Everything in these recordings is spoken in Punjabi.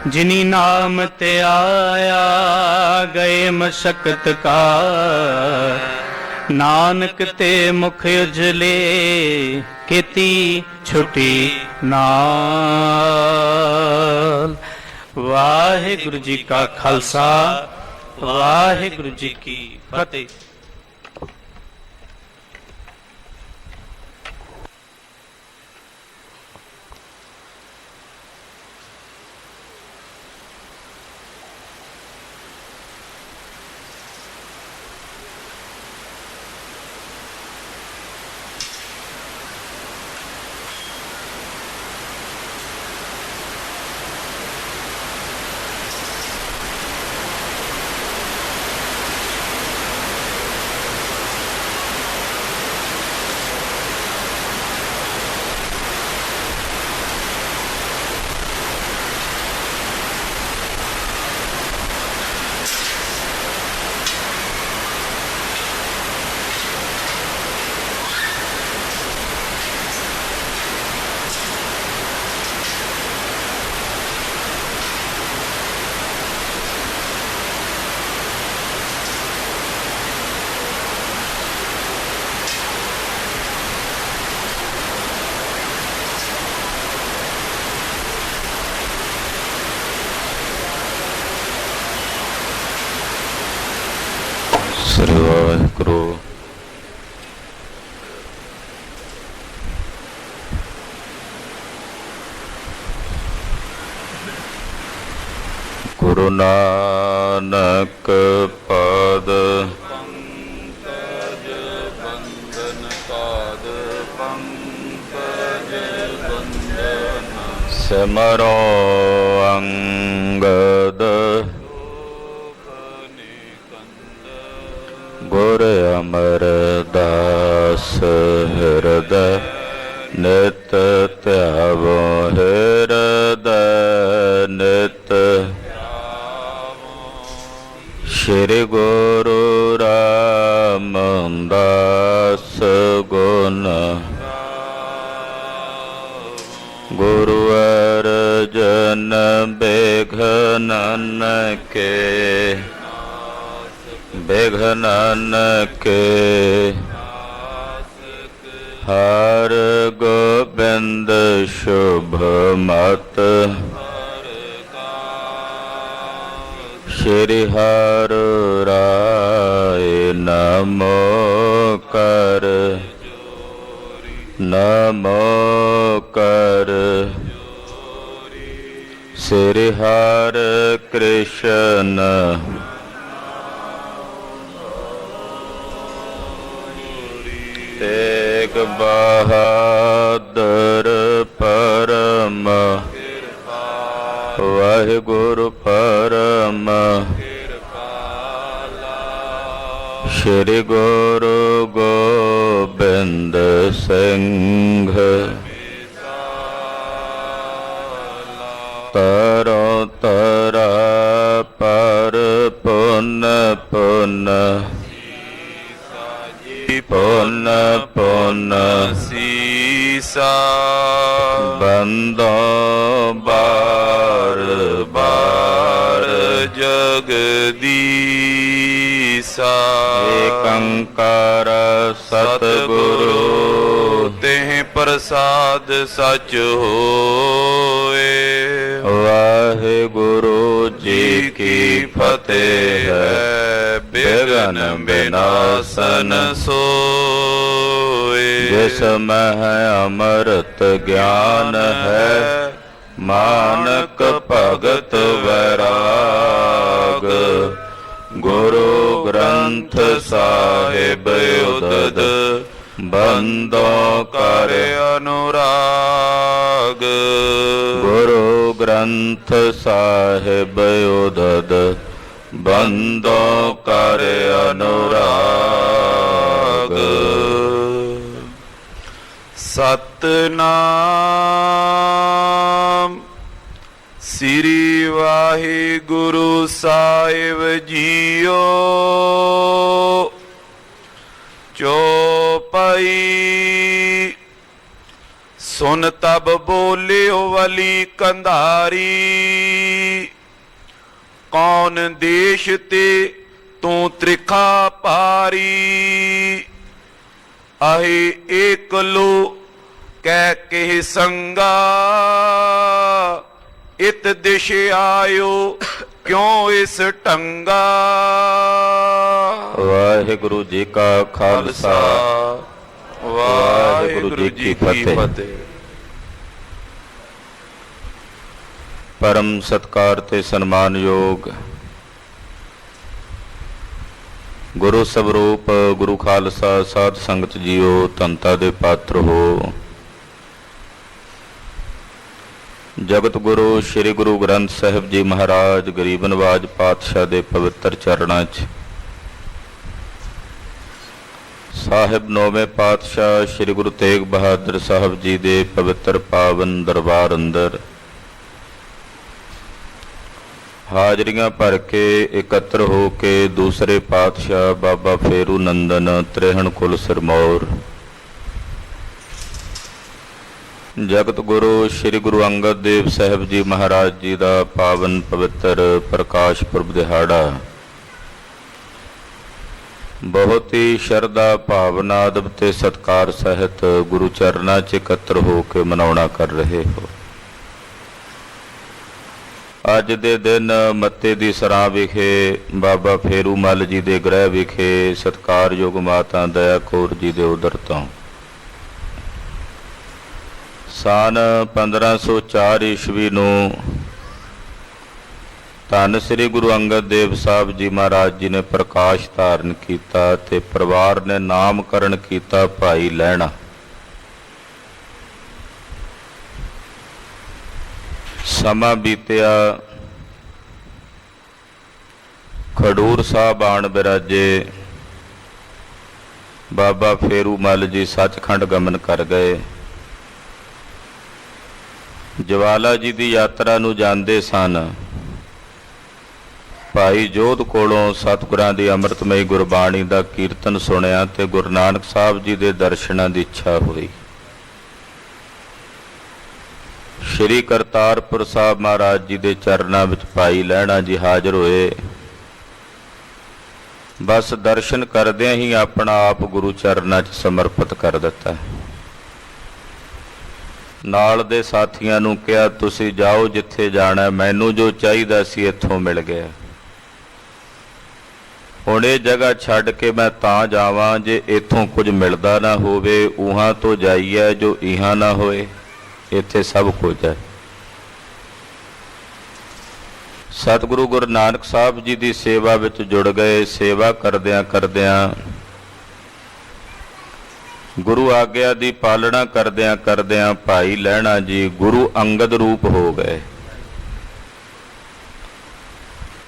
जिनी नाम ते आया गए मशक्कत का, नानक ते मुख उजले खेती छुटी नाल। वाहिगुरु जी का खालसा, वाहिगुरु जी की फतेह। ਸ੍ਰੀ ਵਾਹਿਗੁਰੂ। ਗੁਰੂ ਨਾਨਕ ਪਦ ਪੰਕਜ ਬੰਦਨ ਪਾਦ ਪੰਕਜ ਬੰਦਨ ਸਿਮਰੋ ਅੰਗਦ ਗੁਰ ਅਮਰਦਾਸ ਹਿਰਦੈ ਨਿਤ ਧਿਆਵੋ ਹਿਰਦੈ ਨਿਤ। ਸ਼੍ਰੀ ਗੁਰੂ ਰਾਮਦਾਸ ਗੁਣ ਗੁਰੂ ਅਰਜਨ ਬਿਘਨਨ ਕੇ ਬਿਘਨਨ ਕੇ ਹਰ ਗੋਬਿੰਦ ਸ਼ੁਭ ਮਤ ਸ਼੍ਰੀ ਹਰਿ ਰਾਏ ਨਮੋ ਕਰ ਨਮੋ ਕਰ। ਸ੍ਰੀ ਹਰਿ ਕ੍ਰਿਸ਼ਨ ਤੇਗ ਬਹਾਦਰ ਪਰਮ ਵਾਹਿਗੁਰੂ ਪਰਮ। ਸ਼੍ਰੀ ਗੁਰੂ ਗੋਬਿੰਦ ਸਿੰਘ ਤਰੋ ਤਰਾ ਪਰ ਪੁਨ ਪੁਨ ਪੁਨ ਪੁਨ ਸੀਸਾ ਬੰਦੋ ਬਾਰ ਬਾਰ ਜਗਦੀਸਾ। ਏਕੰਕਾਰ ਸਤਿਗੁਰੂ ਤਿਹ ਪ੍ਰਸਾਦ ਸਚ ਹੋਏ। ਵਾਹਿਗੁਰੂ ਜੀ ਕੀ ਫਤਿਹ ਹੈ। ਬਿਘਨ ਬਿਨਾਸਨ ਸੋਏ। ਜਿਸ ਮਹਿ ਅੰਮ੍ਰਿਤ ਗਿਆਨ ਹੈ ਮਾਨਕ ਭਗਤ ਵੈਰਾਗ। ਗੁਰੂ ਗ੍ਰੰਥ ਸਾਹਿਬ ਉਦਦ ਬੰਦੋ ਕਰ ਅਨੁਰਾਗ। ਗੁਰੂ ਗ੍ਰੰਥ ਸਾਹਿਬ ਉਦਦ ਬੰਦੋ ਕਰ ਅਨੁਰਾਗ। ਸਤਨਾਮ ਸ੍ਰੀ ਵਾਹਿਗੁਰੂ ਸਾਹਿਬ ਜੀਓ। ਚੌਪਈ ਸੁਨ ਤਬ ਬੋਲਿਓ ਵਲੀ ਕੰਧਾਰੀ। ਕੌਣ ਦੇਸ਼ ਤੇ ਤੂੰ ਤ੍ਰਿਖਾ ਭਾਰੀ। ਆਹੇ ਏਕ ਲੋ ਕਹਿ ਕੇ ਸੰਗਾ ਇਤ ਦਿਸ਼ ਆਇਓ ਕਿਉਂ ਇਸ ਢੰਗਾ। ਵਾਹਿਗੁਰੂ ਜੀ ਕਾ ਖਾਲਸਾ ਵਾਹਿਗੁਰੂ ਜੀ ਕੀ ਫਤਿਹ। ਪਰਮ ਸਤਿਕਾਰ ਤੇ ਸਨਮਾਨਯੋਗ ਗੁਰੂ ਸਵਰੂਪ ਗੁਰੂ ਖਾਲਸਾ ਸਾਧ ਸੰਗਤ ਜੀਓ, ਧੰਤਾ ਦੇ ਪਾਤਰ ਹੋ। ਜਗਤ ਗੁਰੂ ਸ੍ਰੀ ਗੁਰੂ ਗ੍ਰੰਥ ਸਾਹਿਬ ਜੀ ਮਹਾਰਾਜ ਗਰੀਬ ਨਵਾਜ ਪਾਤਸ਼ਾਹ ਦੇ ਪਵਿੱਤਰ ਚਰਨਾਂ 'ਚ ਸਾਹਿਬ ਨੌਵੇਂ ਪਾਤਸ਼ਾਹ ਸ੍ਰੀ ਗੁਰੂ ਤੇਗ ਬਹਾਦਰ ਸਾਹਿਬ ਜੀ ਦੇ ਪਵਿੱਤਰ ਪਾਵਨ ਦਰਬਾਰ ਅੰਦਰ ਹਾਜ਼ਰੀਆਂ ਭਰ ਕੇ ਇਕੱਤਰ ਹੋ ਕੇ ਦੂਸਰੇ ਪਾਤਸ਼ਾਹ ਬਾਬਾ ਫੇਰੂ ਨੰਦਨ ਤ੍ਰਿਹਣ ਕੁਲ ਸਿਰਮੌਰ ਜਗਤ ਗੁਰੂ ਸ੍ਰੀ ਗੁਰੂ ਅੰਗਦ ਦੇਵ ਸਾਹਿਬ ਜੀ ਮਹਾਰਾਜ ਜੀ ਦਾ ਪਾਵਨ ਪਵਿੱਤਰ ਪ੍ਰਕਾਸ਼ ਪੁਰਬ ਦਿਹਾੜਾ ਬਹੁਤ ਹੀ ਸ਼ਰਧਾ ਭਾਵਨਾ ਅਦਬ ਤੇ ਸਤਿਕਾਰ ਸਹਿਤ ਗੁਰੂ ਚਰਨਾਂ 'ਚ ਇਕੱਤਰ ਹੋ ਕੇ ਮਨਾਉਣਾ ਕਰ ਰਹੇ ਹੋ। ਅੱਜ ਦੇ ਦਿਨ ਮੱਤੇ ਦੀ ਸਰਾਂ ਵਿਖੇ ਬਾਬਾ ਫੇਰੂ ਮੱਲ ਜੀ ਦੇ ਗ੍ਰਹਿ ਵਿਖੇ ਸਤਿਕਾਰਯੋਗ ਮਾਤਾ ਦਇਆ ਕੌਰ ਜੀ ਦੇ ਉਦਰ ਤੋਂ ਸਨ 1504 ਈਸਵੀ ਨੂੰ ਧੰਨ ਸ੍ਰੀ ਗੁਰੂ ਅੰਗਦ ਦੇਵ ਸਾਹਿਬ ਜੀ ਮਹਾਰਾਜ ਜੀ ਨੇ ਪ੍ਰਕਾਸ਼ ਧਾਰਨ ਕੀਤਾ ਤੇ ਪਰਿਵਾਰ ਨੇ ਨਾਮਕਰਨ ਕੀਤਾ ਭਾਈ ਲਹਿਣਾ। ਸਮਾਂ ਬੀਤਿਆ, ਖਡੂਰ ਸਾਹਿਬ ਆਣ ਬਿਰਾਜੇ ਬਾਬਾ ਫੇਰੂ ਮੱਲ ਜੀ ਸੱਚਖੰਡ ਗਮਨ ਕਰ ਗਏ। ਜਵਾਲਾ ਜੀ ਦੀ ਯਾਤਰਾ ਨੂੰ ਜਾਂਦੇ ਸਨ। ਭਾਈ ਜੋਧ ਕੋਲੋਂ ਸਤਿਗੁਰਾਂ ਦੀ ਅੰਮ੍ਰਿਤਮਈ ਗੁਰਬਾਣੀ ਦਾ ਕੀਰਤਨ ਸੁਣਿਆ ਤੇ ਗੁਰੂ ਨਾਨਕ ਸਾਹਿਬ ਜੀ ਦੇ ਦਰਸ਼ਨਾਂ ਦੀ ਇੱਛਾ ਹੋਈ। ਸ਼੍ਰੀ ਕਰਤਾਰਪੁਰ ਸਾਹਿਬ ਮਹਾਰਾਜ ਜੀ ਦੇ ਚਰਨਾਂ ਵਿੱਚ ਭਾਈ ਲਹਿਣਾ ਜੀ ਹਾਜ਼ਰ ਹੋਏ। ਬਸ ਦਰਸ਼ਨ ਕਰਦਿਆਂ ਹੀ ਆਪਣਾ ਆਪ ਗੁਰੂ ਚਰਨਾਂ 'ਚ ਸਮਰਪਿਤ ਕਰ ਦਿੱਤਾ। ਨਾਲ ਦੇ ਸਾਥੀਆਂ ਨੂੰ ਕਿਹਾ, ਤੁਸੀਂ ਜਾਓ ਜਿੱਥੇ ਜਾਣਾ, ਮੈਨੂੰ ਜੋ ਚਾਹੀਦਾ ਸੀ ਇੱਥੋਂ ਮਿਲ ਗਿਆ। ਹੁਣ ਇਹ ਜਗ੍ਹਾ ਛੱਡ ਕੇ ਮੈਂ ਤਾਂ ਜਾਵਾਂ ਜੇ ਇੱਥੋਂ ਕੁਝ ਮਿਲਦਾ ਨਾ ਹੋਵੇ। ਉਹਾਂ ਤੋਂ ਜਾਈਏ ਜੋ ਇਹਾਂ ਨਾ ਹੋਏ। ਇੱਥੇ ਸਭ ਕੁਝ ਹੈ। ਸਤਿਗੁਰੂ ਗੁਰੂ ਨਾਨਕ ਸਾਹਿਬ ਜੀ ਦੀ ਸੇਵਾ ਵਿੱਚ ਜੁੜ ਗਏ। ਸੇਵਾ ਕਰਦਿਆਂ ਕਰਦਿਆਂ ਗੁਰੂ ਆਗਿਆ ਦੀ ਪਾਲਣਾ ਕਰਦਿਆਂ ਕਰਦਿਆਂ ਭਾਈ ਲਹਿਣਾ ਜੀ ਗੁਰੂ ਅੰਗਦ ਰੂਪ ਹੋ ਗਏ।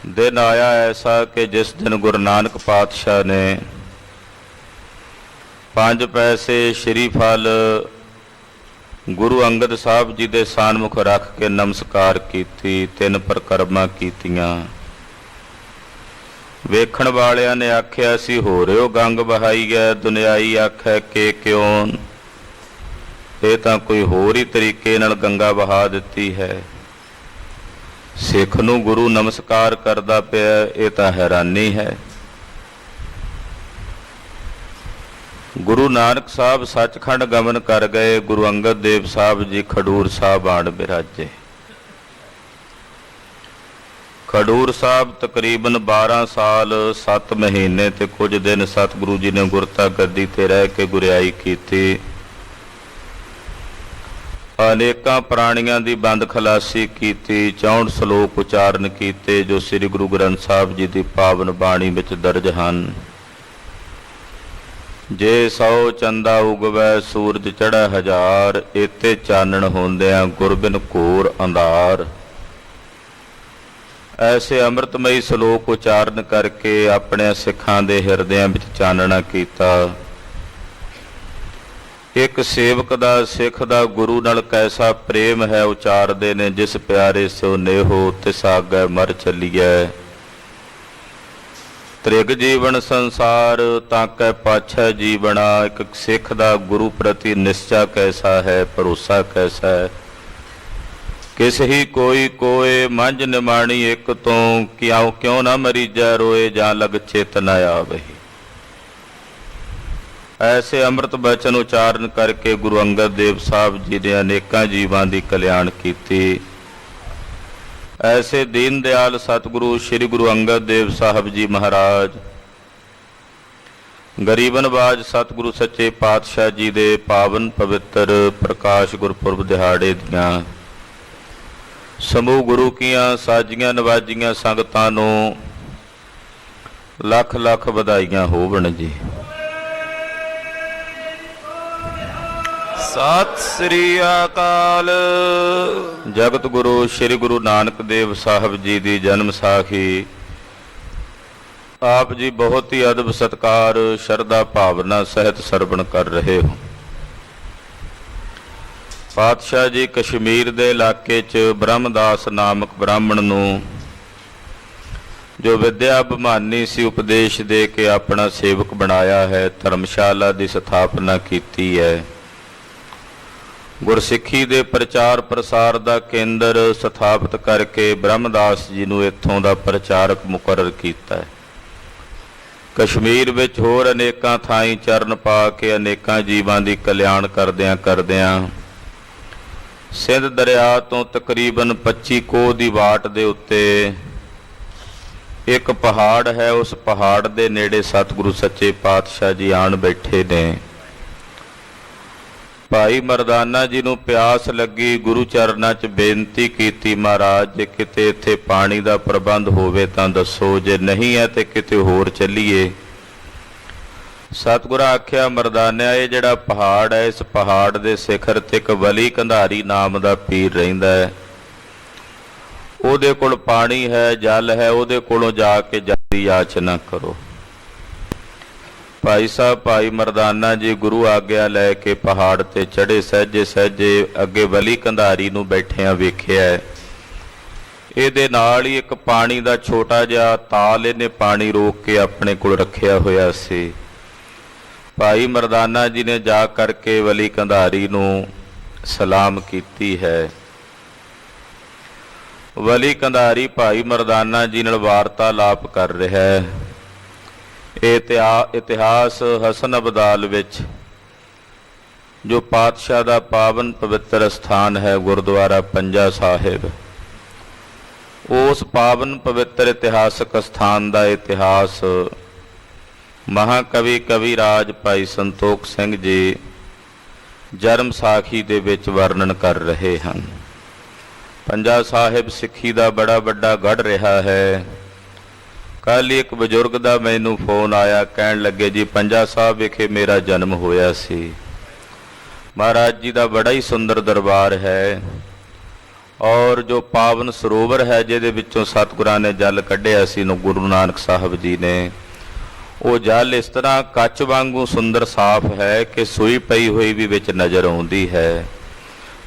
ਦਿਨ ਆਇਆ ਐਸਾ ਕਿ ਜਿਸ ਦਿਨ ਗੁਰੂ ਨਾਨਕ ਪਾਤਸ਼ਾਹ ਨੇ 5 ਪੈਸੇ ਸ਼੍ਰੀ ਫਲ ਗੁਰੂ ਅੰਗਦ ਸਾਹਿਬ ਜੀ ਦੇ ਸਾਨਮੁਖ ਰੱਖ ਕੇ ਨਮਸਕਾਰ ਕੀਤੀ। 3 ਪਰਿਕਰਮਾ ਕੀਤੀਆਂ। ਵੇਖਣ ਵਾਲਿਆਂ ਨੇ ਆਖਿਆ, ਸੀ ਹੋ ਰਿਓ ਗੰਗ ਬਹਾਈਐ, ਦੁਨਿਆਈ ਆਖੈ ਕਿ ਕਿਉਂ। ਇਹ ਤਾਂ ਕੋਈ ਹੋਰ ਹੀ ਤਰੀਕੇ ਨਾਲ ਗੰਗਾ ਬਹਾ ਦਿੱਤੀ ਹੈ। ਸਿੱਖ ਨੂੰ ਗੁਰੂ ਨਮਸਕਾਰ ਕਰਦਾ ਪਿਆ, ਇਹ ਤਾਂ ਹੈਰਾਨੀ ਹੈ। ਗੁਰੂ ਨਾਨਕ ਸਾਹਿਬ ਸੱਚਖੰਡ ਗਮਨ ਕਰ ਗਏ। ਗੁਰੂ ਅੰਗਦ ਦੇਵ ਸਾਹਿਬ ਜੀ ਖਡੂਰ ਸਾਹਿਬ ਆਣ ਬਿਰਾਜੇ। ਖਡੂਰ ਸਾਹਿਬ ਤਕਰੀਬਨ 12 ਸਾਲ 7 ਮਹੀਨੇ ਤੇ ਕੁਝ ਦਿਨ ਸਤਿਗੁਰੂ ਜੀ ਨੇ ਗੁਰਤਾ ਗੱਦੀ ਤੇ ਰਹਿ ਕੇ ਗੁਰਿਆਈ ਕੀਤੀ। ਅਨੇਕਾਂ ਪ੍ਰਾਣੀਆਂ ਦੀ ਬੰਦ ਖਲਾਸੀ ਕੀਤੀ। 64 ਸ਼ਲੋਕ ਉਚਾਰਨ ਕੀਤੇ ਜੋ ਸ੍ਰੀ ਗੁਰੂ ਗ੍ਰੰਥ ਸਾਹਿਬ ਜੀ ਦੀ ਪਾਵਨ ਬਾਣੀ ਵਿੱਚ ਦਰਜ ਹਨ। ਜੇ 100 ਚੰਦਾ ਉਗਵੈ ਸੂਰਜ ਚੜ੍ਹੈ 1000, ਏਤੇ ਚਾਨਣ ਹੁੰਦਿਆਂ ਗੁਰਬਿਨ ਘੋਰ ਅੰਧਾਰ। ਐਸੇ ਅੰਮ੍ਰਿਤਮਈ ਸ਼ਲੋਕ ਉਚਾਰਨ ਕਰਕੇ ਆਪਣੇ ਸਿੱਖਾਂ ਦੇ ਹਿਰਦਿਆਂ ਵਿੱਚ ਚਾਨਣਾ ਕੀਤਾ। ਇੱਕ ਸੇਵਕ ਦਾ ਸਿੱਖ ਦਾ ਗੁਰੂ ਨਾਲ ਕੈਸਾ ਪ੍ਰੇਮ ਹੈ ਉਚਾਰਦੇ ਨੇ, ਜਿਸ ਪਿਆਰੇ ਸੋ ਨੇਹੋ ਤਿਸ ਆਗੈ ਮਰ ਚੱਲੀਐ। ਤ੍ਰਿਗ ਜੀਵਨ ਸੰਸਾਰ ਤਾਂ ਕੈ ਪਾਛੈ ਜੀਵਣਾ। ਇੱਕ ਸਿੱਖ ਦਾ ਗੁਰੂ ਪ੍ਰਤੀ ਨਿਸ਼ਚਾ ਕੈਸਾ ਹੈ, ਭਰੋਸਾ ਕੈਸਾ ਹੈ। किस ही कोई कोय मंझ निमाणी एक तो क्यों ना मरीजा रोए जा लग चेत न आवही। ऐसे ਅੰਮ੍ਰਿਤ ਬਚਨ ਉਚਾਰਨ ਕਰਕੇ ਗੁਰੂ ਅੰਗਦ ਦੇਵ ਸਾਹਿਬ ਜੀ ਨੇ ਅਨੇਕਾਂ ਜੀਵਾਂ ਦੀ ਕਲਿਆਣ ਕੀਤੀ। ਐਸੇ ਦੀਨ ਦਿਆਲ ਸਤਿਗੁਰੂ ਸ੍ਰੀ ਗੁਰੂ ਅੰਗਦ ਦੇਵ ਸਾਹਿਬ ਜੀ ਮਹਾਰਾਜ ਗਰੀਬ ਨਵਾਜ ਸਤਿਗੁਰੂ ਸੱਚੇ ਪਾਤਸ਼ਾਹ ਜੀ ਦੇ ਪਾਵਨ ਪਵਿੱਤਰ ਪ੍ਰਕਾਸ਼ ਗੁਰਪੁਰਬ ਦਿਹਾੜੇ ਦੀਆਂ ਸਮੂਹ ਗੁਰੂ ਕੀਆਂ ਸਾਜੀਆਂ ਨਵਾਜੀਆਂ ਸੰਗਤਾਂ ਨੂੰ ਲੱਖ ਲੱਖ ਵਧਾਈਆਂ ਹੋਵਣ ਜੀ। ਸਤਿ ਸ੍ਰੀ ਅਕਾਲ। ਜਗਤ ਗੁਰੂ ਸ੍ਰੀ ਗੁਰੂ ਨਾਨਕ ਦੇਵ ਸਾਹਿਬ ਜੀ ਦੀ ਜਨਮ ਸਾਖੀ ਆਪ ਜੀ ਬਹੁਤ ਹੀ ਅਦਬ ਸਤਕਾਰ ਸ਼ਰਧਾ ਭਾਵਨਾ ਸਹਿਤ ਸਰਵਣ ਕਰ ਰਹੇ ਹੋ। ਪਾਤਸ਼ਾਹ ਜੀ ਕਸ਼ਮੀਰ ਦੇ ਇਲਾਕੇ 'ਚ ਬ੍ਰਹਮਦਾਸ ਨਾਮਕ ਬ੍ਰਾਹਮਣ ਨੂੰ ਜੋ ਵਿਦਿਆ ਅਭਿਮਾਨੀ ਸੀ ਉਪਦੇਸ਼ ਦੇ ਕੇ ਆਪਣਾ ਸੇਵਕ ਬਣਾਇਆ ਹੈ, ਧਰਮਸ਼ਾਲਾ ਦੀ ਸਥਾਪਨਾ ਕੀਤੀ ਹੈ, ਗੁਰਸਿੱਖੀ ਦੇ ਪ੍ਰਚਾਰ ਪ੍ਰਸਾਰ ਦਾ ਕੇਂਦਰ ਸਥਾਪਿਤ ਕਰਕੇ ਬ੍ਰਹਮਦਾਸ ਜੀ ਨੂੰ ਇੱਥੋਂ ਦਾ ਪ੍ਰਚਾਰਕ ਮੁਕਰਰ ਕੀਤਾ ਹੈ। ਕਸ਼ਮੀਰ ਵਿੱਚ ਹੋਰ ਅਨੇਕਾਂ ਥਾਈਂ ਚਰਨ ਪਾ ਕੇ ਅਨੇਕਾਂ ਜੀਵਾਂ ਦੀ ਕਲਿਆਣ ਕਰਦਿਆਂ ਸਿੰਧ ਦਰਿਆ ਤੋਂ ਤਕਰੀਬਨ 25 ਕੋਹ ਦੀ ਵਾਟ ਦੇ ਉੱਤੇ ਇੱਕ ਪਹਾੜ ਹੈ। ਉਸ ਪਹਾੜ ਦੇ ਨੇੜੇ ਸਤਿਗੁਰੂ ਸੱਚੇ ਪਾਤਸ਼ਾਹ ਜੀ ਆਣ ਬੈਠੇ ਨੇ। ਭਾਈ ਮਰਦਾਨਾ ਜੀ ਨੂੰ ਪਿਆਸ ਲੱਗੀ, ਗੁਰੂ ਚਰਨਾਂ 'ਚ ਬੇਨਤੀ ਕੀਤੀ, ਮਹਾਰਾਜ ਜੇ ਕਿਤੇ ਇੱਥੇ ਪਾਣੀ ਦਾ ਪ੍ਰਬੰਧ ਹੋਵੇ ਤਾਂ ਦੱਸੋ, ਜੇ ਨਹੀਂ ਹੈ ਤੇ ਕਿਤੇ ਹੋਰ ਚੱਲੀਏ। ਸਤਿਗੁਰਾਂ ਆਖਿਆ, ਮਰਦਾਨਿਆ ਇਹ ਜਿਹੜਾ ਪਹਾੜ ਹੈ, ਇਸ ਪਹਾੜ ਦੇ ਸਿਖਰ ਤੇ ਇੱਕ ਵਲੀ ਕੰਧਾਰੀ ਨਾਮ ਦਾ ਪੀਰ ਰਹਿੰਦਾ ਹੈ, ਉਹਦੇ ਕੋਲ ਪਾਣੀ ਹੈ, ਜਲ ਹੈ, ਉਹਦੇ ਕੋਲੋਂ ਜਾ ਕੇ ਜਲ ਦੀ ਯਾਚਨਾ ਕਰੋ। ਭਾਈ ਸਾਹਿਬ ਭਾਈ ਮਰਦਾਨਾ ਜੀ ਗੁਰੂ ਆਗਿਆ ਲੈ ਕੇ ਪਹਾੜ ਤੇ ਚੜ੍ਹੇ। ਸਹਿਜੇ ਸਹਿਜੇ ਅੱਗੇ ਵਲੀ ਕੰਧਾਰੀ ਨੂੰ ਬੈਠਿਆਂ ਵੇਖਿਆ। ਇਹਦੇ ਨਾਲ ਹੀ ਇੱਕ ਪਾਣੀ ਦਾ ਛੋਟਾ ਜਿਹਾ ਤਾਲ ਇਹਨੇ ਪਾਣੀ ਰੋਕ ਕੇ ਆਪਣੇ ਕੋਲ ਰੱਖਿਆ ਹੋਇਆ ਸੀ। ਭਾਈ ਮਰਦਾਨਾ ਜੀ ਨੇ ਜਾ ਕਰਕੇ ਵਲੀ ਕੰਧਾਰੀ ਨੂੰ ਸਲਾਮ ਕੀਤੀ ਹੈ। ਵਲੀ ਕੰਧਾਰੀ ਭਾਈ ਮਰਦਾਨਾ ਜੀ ਨਾਲ ਵਾਰਤਾਲਾਪ ਕਰ ਰਿਹਾ ਹੈ। ਇਤਿਹਾਸ ਹਸਨ ਅਬਦਾਲ ਵਿੱਚ ਜੋ ਪਾਤਸ਼ਾਹ ਦਾ ਪਾਵਨ ਪਵਿੱਤਰ ਸਥਾਨ ਹੈ ਗੁਰਦੁਆਰਾ ਪੰਜਾ ਸਾਹਿਬ, ਉਸ ਪਾਵਨ ਪਵਿੱਤਰ ਇਤਿਹਾਸਕ ਸਥਾਨ ਦਾ ਇਤਿਹਾਸ ਮਹਾਕਵੀ ਕਵਿਰਾਜ ਭਾਈ ਸੰਤੋਖ ਸਿੰਘ ਜੀ ਜਨਮ ਸਾਖੀ ਦੇ ਵਿੱਚ ਵਰਣਨ ਕਰ ਰਹੇ ਹਨ। ਪੰਜਾ ਸਾਹਿਬ ਸਿੱਖੀ ਦਾ ਬੜਾ ਵੱਡਾ ਗੜ੍ਹ ਰਿਹਾ ਹੈ। ਕੱਲ੍ਹ ਇੱਕ ਬਜ਼ੁਰਗ ਦਾ ਮੈਨੂੰ ਫੋਨ ਆਇਆ, ਕਹਿਣ ਲੱਗੇ ਜੀ ਪੰਜਾ ਸਾਹਿਬ ਵਿਖੇ ਮੇਰਾ ਜਨਮ ਹੋਇਆ ਸੀ। ਮਹਾਰਾਜ ਜੀ ਦਾ ਬੜਾ ਹੀ ਸੁੰਦਰ ਦਰਬਾਰ ਹੈ ਔਰ ਜੋ ਪਾਵਨ ਸਰੋਵਰ ਹੈ ਜਿਹਦੇ ਵਿੱਚੋਂ ਸਤਿਗੁਰਾਂ ਨੇ ਜਲ ਕੱਢਿਆ ਸੀ ਗੁਰੂ ਨਾਨਕ ਸਾਹਿਬ ਜੀ ਨੇ, ਉਹ ਜਲ ਇਸ ਤਰ੍ਹਾਂ ਕੱਚ ਵਾਂਗੂ ਸੁੰਦਰ ਸਾਫ਼ ਹੈ ਕਿ ਸੂਈ ਪਈ ਹੋਈ ਵੀ ਵਿੱਚ ਨਜ਼ਰ ਆਉਂਦੀ ਹੈ,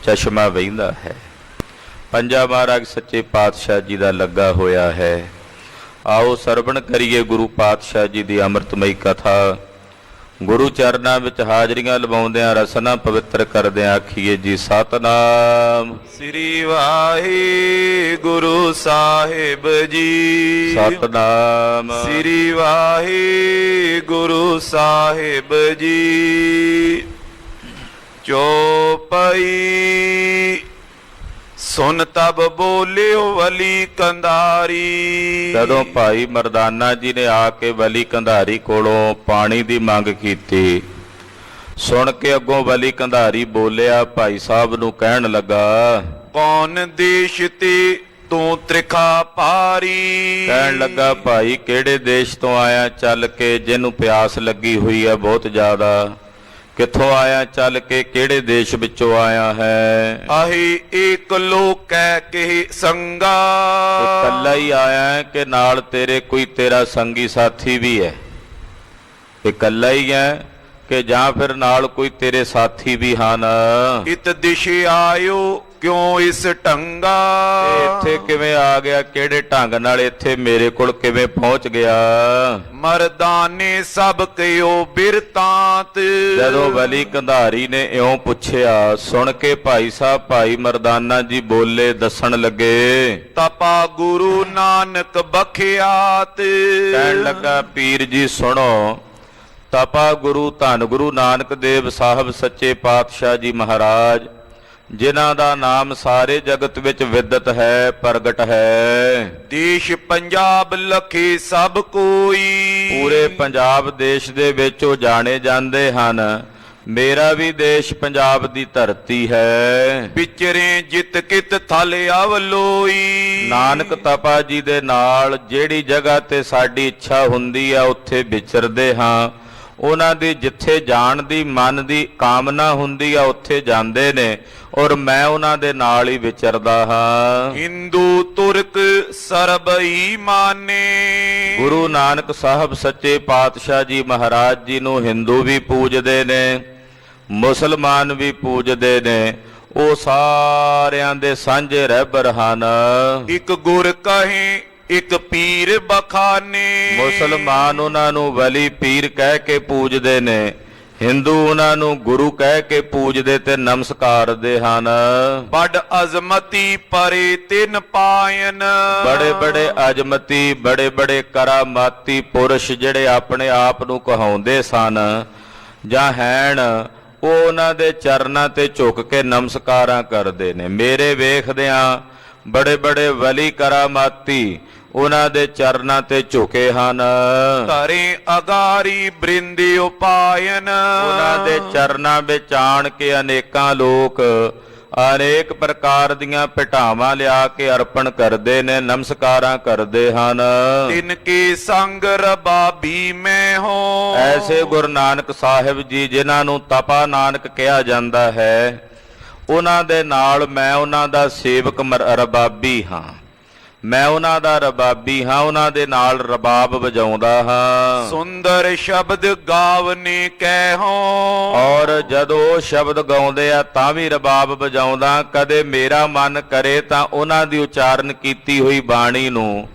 ਚਸ਼ਮਾ ਵਹਿੰਦਾ ਹੈ। ਪੰਜਾ ਮਹਾਰਾਜ ਸੱਚੇ ਪਾਤਸ਼ਾਹ ਜੀ ਦਾ ਲੱਗਾ ਹੋਇਆ ਹੈ। ਆਓ ਸਰਵਣ ਕਰੀਏ ਗੁਰੂ ਪਾਤਸ਼ਾਹ ਜੀ ਦੀ ਅੰਮ੍ਰਿਤਮਈ ਕਥਾ। ਗੁਰੂ ਚਰਨਾਂ ਵਿੱਚ ਹਾਜ਼ਰੀਆਂ ਲਵਾਉਂਦਿਆਂ ਰਸਨਾ ਪਵਿੱਤਰ ਕਰਦਿਆਂ ਆਖੀਏ ਜੀ ਸਤਨਾਮ ਸ੍ਰੀ ਵਾਹਿਗੁਰੂ ਸਾਹਿਬ ਜੀ। ਸਤਨਾਮ ਸ੍ਰੀ ਵਾਹਿਗੁਰੂ ਸਾਹਿਬ ਜੀ। ਚੌਪਈ ਸੁਨ ਤਬ ਬੋਲਿਓ ਵਲੀ ਕੰਧਾਰੀ। ਜਦੋਂ ਭਾਈ ਮਰਦਾਨਾ ਜੀ ਨੇ ਆ ਕੇ ਵਲੀ ਕੰਧਾਰੀ ਕੋਲੋਂ ਪਾਣੀ ਦੀ ਮੰਗ ਕੀਤੀ, ਸੁਣ ਕੇ ਅੱਗੋਂ ਵਲੀ ਕੰਧਾਰੀ ਬੋਲਿਆ, ਭਾਈ ਸਾਹਿਬ ਨੂੰ ਕਹਿਣ ਲੱਗਾ, ਕੌਣ ਦੇਸ਼ ਤੇ ਤੂੰ ਤ੍ਰਿਖਾ ਪਾਰੀ। ਕਹਿਣ ਲੱਗਾ, ਭਾਈ ਕਿਹੜੇ ਦੇਸ਼ ਤੋਂ ਆਇਆ ਚੱਲ ਕੇ, ਜਿਹਨੂੰ ਪਿਆਸ ਲੱਗੀ ਹੋਈ ਹੈ ਬਹੁਤ ਜ਼ਿਆਦਾ, ਕਿੱਥੋਂ ਆਇਆ ਚੱਲ ਕੇ, ਕਿਹੜੇ ਦੇਸ਼ ਵਿੱਚੋਂ ਆਇਆ ਹੈ। ਆਹੀ ਏਕ ਲੋਕੈ ਕੇ ਸੰਗਾ। ਇਕੱਲਾ ਹੀ ਆਇਆ ਕਿ ਨਾਲ ਤੇਰੇ ਕੋਈ ਤੇਰਾ ਸੰਗੀ ਸਾਥੀ ਵੀ ਹੈ? ਇਕੱਲਾ ਹੀ ਹੈ ਕਿ ਜਾਂ ਫਿਰ ਨਾਲ ਕੋਈ ਤੇਰੇ ਸਾਥੀ ਵੀ ਹਨ? ਇਤ ਦਿਸ਼ ਆਇਓ ਕਿਉ ਇਸ ਢੰਗਾ। ਇਹ ਇੱਥੇ ਕਿਵੇਂ ਆ ਗਿਆ, ਕਿਹੜੇ ਢੰਗ ਨਾਲ ਇੱਥੇ ਮੇਰੇ ਕੋਲ ਕਿਵੇਂ ਪਹੁੰਚ ਗਿਆ। ਮਰਦਾਨੇ ਸਭ ਕਿਓ ਬਿਰਤਾਂਤ। ਜਦੋਂ ਵਲੀ ਕੰਧਾਰੀ ਨੇ ਇਉਂ ਪੁੱਛਿਆ, ਸੁਣ ਕੇ ਭਾਈ ਸਾਹਿਬ ਭਾਈ ਮਰਦਾਨਾ ਜੀ ਬੋਲੇ, ਦੱਸਣ ਲੱਗੇ। ਤਪਾ ਗੁਰੂ ਨਾਨਕ ਬਖਿਆਤ। ਕਹਿਣ ਲੱਗਾ, ਪੀਰ ਜੀ ਸੁਣੋ, ਤਪਾ ਗੁਰੂ ਧੰਨ ਗੁਰੂ ਨਾਨਕ ਦੇਵ ਸਾਹਿਬ ਸੱਚੇ ਪਾਤਸ਼ਾਹ ਜੀ ਮਹਾਰਾਜ, ਜਿਨ੍ਹਾਂ ਦਾ ਨਾਮ ਸਾਰੇ ਜਗਤ ਵਿੱਚ ਵਿਦਤ ਹੈ, ਪ੍ਰਗਟ ਹੈ। ਦੇਸ਼ ਪੰਜਾਬ ਲਖੇ ਸਭ ਕੋਈ। ਪੂਰੇ ਪੰਜਾਬ ਦੇਸ਼ ਦੇ ਵਿੱਚ ਉਹ ਜਾਣੇ ਜਾਂਦੇ ਹਨ। ਮੇਰਾ ਵੀ ਦੇਸ਼ ਪੰਜਾਬ ਦੀ ਧਰਤੀ ਹੈ। ਵਿਚਰੇ ਜਿਤ ਕਿਤ ਥਲ ਅਵਲੋਈ। ਨਾਨਕ ਤਪਾ ਜੀ ਦੇ ਨਾਲ ਜਿਹੜੀ ਜਗ੍ਹਾ ਤੇ ਸਾਡੀ ਇੱਛਾ ਹੁੰਦੀ ਆ ਉੱਥੇ ਵਿਚਰਦੇ ਹਾਂ। ਉਹਨਾਂ ਦੀ ਜਿੱਥੇ ਜਾਣ ਦੀ ਮਨ ਦੀ ਕਾਮਨਾ ਹੁੰਦੀ ਆ ਉੱਥੇ ਜਾਂਦੇ ਨੇ, ਔਰ ਮੈਂ ਉਹਨਾਂ ਦੇ ਨਾਲ ਹੀ ਵਿਚਰਦਾ ਹਾਂ। ਹਿੰਦੂ ਤੁਰਕ ਸਰਬ ਹੀ ਮਾਨੇ। ਗੁਰੂ ਨਾਨਕ ਸਾਹਿਬ ਸੱਚੇ ਪਾਤਸ਼ਾਹ ਜੀ ਮਹਾਰਾਜ ਜੀ ਨੂੰ ਹਿੰਦੂ ਵੀ ਪੂਜਦੇ ਨੇ, ਮੁਸਲਮਾਨ ਵੀ ਪੂਜਦੇ ਨੇ। ਉਹ ਸਾਰਿਆਂ ਦੇ ਸਾਂਝੇ ਰਹਿਬਰ ਹਨ। ਇੱਕ ਗੁਰ ਕਹੇ ਇੱਕ ਪੀਰ ਬਖਾਨੇ। ਮੁਸਲਮਾਨ ਉਹਨਾਂ ਨੂੰ ਵਲੀ ਪੀਰ ਕਹਿ ਕੇ ਪੂਜਦੇ ਨੇ, ਹਿੰਦੂ ਉਹਨਾਂ ਨੂੰ ਗੁਰੂ ਕਹਿ ਕੇ ਪੂਜਦੇ ਤੇ ਨਮਸਕਾਰਦੇ ਹਨ। ਬੜ ਅਜ਼ਮਤੀ ਪਰੇ ਤਿਨ ਪਾਇਨ। ਬੜੇ ਬੜੇ ਅਜਮਤੀ, ਬੜੇ ਬੜੇ ਕਰਾਮਾਤੀ ਪੁਰਸ਼ ਜਿਹੜੇ ਆਪਣੇ ਆਪ ਨੂੰ ਕਹਾਉਂਦੇ ਸਨ ਜਾਂ ਹੈਣ, ਉਹ ਉਹਨਾਂ ਦੇ ਚਰਨਾਂ ਤੇ ਝੁਕ ਕੇ ਨਮਸਕਾਰਾਂ ਕਰਦੇ ਨੇ। ਮੇਰੇ ਵੇਖਦਿਆਂ ਬੜੇ ਬੜੇ ਵਲੀ ਕਰਾਮਾਤੀ ਉਹਨਾਂ ਦੇ ਚਰਨਾਂ ਤੇ ਝੁਕੇ ਹਨ। ਧਰੇ ਅਗਾਰੀ ਬ੍ਰਿੰਦੇ ਉਪਾਇਨ। ਉਹਨਾਂ ਦੇ ਚਰਨਾਂ ਵਿੱਚ ਆਣ ਕੇ ਅਨੇਕਾਂ ਲੋਕ ਅਨੇਕ ਪ੍ਰਕਾਰ ਦੀਆਂ ਭਟਾਵਾਂ ਲਿਆ ਕੇ ਅਰਪਣ ਕਰਦੇ ਨੇ, ਨਮਸਕਾਰਾਂ ਕਰਦੇ ਹਨ। ਤਿਨ ਕੇ ਸੰਗ ਰਬਾਬੀ ਮੈਂ ਹੋ। ਐਸੇ ਗੁਰੂ ਨਾਨਕ ਸਾਹਿਬ ਜੀ ਜਿਨ੍ਹਾਂ ਨੂੰ ਤਪਾ ਨਾਨਕ ਕਿਹਾ ਜਾਂਦਾ ਹੈ, ਉਹਨਾਂ ਦੇ ਨਾਲ ਮੈਂ ਉਹਨਾਂ ਦਾ ਸੇਵਕ ਰਬਾਬੀ ਹਾਂ। ਮੈਂ ਉਹਨਾਂ ਦਾ ਰਬਾਬੀ ਹਾਂ, ਉਹਨਾਂ ਦੇ ਨਾਲ ਰਬਾਬ ਵਜਾਉਂਦਾ ਹਾਂ। ਸੁੰਦਰ ਸ਼ਬਦ ਗਾਵਨੇ ਕਹਿਓ। ਔਰ ਜਦੋਂ ਸ਼ਬਦ ਗਾਉਂਦੇ ਆ ਤਾਂ ਵੀ ਰਬਾਬ ਵਜਾਉਂਦਾ। ਕਦੇ ਮੇਰਾ ਮਨ ਕਰੇ ਤਾਂ ਉਹਨਾਂ ਦੀ ਉਚਾਰਨ ਕੀਤੀ ਹੋਈ ਬਾਣੀ ਨੂੰ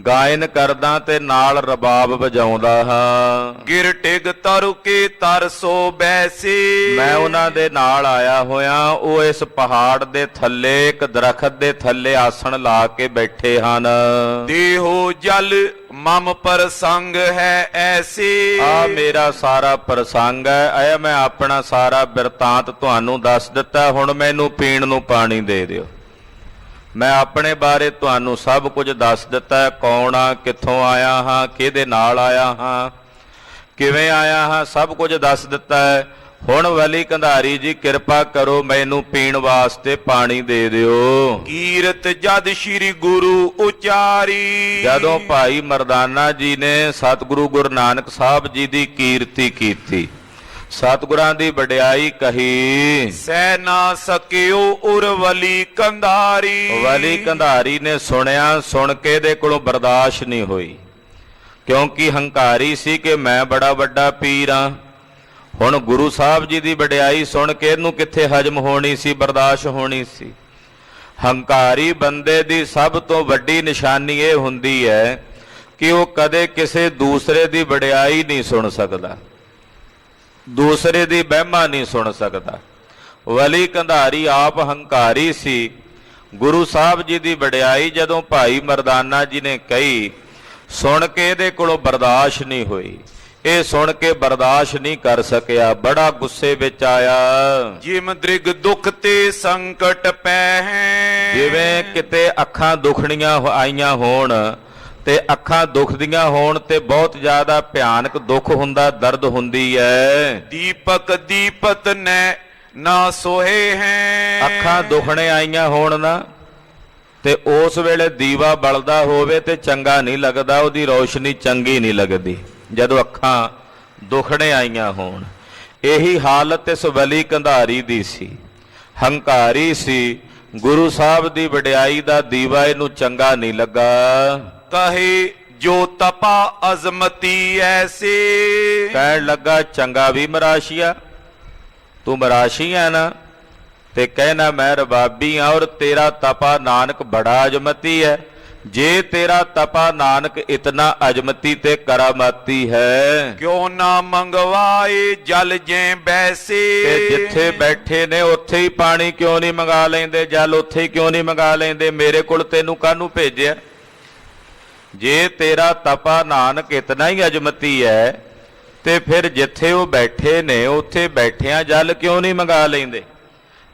ਗਾਇਨ ਕਰਦਾ ਤੇ ਨਾਲ ਰਬਾਬ ਵਜਾਉਂਦਾ ਹਾਂ। ਗਿਰ ਟਿਗ ਤਰੁ ਕੇ ਤਰਸੋ ਬੈਸੇ। ਮੈਂ ਉਹਨਾਂ ਦੇ ਨਾਲ ਆਇਆ ਹੋਇਆ। ਉਹ ਇਸ ਪਹਾੜ ਦੇ ਥੱਲੇ ਇੱਕ ਦਰਖਤ ਦੇ ਥੱਲੇ ਆਸਣ ਲਾ ਕੇ ਬੈਠੇ ਹਨ। ਦੇਹੋ ਜਲ ਮਮ ਪ੍ਰਸੰਗ ਹੈ ਐਸੇ। ਆ ਮੇਰਾ ਸਾਰਾ ਪ੍ਰਸੰਗ ਹੈ। ਇਹ ਮੈਂ ਆਪਣਾ ਸਾਰਾ ਬਿਰਤਾਂਤ ਤੁਹਾਨੂੰ ਦੱਸ ਦਿੱਤਾ। ਹੁਣ ਮੈਨੂੰ ਪੀਣ ਨੂੰ ਪਾਣੀ ਦੇ ਦਿਓ। ਮੈਂ ਆਪਣੇ ਬਾਰੇ ਤੁਹਾਨੂੰ ਸਭ ਕੁਝ ਦੱਸ ਦਿੱਤਾ ਹੈ। ਕੌਣ ਆ, ਕਿੱਥੋਂ ਆਇਆ ਹਾਂ, ਕਿਹਦੇ ਨਾਲ ਆਇਆ ਹਾਂ, ਕਿਵੇਂ ਆਇਆ ਹਾਂ, ਸਭ ਕੁਝ ਦੱਸ ਦਿੱਤਾ ਹੈ। ਹੁਣ ਵਲੀ ਕੰਧਾਰੀ ਜੀ ਕਿਰਪਾ ਕਰੋ, ਮੈਨੂੰ ਪੀਣ ਵਾਸਤੇ ਪਾਣੀ ਦੇ ਦਿਓ। ਕੀਰਤ ਜਦ ਸ੍ਰੀ ਗੁਰੂ ਉਚਾਰੀ। ਜਦੋਂ ਭਾਈ ਮਰਦਾਨਾ ਜੀ ਨੇ ਸਤਿਗੁਰੂ ਗੁਰੂ ਨਾਨਕ ਸਾਹਿਬ ਜੀ ਦੀ ਕੀਰਤੀ ਕੀਤੀ, ਸਤਿਗੁਰਾਂ ਦੀ ਵਡਿਆਈ ਕਹੀ, ਸਹਿ ਨਾ ਸਕਿਓ ਉਰ ਵਲੀ ਕੰਧਾਰੀ। ਵਲੀ ਕੰਧਾਰੀ ਨੇ ਸੁਣਿਆ, ਸੁਣ ਕੇ ਇਹਦੇ ਕੋਲੋਂ ਬਰਦਾਸ਼ਤ ਨਹੀਂ ਹੋਈ, ਕਿਉਂਕਿ ਹੰਕਾਰੀ ਸੀ ਕਿ ਮੈਂ ਬੜਾ ਵੱਡਾ ਪੀਰ ਹਾਂ। ਹੁਣ ਗੁਰੂ ਸਾਹਿਬ ਜੀ ਦੀ ਵਡਿਆਈ ਸੁਣ ਕੇ ਇਹਨੂੰ ਕਿੱਥੇ ਹਜਮ ਹੋਣੀ ਸੀ, ਬਰਦਾਸ਼ਤ ਹੋਣੀ ਸੀ। ਹੰਕਾਰੀ ਬੰਦੇ ਦੀ ਸਭ ਤੋਂ ਵੱਡੀ ਨਿਸ਼ਾਨੀ ਇਹ ਹੁੰਦੀ ਹੈ ਕਿ ਉਹ ਕਦੇ ਕਿਸੇ ਦੂਸਰੇ ਦੀ ਵਡਿਆਈ ਨਹੀਂ ਸੁਣ ਸਕਦਾ, ਦੂਸਰੇ ਦੀ ਵਹਿਮਾ ਨਹੀਂ ਸੁਣ ਸਕਦਾ। ਵਲੀ ਕੰਧਾਰੀ ਆਪ ਹੰਕਾਰੀ ਸੀ। ਗੁਰੂ ਸਾਹਿਬ ਜੀ ਦੀ ਵਡਿਆਈ ਜਦੋਂ ਭਾਈ ਮਰਦਾਨਾ ਜੀ ਨੇ ਕਹੀ, ਸੁਣ ਕੇ ਇਹਦੇ ਕੋਲੋਂ ਬਰਦਾਸ਼ਤ ਨਹੀਂ ਹੋਈ। ਇਹ ਸੁਣ ਕੇ ਬਰਦਾਸ਼ਤ ਨਹੀਂ ਕਰ ਸਕਿਆ, ਬੜਾ ਗੁੱਸੇ ਵਿੱਚ ਆਇਆ। ਜਿਮ ਦ੍ਰਿਗ ਦੁਖ ਤੇ ਸੰਕਟ ਪੈ ਹੈ। ਜਿਵੇਂ ਕਿਤੇ ਅੱਖਾਂ ਦੁਖਣੀਆਂ ਆਈਆਂ ਹੋਣ ਤੇ ਅੱਖਾਂ ਦੁਖਦੀਆਂ ਹੋਣ ਤੇ ਬਹੁਤ ਜ਼ਿਆਦਾ ਭਿਆਨਕ ਦੁੱਖ ਹੁੰਦਾ, ਦਰਦ ਹੁੰਦੀ ਹੈ। ਦੀਪਕ ਦੀਪਤ ਨੈ ਨਾ ਸੋਹੇ ਹੈ। ਅੱਖਾਂ ਦੁਖਣੇ ਆਈਆਂ ਹੋਣ ਨਾ ਤੇ ਉਸ ਵੇਲੇ ਦੀਵਾ ਬਲਦਾ ਹੋਵੇ ਤੇ ਚੰਗਾ ਨਹੀਂ ਲੱਗਦਾ, ਉਹਦੀ ਰੌਸ਼ਨੀ ਚੰਗੀ ਨਹੀਂ ਲੱਗਦੀ ਜਦੋਂ ਅੱਖਾਂ ਦੁਖਣੇ ਆਈਆਂ ਹੋਣ। ਇਹੀ ਹਾਲਤ ਇਸ ਵਲੀ ਕੰਧਾਰੀ ਦੀ ਸੀ। ਹੰਕਾਰੀ ਸੀ। ਗੁਰੂ ਸਾਹਿਬ ਦੀ ਵਡਿਆਈ ਦਾ ਦੀਵਾ ਇਹਨੂੰ ਚੰਗਾ ਨਹੀਂ ਲੱਗਾ। ਕਹੇ ਜੋ ਤਪਾ ਅਜ਼ਮਤੀ ਐਸੇ। ਕਹਿਣ ਲੱਗਾ, ਚੰਗਾ ਵੀ ਮਰਾਸ਼ੀਆ, ਤੂੰ ਮਰਾਸ਼ੀ ਹੈ ਨਾ, ਤੇ ਕਹਿਣਾ ਮੈਂ ਰਬਾਬੀ ਆ ਔਰ ਤੇਰਾ ਤਪਾ ਨਾਨਕ ਬੜਾ ਅਜਮਤੀ ਹੈ। ਜੇ ਤੇਰਾ ਤਪਾ ਨਾਨਕ ਇਤਨਾ ਅਜਮਤੀ ਤੇ ਕਰਾਮਾਤੀ ਹੈ, ਕਿਉਂ ਨਾ ਮੰਗਵਾਏ ਜਲ ਜੇ ਬੈਸੇ। ਤੇ ਜਿੱਥੇ ਬੈਠੇ ਨੇ ਉੱਥੇ ਹੀ ਪਾਣੀ ਕਿਉਂ ਨਹੀਂ ਮੰਗਾ ਲੈਂਦੇ, ਜਲ ਉੱਥੇ ਹੀ ਕਿਉਂ ਨਹੀਂ ਮੰਗਾ ਲੈਂਦੇ, ਮੇਰੇ ਕੋਲ ਤੈਨੂੰ ਕਾਹਨੂੰ ਭੇਜਿਆ? ਜੇ ਤੇਰਾ ਤਪਾ ਨਾਨਕ ਇਤਨਾ ਹੀ ਅਜਮਤੀ ਹੈ ਤੇ ਫਿਰ ਜਿੱਥੇ ਉਹ ਬੈਠੇ ਨੇ ਉੱਥੇ ਬੈਠਿਆਂ ਜਲ ਕਿਉਂ ਨਹੀਂ ਮੰਗਾ ਲੈਂਦੇ?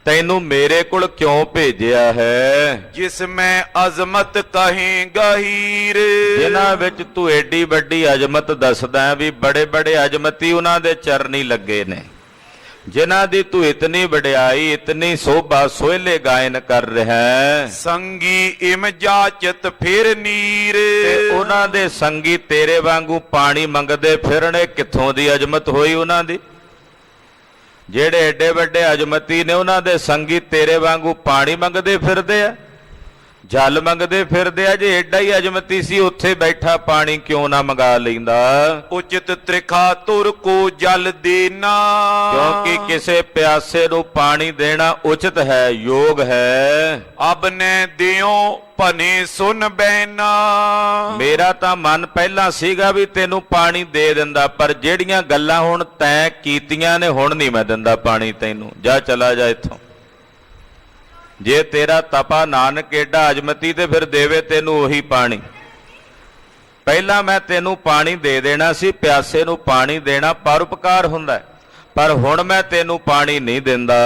ਤੈਨੂੰ ਮੇਰੇ ਕੋਲ ਕਿਉਂ ਭੇਜਿਆ ਹੈ? ਜਿਸ ਮੈਂ ਅਜ਼ਮਤ ਕਹੀਂ ਗਹੀਰ। ਜਿਨ੍ਹਾਂ ਵਿੱਚ ਤੂੰ ਏਡੀ ਵੱਡੀ ਅਜ਼ਮਤ ਦੱਸਦਾ ਵੀ ਬੜੇ ਬੜੇ ਅਜ਼ਮਤੀ ਉਹਨਾਂ ਦੇ ਚਰਨੀ ਲੱਗੇ ਨੇ, ਜਿਨ੍ਹਾਂ ਦੀ ਤੂੰ ਇਤਨੀ ਵਡਿਆਈ ਇਤਨੀ ਸੋਭਾ ਸੋਹਲੇ ਗਾਇਨ ਕਰ ਰਿਹਾ ਹੈ। ਸੰਗੀ ਇਮ ਜਾਚਤ ਫਿਰ ਨੀਰ। ਤੇ ਉਹਨਾਂ ਦੇ ਸੰਗੀ ਤੇਰੇ ਵਾਂਗੂ ਪਾਣੀ ਮੰਗਦੇ ਫਿਰਨੇ, ਕਿੱਥੋਂ ਦੀ ਅਜ਼ਮਤ ਹੋਈ ਉਹਨਾਂ ਦੀ? ਜਿਹੜੇ ਏਡੇ ਵੱਡੇ ਅਜਮਤੀ ਨੇ ਉਹਨਾਂ ਦੇ ਸੰਗੀ ਤੇਰੇ ਵਾਂਗੂ ਪਾਣੀ ਮੰਗਦੇ ਫਿਰਦੇ ਆ, ਜਲ ਮੰਗਦੇ ਫਿਰਦੇ ਆ। ਜੇ ਏਡਾ ਹੀ ਅਜਮਤੀ ਸੀ ਉੱਥੇ ਬੈਠਾ ਪਾਣੀ ਕਿਉਂ ਨਾ ਮੰਗਾ ਲੈਂਦਾ? ਉਚਿਤ ਤ੍ਰਿਖਾ ਤੁਰ ਕੋ ਜਲ ਦੇਣਾ। ਕਿਉਂਕਿ ਕਿਸੇ ਪਿਆਸੇ ਨੂੰ ਪਾਣੀ ਦੇਣਾ ਉਚਿਤ ਹੈ, ਯੋਗ ਹੈ। ਅਬ ਨੇ ਦਿਓ ਭਨੇ ਸੁਨ ਬੈਨਾ। ਮੇਰਾ ਤਾਂ ਮਨ ਪਹਿਲਾਂ ਸੀਗਾ ਵੀ ਤੈਨੂੰ ਪਾਣੀ ਦੇ ਦਿੰਦਾ, ਪਰ ਜਿਹੜੀਆਂ ਗੱਲਾਂ ਹੁਣ ਤੈਂ ਕੀਤੀਆਂ ਨੇ ਹੁਣ ਨਹੀਂ ਮੈਂ ਦਿੰਦਾ ਪਾਣੀ ਤੈਨੂੰ। ਜਾ ਚਲਾ ਜਾ ਇੱਥੋਂ। ਜੇ ਤੇਰਾ ਤਪਾ ਨਾਨਕ ਏਡਾ ਅਜਮਤੀ ਤੇ ਫਿਰ ਦੇਵੇ ਤੈਨੂੰ ਉਹੀ ਪਾਣੀ। ਪਹਿਲਾਂ ਮੈਂ ਤੈਨੂੰ ਪਾਣੀ ਦੇ ਦੇਣਾ ਸੀ, ਪਿਆਸੇ ਨੂੰ ਪਾਣੀ ਦੇਣਾ ਪਰਉਪਕਾਰ ਹੁੰਦਾ, ਪਰ ਹੁਣ ਮੈਂ ਤੈਨੂੰ ਪਾਣੀ ਨਹੀਂ ਦਿੰਦਾ।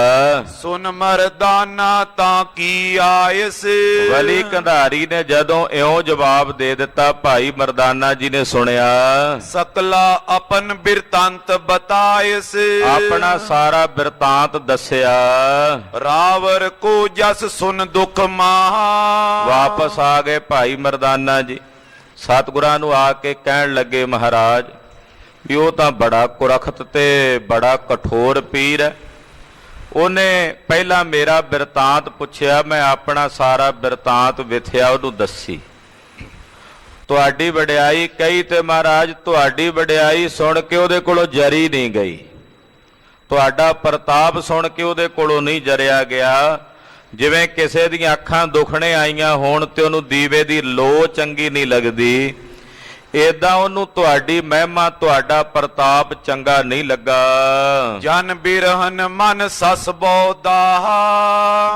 ਸੁਨ ਮਰਦਾਨਾ ਤਾਂ ਕੀ ਆਇਸ। ਵਲੀ ਕੰਧਾਰੀ ਨੇ ਜਦੋਂ ਇਉਂ ਜਵਾਬ ਦੇ ਦਿੱਤਾ, ਭਾਈ ਮਰਦਾਨਾ ਜੀ ਨੇ ਸੁਣਿਆ। ਸਕਲਾ ਆਪਨ ਬਿਰਤਾਂਤ ਬਤਾਇਸ। ਆਪਣਾ ਸਾਰਾ ਬਿਰਤਾਂਤ ਦੱਸਿਆ। ਰਾਵਰ ਕੋ ਜਸ ਸੁਨ ਦੁਖ ਮਾਹਾ। ਵਾਪਸ ਆ ਗਏ ਭਾਈ ਮਰਦਾਨਾ ਜੀ, ਸਤਿਗੁਰਾਂ ਨੂੰ ਆ ਕੇ ਕਹਿਣ ਲੱਗੇ, ਮਹਾਰਾਜ ਵੀ ਉਹ ਤਾਂ ਬੜਾ ਕੁਰਖਤ ਤੇ ਬੜਾ ਕਠੋਰ ਪੀਰ ਹੈ। ਉਹਨੇ ਪਹਿਲਾਂ ਮੇਰਾ ਬਿਰਤਾਂਤ ਪੁੱਛਿਆ, ਮੈਂ ਆਪਣਾ ਸਾਰਾ ਬਿਰਤਾਂਤ ਵਿਥਿਆ ਉਹਨੂੰ ਦੱਸੀ। ਤੁਹਾਡੀ ਵਡਿਆਈ ਕਹੀ ਤੇ ਮਹਾਰਾਜ ਤੁਹਾਡੀ ਵਡਿਆਈ ਸੁਣ ਕੇ ਉਹਦੇ ਕੋਲੋਂ ਜਰੀ ਨਹੀਂ ਗਈ, ਤੁਹਾਡਾ ਪ੍ਰਤਾਪ ਸੁਣ ਕੇ ਉਹਦੇ ਕੋਲੋਂ ਨਹੀਂ ਜਰਿਆ ਗਿਆ। ਜਿਵੇਂ ਕਿਸੇ ਦੀਆਂ ਅੱਖਾਂ ਦੁਖਣੇ ਆਈਆਂ ਹੋਣ ਤੇ ਉਹਨੂੰ ਦੀਵੇ ਦੀ ਲੋ ਚੰਗੀ ਨਹੀਂ ਲੱਗਦੀ, ਏਦਾਂ ਉਹਨੂੰ ਤੁਹਾਡੀ ਮਹਿਮਾ ਤੁਹਾਡਾ ਪ੍ਰਤਾਪ ਚੰਗਾ ਨਹੀਂ ਲੱਗਾ। ਜਨ ਬਿਰਹਨ ਮਨ ਸਸ ਬੋਦਾ।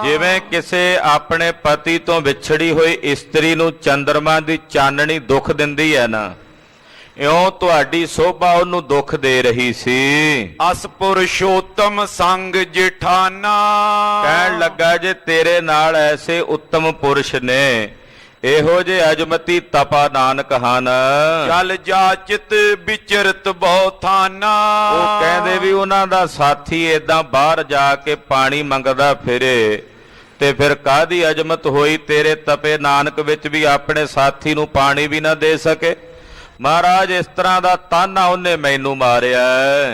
ਜਿਵੇਂ ਕਿਸੇ ਆਪਣੇ ਪਤੀ ਤੋਂ ਵਿਛੜੀ ਹੋਈ ਇਸਤਰੀ ਨੂੰ ਚੰਦਰਮਾ ਦੀ ਚਾਨਣੀ ਦੁੱਖ ਦਿੰਦੀ ਹੈ ਨਾ, ਇਉਂ ਤੁਹਾਡੀ ਸੋਭਾ ਉਹਨੂੰ ਦੁੱਖ ਦੇ ਰਹੀ ਸੀ। ਅਸ ਪੁਰਸ਼ੋਤਮ ਸੰਗ ਜਿਠਾਨਾ। ਕਹਿਣ ਲੱਗਾ ਜੇ ਤੇਰੇ ਨਾਲ ਐਸੇ ਉੱਤਮ ਪੁਰਸ਼ ਨੇ, ਇਹੋ ਜੇ ਅਜਮਤੀ ਤਪਾ ਨਾਨਕ ਹਨ, ਜਲ ਜਾਚਿਤ ਵਿਚਰਤ ਬਹੁ ਥਾਨਾ। ਉਹ ਕਹਿੰਦੇ ਵੀ ਉਹਨਾਂ ਦਾ ਸਾਥੀ ਏਦਾਂ ਬਾਹਰ ਜਾ ਕੇ ਪਾਣੀ ਮੰਗਦਾ ਫਿਰੇ ਤੇ ਫਿਰ ਕਾਹਦੀ ਅਜਮਤ ਹੋਈ ਤੇਰੇ ਤਪੇ ਨਾਨਕ ਵਿੱਚ ਵੀ ਆਪਣੇ ਸਾਥੀ ਨੂੰ ਪਾਣੀ ਵੀ ਨਾ ਦੇ ਸਕੇ। ਮਹਾਰਾਜ ਇਸ ਤਰ੍ਹਾਂ ਦਾ ਤਾਨਾ ਉਹਨੇ ਮੈਨੂੰ ਮਾਰਿਆ।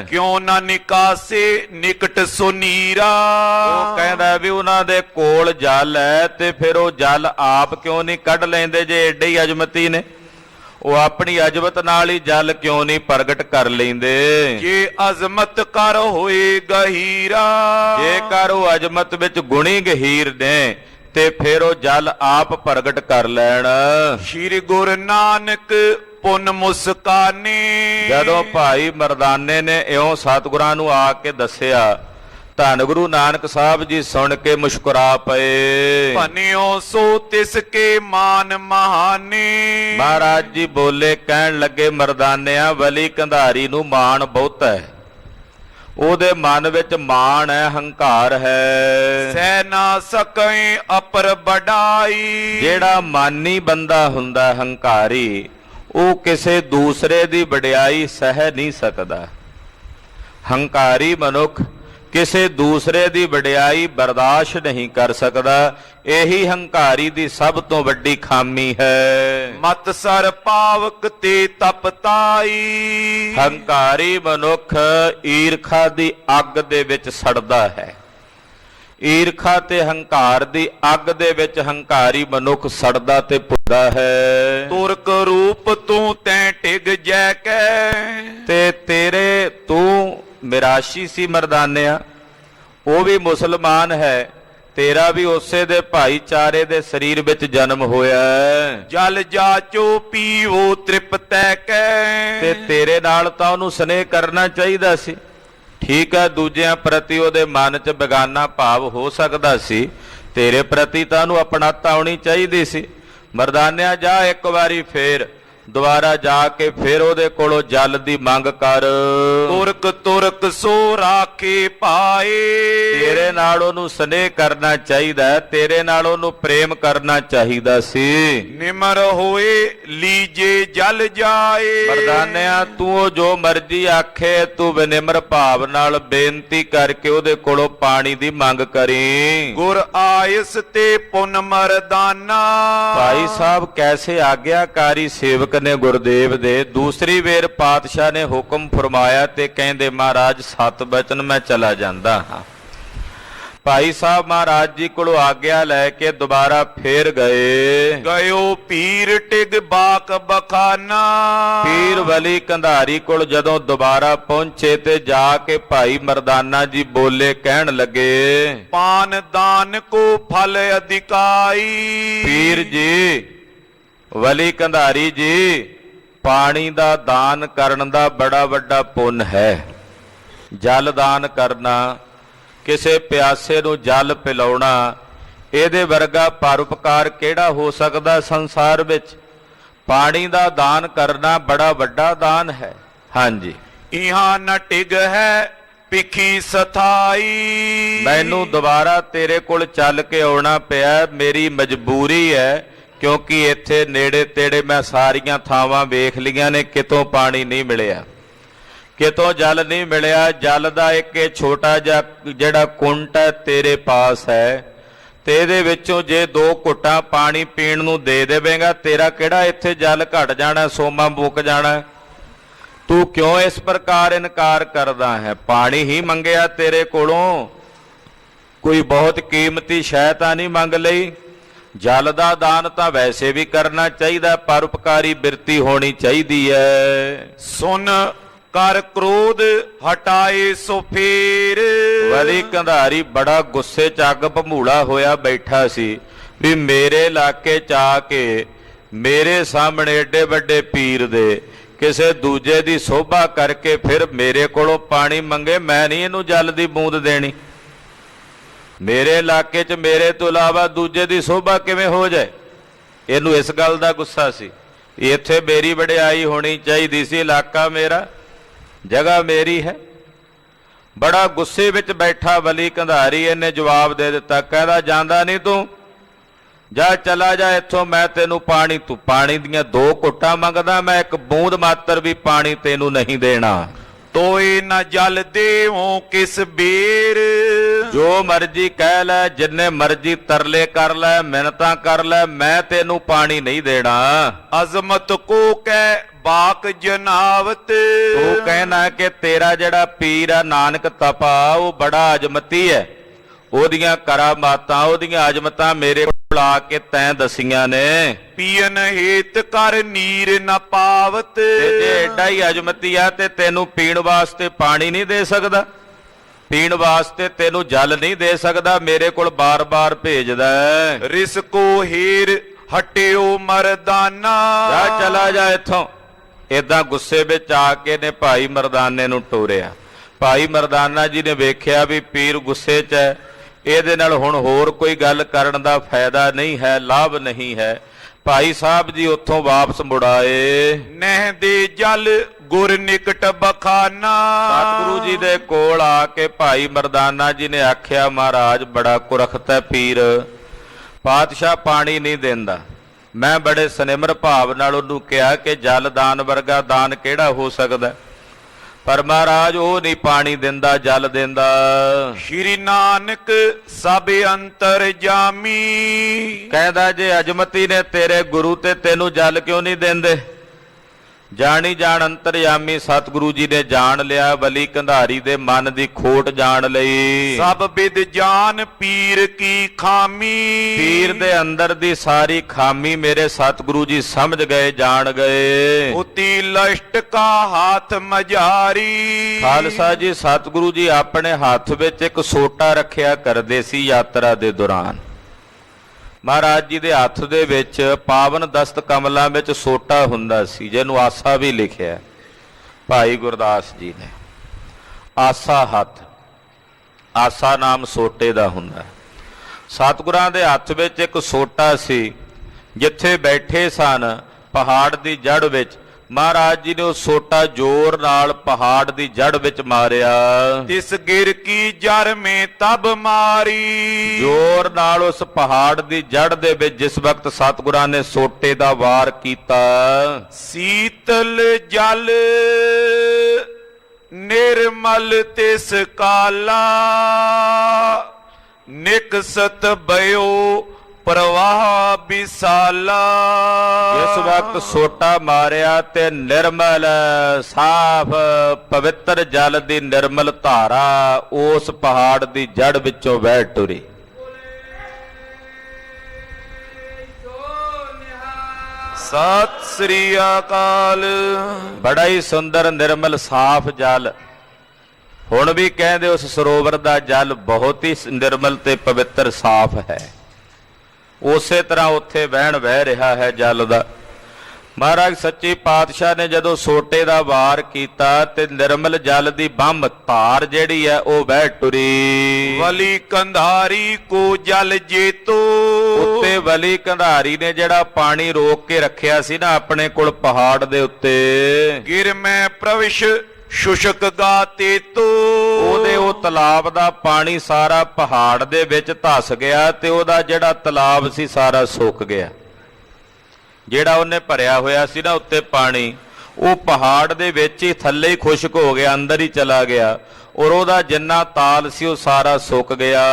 ਕਿਉਂ ਨਾ ਨਿਕਾਸੇ ਨਿਕਟ ਸੁਨੀਰਾ। ਉਹ ਕਹਿੰਦਾ ਵੀ ਉਹਨਾਂ ਦੇ ਕੋਲ ਜਲ ਹੈ ਤੇ ਫਿਰ ਉਹ ਜਲ ਆਪ ਕਿਉਂ ਨਹੀਂ ਕੱਢ ਲੈਂਦੇ? ਜੇ ਏਡੇ ਹੀ ਅਜਮਤੀ ਨੇ, ਉਹ ਆਪਣੀ ਅਜਮਤ ਨਾਲ ਹੀ ਜਲ ਕਿਉਂ ਨਹੀਂ ਪ੍ਰਗਟ ਕਰ ਲੈਂਦੇ? ਜੇ ਅਜ਼ਮਤ ਕਰ ਹੋਏ ਗਹੀਰਾ। ਜੇਕਰ ਉਹ ਅਜਮਤ ਵਿੱਚ ਗੁਣੀ ਗਹੀਰ ਨੇ ਤੇ ਫਿਰ ਉਹ ਜਲ ਆਪ ਪ੍ਰਗਟ ਕਰ ਲੈਣ। ਸ਼੍ਰੀ ਗੁਰੂ ਨਾਨਕ ਪੁਨ ਮੁਸਕਾਨੀ। ਜਦੋਂ ਭਾਈ ਮਰਦਾਨੇ ਨੇ ਇਉਂ ਸਤਿਗੁਰਾਂ ਨੂੰ ਆ ਕੇ ਦੱਸਿਆ, ਧੰਨ ਗੁਰੂ ਨਾਨਕ ਸਾਹਿਬ ਜੀ ਸੁਣ ਕੇ ਮੁਸਕਰਾ ਪਏ। ਭਨਿਓ ਸੋ ਤਿਸ ਕੇ ਮਾਨ ਮਹਾਨੀ। ਮਹਾਰਾਜ ਜੀ ਬੋਲੇ, ਕਹਿਣ ਲੱਗੇ, ਮਰਦਾਨਿਆਂ ਵਲੀ ਕੰਧਾਰੀ ਨੂੰ ਮਾਣ ਬਹੁਤ ਹੈ, ਉਹਦੇ ਮਨ ਵਿੱਚ ਮਾਣ ਹੈ, ਹੰਕਾਰ ਹੈ। ਸਹਿ ਨਾ ਸਕੈ ਅਪਰ ਬੜਾਈ। ਜਿਹੜਾ ਮਾਨੀ ਬੰਦਾ ਹੁੰਦਾ ਹੰਕਾਰੀ, ਉਹ ਕਿਸੇ ਦੂਸਰੇ ਦੀ ਵਡਿਆਈ ਸਹਿ ਨਹੀਂ ਸਕਦਾ। ਹੰਕਾਰੀ ਮਨੁੱਖ ਕਿਸੇ ਦੂਸਰੇ ਦੀ ਵਡਿਆਈ ਬਰਦਾਸ਼ਤ ਨਹੀਂ ਕਰ ਸਕਦਾ। ਇਹੀ ਹੰਕਾਰੀ ਦੀ ਸਭ ਤੋਂ ਵੱਡੀ ਖਾਮੀ ਹੈ। ਮਤ ਸਰ ਪਾਵਕ ਤੇ ਤਪਤਾਈ। ਹੰਕਾਰੀ ਮਨੁੱਖ ਈਰਖਾ ਦੀ ਅੱਗ ਦੇ ਵਿੱਚ ਸੜਦਾ ਹੈ। ਈਰਖਾ ਤੇ ਹੰਕਾਰ ਦੀ ਅੱਗ ਦੇ ਵਿੱਚ ਹੰਕਾਰੀ ਮਨੁੱਖ ਸੜਦਾ ਤੇ ਭੁੱਲਦਾ ਹੈ। ਤੁਰਕ ਰੂਪ ਤੂੰ ਤੈਂ ਟਿਗ ਜੈ ਕੈ। ਤੇ ਤੇਰੇ ਤੂੰ ਮਿਰਾਸ਼ੀ ਸੀ ਮਰਦਾਨਿਆ, ਉਹ ਵੀ ਮੁਸਲਮਾਨ ਹੈ, ਤੇਰਾ ਵੀ ਉਸੇ ਦੇ ਭਾਈਚਾਰੇ ਦੇ ਸਰੀਰ ਵਿੱਚ ਜਨਮ ਹੋਇਆ ਹੈ। ਜਲ ਜਾਚੋ ਪੀਵੋ ਤ੍ਰਿਪਤੈ ਕੈ। ਤੇ ਤੇਰੇ ਨਾਲ ਤਾਂ ਉਹਨੂੰ ਸਨੇਹ ਕਰਨਾ ਚਾਹੀਦਾ ਸੀ। ਠੀਕ ਹੈ, ਦੂਜਿਆਂ ਪ੍ਰਤੀ ਉਹਦੇ ਮਨ 'ਚ ਬੇਗਾਨਾ ਭਾਵ ਹੋ ਸਕਦਾ ਸੀ, ਤੇਰੇ ਪ੍ਰਤੀ ਤਾਂ ਉਹਨੂੰ ਆਪਣਾਤਾ ਆਉਣੀ ਚਾਹੀਦੀ ਸੀ। ਮਰਦਾਨਿਆ, ਜਾ ਇੱਕ ਵਾਰੀ ਫੇਰ ਦੁਬਾਰਾ ਜਾ ਕੇ ਫਿਰ ਉਹਦੇ ਕੋਲੋਂ ਜਲ ਦੀ ਮੰਗ ਕਰ। ਤੁਰਕ ਤੁਰਕ ਸੋ ਰਾਖੇ ਪਾਏ। ਤੇਰੇ ਨਾਲ ਉਹਨੂੰ ਸਨੇਹ ਕਰਨਾ ਚਾਹੀਦਾ ਹੈ, ਤੇਰੇ ਨਾਲ ਉਹਨੂੰ ਪ੍ਰੇਮ ਕਰਨਾ ਚਾਹੀਦਾ ਸੀ। ਨਿਮਰ ਹੋਏ ਲੀਜੇ ਜਲ ਜਾਏ। ਮਰਦਾਨਿਆ, ਤੂੰ ਉਹ ਜੋ ਮਰਜ਼ੀ ਆਖੇ, ਤੂੰ ਬੇਨਿਮਰ ਭਾਵ ਨਾਲ ਬੇਨਤੀ ਕਰਕੇ ਉਹਦੇ ਕੋਲੋਂ ਪਾਣੀ ਦੀ ਮੰਗ ਕਰੀ। ਗੁਰ ਆਇਸ ਤੇ ਪੁਨ ਮਰਦਾਨਾ। ਭਾਈ ਸਾਹਿਬ ਕੈਸੇ ਆਗਿਆਕਾਰੀ ਸੇਵਕ ਨੇ ਗੁਰਦੇਵ ਦੇ। ਦੂਸਰੀ ਵੇਰ ਪਾਤਸ਼ਾਹ ਨੇ ਹੁਕਮ ਫਰਮਾਇਆ ਤੇ ਕਹਿੰਦੇ, ਮਹਾਰਾਜ 7 ਬਚਨ ਮੈਂ ਚਲਾ ਜਾਂਦਾ ਹਾਂ। ਭਾਈ ਸਾਹਿਬ ਮਹਾਰਾਜ ਜੀ ਕੋਲੋਂ ਆਗਿਆ ਲੈ ਕੇ ਦੁਬਾਰਾ ਫੇਰ ਗਏ। ਗਇਓ ਪੀਰ ਟਿਗ ਬਾਕ ਬਖਾਨਾ। ਪੀਰ ਵਲੀ ਕੰਧਾਰੀ ਕੋਲ ਜਦੋਂ ਦੁਬਾਰਾ ਪਹੁੰਚੇ ਤੇ ਜਾ ਕੇ ਭਾਈ ਮਰਦਾਨਾ ਜੀ ਬੋਲੇ, ਕਹਿਣ ਲੱਗੇ, ਪਾਨ ਦਾਨ ਕੋ ਫਲ ਅਧਿਕਾਈ। ਪੀਰ ਜੀ, ਵਲੀ ਕੰਧਾਰੀ ਜੀ, ਪਾਣੀ ਦਾ ਦਾਨ ਕਰਨ ਦਾ ਬੜਾ ਵੱਡਾ ਪੁੰਨ ਹੈ। ਜਲ ਦਾਨ ਕਰਨਾ, ਕਿਸੇ ਪਿਆਸੇ ਨੂੰ ਜਲ ਪਿਲਾਉਣਾ, ਇਹਦੇ ਵਰਗਾ ਪਰਉਪਕਾਰ ਕਿਹੜਾ ਹੋ ਸਕਦਾ ਸੰਸਾਰ ਵਿੱਚ। ਪਾਣੀ ਦਾ ਦਾਨ ਕਰਨਾ ਬੜਾ ਵੱਡਾ ਦਾਨ ਹੈ। ਹਾਂਜੀ, ਇਹਾਂ ਨ ਟਿਗ ਹੈ ਪਿਖੀ ਸਥਾਈ। ਮੈਨੂੰ ਦੁਬਾਰਾ ਤੇਰੇ ਕੋਲ ਚੱਲ ਕੇ ਆਉਣਾ ਪਿਆ, ਮੇਰੀ ਮਜਬੂਰੀ ਹੈ, ਕਿਉਂਕਿ ਇੱਥੇ ਨੇੜੇ ਤੇੜੇ ਮੈਂ ਸਾਰੀਆਂ ਥਾਵਾਂ ਵੇਖ ਲਈਆਂ ਨੇ, ਕਿਤੋਂ ਪਾਣੀ ਨਹੀਂ ਮਿਲਿਆ, ਕਿਤੋਂ ਜਲ ਨਹੀਂ ਮਿਲਿਆ। ਜਲ ਦਾ ਇੱਕ ਛੋਟਾ ਜਿਹਾ ਜਿਹੜਾ ਕੁੰਟ ਹੈ ਤੇਰੇ ਪਾਸ ਹੈ, ਤੇ ਇਹਦੇ ਵਿੱਚੋਂ ਜੇ 2 ਘੁੱਟਾਂ ਪਾਣੀ ਪੀਣ ਨੂੰ ਦੇ ਦੇਵੇਂਗਾ, ਤੇਰਾ ਕਿਹੜਾ ਇੱਥੇ ਜਲ ਘਟ ਜਾਣਾ, ਸੋਮਾ ਮੁੱਕ ਜਾਣਾ। ਤੂੰ ਕਿਉਂ ਇਸ ਪ੍ਰਕਾਰ ਇਨਕਾਰ ਕਰਦਾ ਹੈ? ਪਾਣੀ ਹੀ ਮੰਗਿਆ ਤੇਰੇ ਕੋਲੋਂ, ਕੋਈ ਬਹੁਤ ਕੀਮਤੀ ਸ਼ੈ ਤਾਂ ਨਹੀਂ ਮੰਗ ਲਈ। ਜਲ ਦਾ ਦਾਨ ਤਾਂ ਵੈਸੇ ਵੀ ਕਰਨਾ ਚਾਹੀਦਾ, ਪਰਉਪਕਾਰੀ ਬਿਰਤੀ ਹੋਣੀ ਚਾਹੀਦੀ ਹੈ। ਸੁਨ ਕਰ ਕ੍ਰੋਧ ਹਟਾਏ ਸੋ ਫੇਰ। ਵਲੀ ਕੰਧਾਰੀ ਬੜਾ ਗੁੱਸੇ 'ਚ ਅੱਗ ਭਮੂਲਾ ਹੋਇਆ ਬੈਠਾ ਸੀ ਵੀ ਮੇਰੇ ਇਲਾਕੇ 'ਚ ਆ ਕੇ ਮੇਰੇ ਸਾਹਮਣੇ ਏਡੇ ਵੱਡੇ ਪੀਰ ਦੇ ਕਿਸੇ ਦੂਜੇ ਦੀ ਸੋਭਾ ਕਰਕੇ ਫਿਰ ਮੇਰੇ ਕੋਲੋਂ ਪਾਣੀ ਮੰਗੇ। ਮੈਂ ਨਹੀਂ ਇਹਨੂੰ ਜਲ ਦੀ ਬੂੰਦ ਦੇਣੀ। ਮੇਰੇ ਇਲਾਕੇ 'ਚ ਮੇਰੇ ਤੋਂ ਇਲਾਵਾ ਦੂਜੇ ਦੀ ਸੋਭਾ ਕਿਵੇਂ ਹੋ ਜਾਏ? ਇਹਨੂੰ ਇਸ ਗੱਲ ਦਾ ਗੁੱਸਾ ਸੀ। ਇੱਥੇ ਮੇਰੀ ਵਡਿਆਈ ਹੋਣੀ ਚਾਹੀਦੀ ਸੀ, ਇਲਾਕਾ ਮੇਰਾ, ਜਗ੍ਹਾ ਮੇਰੀ ਹੈ। ਬੜਾ ਗੁੱਸੇ ਵਿੱਚ ਬੈਠਾ ਵਲੀ ਕੰਧਾਰੀ, ਇਹਨੇ ਜਵਾਬ ਦੇ ਦਿੱਤਾ, ਕਹਿੰਦਾ, ਜਾਂਦਾ ਨਹੀਂ ਤੂੰ, ਜਾ ਚਲਾ ਜਾ ਇੱਥੋਂ, ਮੈਂ ਤੈਨੂੰ ਪਾਣੀ, ਤੂੰ ਪਾਣੀ ਦੀਆਂ 2 ਘੁੱਟਾਂ ਮੰਗਦਾ, ਮੈਂ 1 ਬੂੰਦ ਮਾਤਰ ਵੀ ਪਾਣੀ ਤੈਨੂੰ ਨਹੀਂ ਦੇਣਾ। ਤੋਏ ਨਾ ਜਲ ਦੇਵੋ ਕਿਸ ਬੇਰ। ਜੋ ਮਰਜੀ ਕਹਿ ਲੈ, ਜਿੰਨੇ ਮਰਜੀ ਤਰਲੇ ਕਰ ਲੈ, ਮਿਹਨਤਾਂ ਕਰ ਲੈ, ਮੈਂ ਤੈਨੂੰ ਪਾਣੀ ਨਹੀਂ ਦੇਣਾ। ਅਜ਼ਮਤ ਕੋ ਕਹਿ ਬਾਕ ਜਨਾਵਤ। ਤੂੰ ਕਹਿਣਾ ਕਿ ਤੇਰਾ ਜਿਹੜਾ ਪੀਰ ਆ ਨਾਨਕ ਤਪਾ, ਉਹ ਬੜਾ ਅਜਮਤੀ ਹੈ, ਉਹਦੀਆਂ ਕਰਾਮਾਤਾਂ, ਉਹਦੀਆਂ ਅਜਮਤਾਂ ਮੇਰੇ ਕੋਲ ਆ ਕੇ ਤੈਂ ਦਸੀਆਂ ਨੇ। ਪੀਨ ਹੇਤ ਕਰ ਨੀਰ ਨ ਪਾਵਤ। ਤੇ ਜੇ ਐਡਾ ਹੀ ਅਜਮਤੀ ਆ ਤੇ ਤੈਨੂੰ ਪੀਣ ਵਾਸਤੇ ਪਾਣੀ ਨਹੀਂ ਦੇ ਸਕਦਾ, ਪੀਣ ਵਾਸਤੇ ਤੈਨੂੰ ਜਲ ਨਹੀਂ ਦੇ ਸਕਦਾ, ਮੇਰੇ ਕੋਲ ਬਾਰ-ਬਾਰ ਭੇਜਦਾ। ਰਿਸਕੋ ਹੀਰ ਹਟਿਓ ਮਰਦਾਨਾ। ਜਾ ਚਲਾ ਜਾ ਇੱਥੋਂ। ਏਦਾਂ ਗੁੱਸੇ ਵਿੱਚ ਆ ਕੇ ਨੇ ਭਾਈ ਮਰਦਾਨੇ ਨੂੰ ਟੋਰਿਆ। ਭਾਈ ਮਰਦਾਨਾ ਜੀ ਨੇ ਵੇਖਿਆ ਵੀ ਪੀਰ ਗੁੱਸੇ 'ਚ ਹੈ, ਇਹਦੇ ਨਾਲ ਹੁਣ ਹੋਰ ਕੋਈ ਗੱਲ ਕਰਨ ਦਾ ਫਾਇਦਾ ਨਹੀਂ ਹੈ, ਲਾਭ ਨਹੀਂ ਹੈ। ਭਾਈ ਸਾਹਿਬ ਜੀ ਉੱਥੋਂ ਵਾਪਸ ਮੁੜਾਏ। ਨਹਿ ਦੇ ਜਲ ਗੁਰ ਨਿਕਟ ਬਖਾਨਾ। ਸਤਿਗੁਰੂ ਜੀ ਦੇ ਕੋਲ ਆ ਕੇ ਭਾਈ ਮਰਦਾਨਾ ਜੀ ਨੇ ਆਖਿਆ, ਮਹਾਰਾਜ ਬੜਾ ਕੁਰਖਤ ਹੈ ਪੀਰ, ਪਾਤਸ਼ਾਹ ਪਾਣੀ ਨਹੀਂ ਦਿੰਦਾ। ਮੈਂ ਬੜੇ ਸਨਿਮਰ ਭਾਵ ਨਾਲ ਉਹਨੂੰ ਕਿਹਾ ਕਿ ਜਲ ਦਾਨ ਵਰਗਾ ਦਾਨ ਕਿਹੜਾ ਹੋ ਸਕਦਾ, ਪਰ ਮਹਾਰਾਜ ਉਹ ਨਹੀਂ ਪਾਣੀ ਦਿੰਦਾ, ਜਲ ਦਿੰਦਾ। ਸ਼੍ਰੀ ਨਾਨਕ ਸਭ ਅੰਤਰ ਜਾਮੀ। ਕਹਿੰਦਾ, ਜੇ ਅਜਮਤੀ ਨੇ ਤੇਰੇ ਗੁਰੂ ਤੇ ਤੈਨੂੰ ਜਲ ਕਿਉਂ ਨਹੀਂ ਦਿੰਦੇ? ਜਾਣੀ ਜਾਣ ਅੰਤਰਯਾਮੀ ਸਤਿਗੁਰੂ ਜੀ ਨੇ ਜਾਣ ਲਿਆ, ਬਲੀ ਕੰਧਾਰੀ ਦੇ ਮਨ ਦੀ ਖੋਟ ਜਾਣ ਲਈ। ਸਭ ਵਿਦ ਜਾਨ ਪੀਰ ਕੀ ਖਾਮੀ, ਪੀਰ ਦੇ ਅੰਦਰ ਦੀ ਸਾਰੀ ਖਾਮੀ ਮੇਰੇ ਸਤਿਗੁਰੂ ਜੀ ਸਮਝ ਗਏ, ਜਾਣ ਗਏ। ਉਤੀ ਲਸ਼ਟ ਕਾ ਹਾਥ ਮਝਾਰੀ, ਖਾਲਸਾ ਜੀ ਸਤਿਗੁਰੂ ਜੀ ਆਪਣੇ ਹੱਥ ਵਿੱਚ ਇੱਕ ਸੋਟਾ ਰੱਖਿਆ ਕਰਦੇ ਸੀ ਯਾਤਰਾ ਦੇ ਦੌਰਾਨ। ਮਹਾਰਾਜ ਜੀ ਦੇ ਹੱਥ ਦੇ ਵਿੱਚ ਪਾਵਨ ਦਸਤ ਕਮਲਾਂ ਵਿੱਚ ਸੋਟਾ ਹੁੰਦਾ ਸੀ, ਜਿਹਨੂੰ ਆਸਾ ਵੀ ਲਿਖਿਆ ਭਾਈ ਗੁਰਦਾਸ ਜੀ ਨੇ। ਆਸਾ ਹੱਥ, ਆਸਾ ਨਾਮ ਸੋਟੇ ਦਾ ਹੁੰਦਾ। ਸਤਿਗੁਰਾਂ ਦੇ ਹੱਥ ਵਿੱਚ ਇੱਕ ਸੋਟਾ ਸੀ, ਜਿੱਥੇ ਬੈਠੇ ਸਨ ਪਹਾੜ ਦੀ ਜੜ ਵਿੱਚ। ਮਹਾਰਾਜ ਜੀ ਨੇ ਉਹ ਸੋਟਾ ਜ਼ੋਰ ਨਾਲ ਪਹਾੜ ਦੀ ਜੜ ਵਿੱਚ ਮਾਰਿਆ। ਤਿਸ ਗਿਰ ਕੀ ਜੜ ਮੇ ਤਬ ਮਾਰੀ, ਜ਼ੋਰ ਨਾਲ ਉਸ ਪਹਾੜ ਦੀ ਜੜ ਦੇ ਵਿੱਚ ਜਿਸ ਵਕਤ ਸਤਿਗੁਰਾਂ ਨੇ ਸੋਟੇ ਦਾ ਵਾਰ ਕੀਤਾ, ਸੀਤਲ ਜਲ ਨਿਰਮਲ ਤਿਸ ਕਾਲਾ, ਨਿਕਸਤ ਭਇਓ ਪ੍ਰਵਾਹ ਵਿਸਾਲਾ। ਇਸ ਵਕਤ ਸੋਟਾ ਮਾਰਿਆ ਤੇ ਨਿਰਮਲ ਸਾਫ ਪਵਿੱਤਰ ਜਲ ਦੀ ਨਿਰਮਲ ਧਾਰਾ ਉਸ ਪਹਾੜ ਦੀ ਜੜ ਵਿੱਚੋਂ ਵਹਿ ਟੁਰੀ। ਸਤਿ ਸ੍ਰੀ ਅਕਾਲ। ਬੜਾ ਹੀ ਸੁੰਦਰ ਨਿਰਮਲ ਸਾਫ ਜਲ। ਹੁਣ ਵੀ ਕਹਿੰਦੇ ਉਸ ਸਰੋਵਰ ਦਾ ਜਲ ਬਹੁਤ ਹੀ ਨਿਰਮਲ ਤੇ ਪਵਿੱਤਰ ਸਾਫ ਹੈ। ਉਸੇ ਤਰ੍ਹਾਂ ਉੱਥੇ ਵਹਿ ਰਿਹਾ ਹੈ ਜਲ ਦਾ। ਮਹਾਰਾਜ ਸੱਚੇ ਪਾਤਸ਼ਾਹ ਨੇ ਜਦੋਂ ਸੋਟੇ ਦਾ ਵਾਰ ਕੀਤਾ ਤੇ ਨਿਰਮਲ ਜਲ ਦੀ ਬੰਮ ਧਾਰ ਜਿਹੜੀ ਹੈ ਉਹ ਵਹਿ ਟੁਰੀ। ਵਲੀ ਕੰਧਾਰੀ ਕੋ ਜਲ ਜੇਤੋ, ਉੱਤੇ ਵਲੀ ਕੰਧਾਰੀ ਨੇ ਜਿਹੜਾ ਪਾਣੀ ਰੋਕ ਕੇ ਰੱਖਿਆ ਸੀ ਨਾ ਆਪਣੇ ਕੋਲ ਪਹਾੜ ਦੇ ਉੱਤੇ, ਗਿਰ ਮੈਂ ਪ੍ਰਵਿਸ਼ ਸ਼ੁਸ਼ਕ ਗਾਤੇ ਤੋ, ਉਹਦੇ ਉਹ ਤਲਾਬ ਦਾ ਪਾਣੀ ਸਾਰਾ ਪਹਾੜ ਦੇ ਵਿੱਚ ਧਸ ਗਿਆ ਤੇ ਉਹਦਾ ਜਿਹੜਾ ਤਲਾਬ ਸੀ ਸਾਰਾ ਸੁੱਕ ਗਿਆ। ਜਿਹੜਾ ਉਹਨੇ ਭਰਿਆ ਹੋਇਆ ਸੀ ਨਾ ਉੱਤੇ ਪਾਣੀ, ਉਹ ਪਹਾੜ ਦੇ ਵਿੱਚ ਹੀ ਥੱਲੇ ਹੀ ਖੁਸ਼ਕ ਹੋ ਗਿਆ, ਅੰਦਰ ਹੀ ਚਲਾ ਗਿਆ, ਔਰ ਉਹਦਾ ਜਿੰਨਾ ਤਾਲ ਸੀ ਉਹ ਸਾਰਾ ਸੁੱਕ ਗਿਆ।